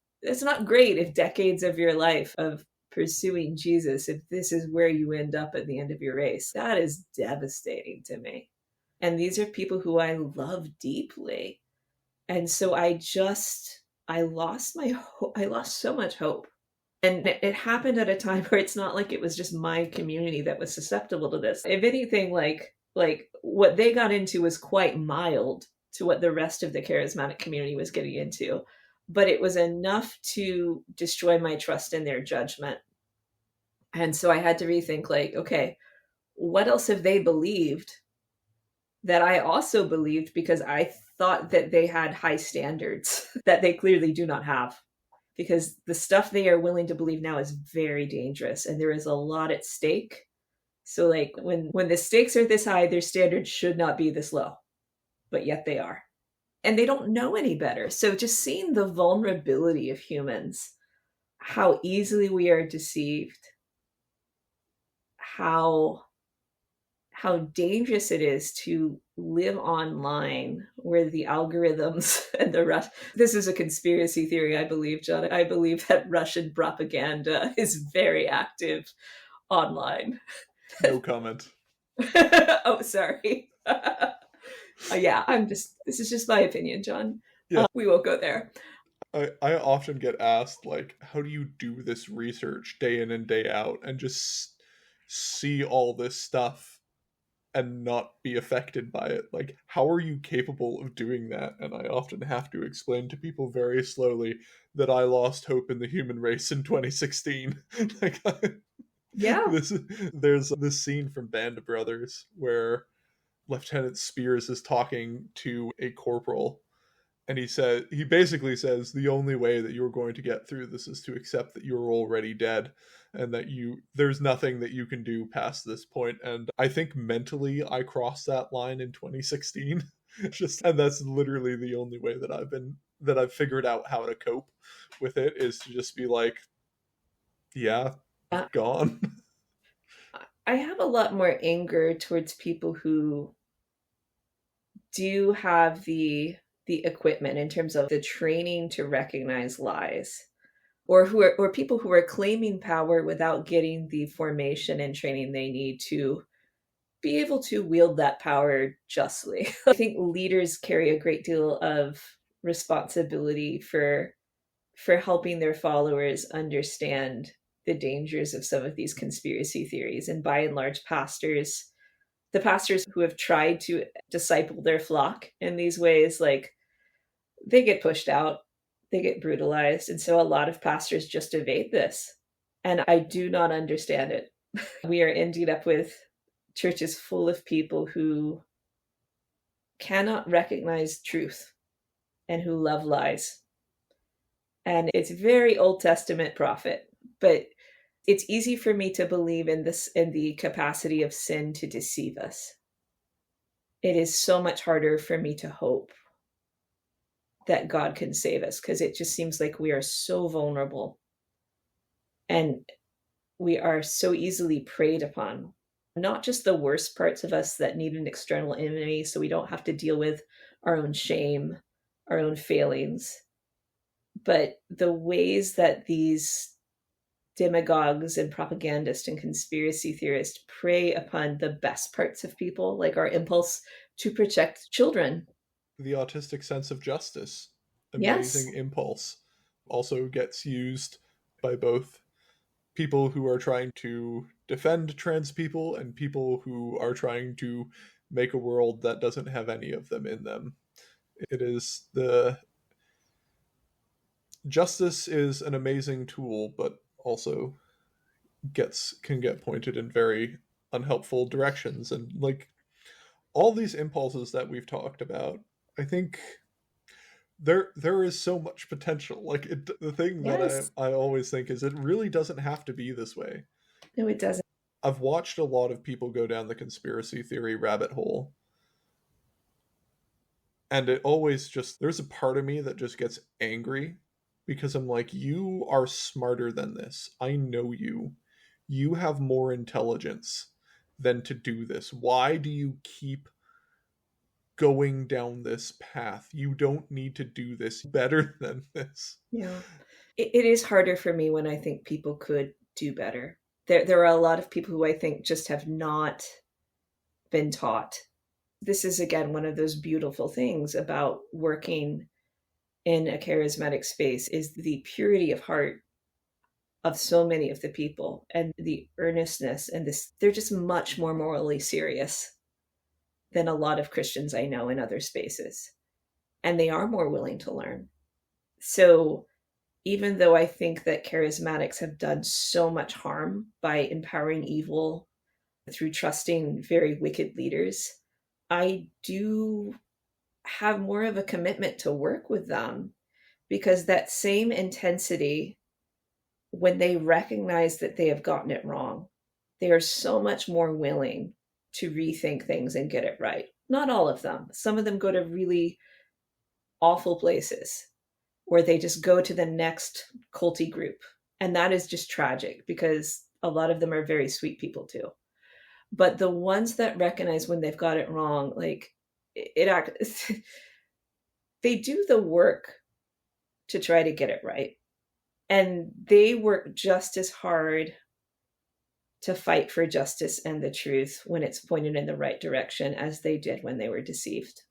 not great if decades of your life of pursuing Jesus, if this is where you end up at the end of your race. That is devastating to me. And these are people who I love deeply. And so I lost I lost so much hope. And it happened at a time where it's not like it was just my community that was susceptible to this. If anything, like what they got into was quite mild to what the rest of the charismatic community was getting into. but it was enough to destroy my trust in their judgment. And so I had to rethink, like, okay, what else have they believed that I also believed, because I thought that they had high standards that they clearly do not have? Because the stuff they are willing to believe now is very dangerous, and there is a lot at stake. So like when the stakes are this high, their standards should not be this low, but yet they are. And they don't know any better. So just seeing the vulnerability of humans, how easily we are deceived, how dangerous it is to live online where the algorithms and the Rush. This is a conspiracy theory, I believe, John. I believe that Russian propaganda is very active online. No comment. Oh, sorry. Yeah, this is just my opinion, John. Yeah. We won't go there. I often get asked, like, how do you do this research day in and day out and just see all this stuff and not be affected by it? Like, how are you capable of doing that? And I often have to explain to people very slowly that I lost hope in the human race in 2016. Like, Yeah. there's this scene from Band of Brothers where Lieutenant Spears is talking to a corporal, and he basically says the only way that you're going to get through this is to accept that you're already dead, and that there's nothing that you can do past this point. And I think mentally I crossed that line in 2016. And that's literally the only way that I've figured out how to cope with it, is to just be like, yeah, gone. I have a lot more anger towards people who do have the equipment in terms of the training to recognize lies, or people who are claiming power without getting the formation and training they need to be able to wield that power justly. I think leaders carry a great deal of responsibility for helping their followers understand the dangers of some of these conspiracy theories. And by and large, the pastors who have tried to disciple their flock in these ways, like, they get pushed out, they get brutalized. And so a lot of pastors just evade this. And I do not understand it. We are ending up with churches full of people who cannot recognize truth and who love lies. And it's very Old Testament prophet, but it's easy for me to believe in the capacity of sin to deceive us. It is so much harder for me to hope that God can save us, because it just seems like we are so vulnerable and we are so easily preyed upon. Not just the worst parts of us that need an external enemy so we don't have to deal with our own shame, our own failings, but the ways that these demagogues and propagandists and conspiracy theorists prey upon the best parts of people, like our impulse to protect children. The autistic sense of justice, amazing Yes. impulse, also gets used by both people who are trying to defend trans people and people who are trying to make a world that doesn't have any of them in them. Justice is an amazing tool, but also can get pointed in very unhelpful directions. And like, all these impulses that we've talked about, I think there is so much potential. Like, the thing that Yes. I always think is, it really doesn't have to be this way. No, it doesn't. I've watched a lot of people go down the conspiracy theory rabbit hole, and it always just, there's a part of me that just gets angry, because I'm like, you are smarter than this. I know you. You have more intelligence than to do this. Why do you keep going down this path? You don't need to do this better than this. Yeah. It is harder for me when I think people could do better. There are a lot of people who I think just have not been taught. This is, again, one of those beautiful things about working in a charismatic space, is the purity of heart of so many of the people, and the earnestness, and this, they're just much more morally serious than a lot of Christians I know in other spaces. And they are more willing to learn. So even though I think that charismatics have done so much harm by empowering evil through trusting very wicked leaders, I do have more of a commitment to work with them, because that same intensity, when they recognize that they have gotten it wrong, they are so much more willing to rethink things and get it right. Not all of them. Some of them go to really awful places where they just go to the next culty group. And that is just tragic, because a lot of them are very sweet people too. But the ones that recognize when they've got it wrong, like it they do the work to try to get it right. And they work just as hard to fight for justice and the truth when it's pointed in the right direction as they did when they were deceived.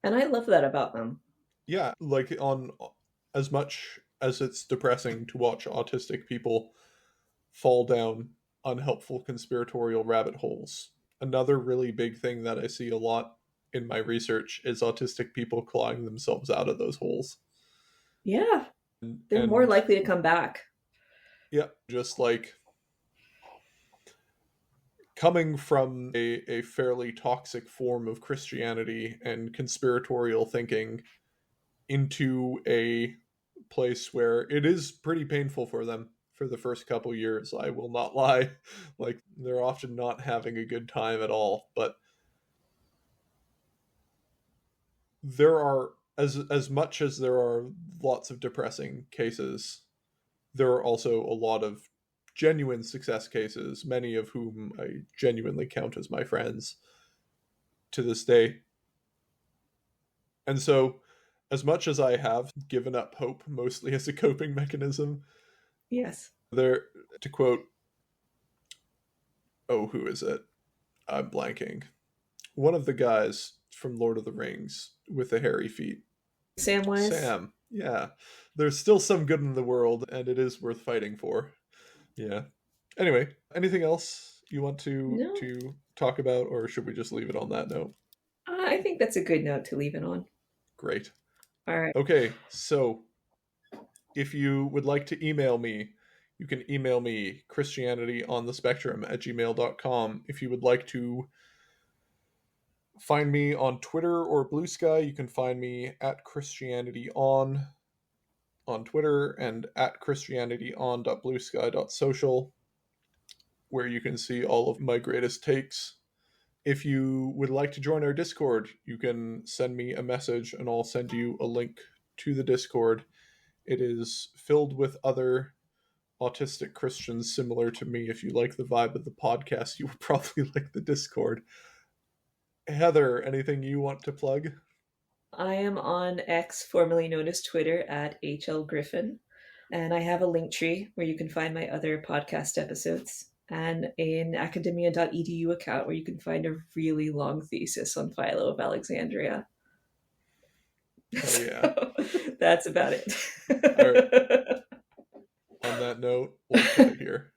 And I love that about them. Yeah, like on as much as it's depressing to watch autistic people fall down unhelpful conspiratorial rabbit holes, another really big thing that I see a lot in my research is autistic people clawing themselves out of those holes. Yeah, they're more And likely to come back. yeah, just like coming from a fairly toxic form of Christianity and conspiratorial thinking into a place where it is pretty painful for them for the first couple years. I will not lie. Like, they're often not having a good time at all, but there are, as much as there are lots of depressing cases, there are also a lot of genuine success cases, many of whom I genuinely count as my friends to this day. And so, as much as I have given up hope mostly as a coping mechanism, Yes. there, to quote, oh, who is it? I'm blanking. One of the guys from Lord of the Rings with the hairy feet. Samwise? Sam. Yeah. There's still some good in the world, and it is worth fighting for. Yeah. Anyway, anything else you want No. to talk about, or should we just leave it on that note? I think that's a good note to leave it on. Great. All right. Okay, so if you would like to email me, you can email me christianityonthespectrum@gmail.com. If you would like to find me on Twitter or Blue Sky, you can find me at christianityon on Twitter and at christianityon.bluesky.social, where you can see all of my greatest takes. If you would like to join our Discord, you can send me a message and I'll send you a link to the Discord. It is filled with other autistic Christians similar to me. If you like the vibe of the podcast, you will probably like the Discord. Heather, anything you want to plug? I am on X, formerly known as Twitter, at HL Griffin. And I have a link tree where you can find my other podcast episodes, and an academia.edu account where you can find a really long thesis on Philo of Alexandria. Hell yeah. So that's about it. All right. On that note, we'll cut it here.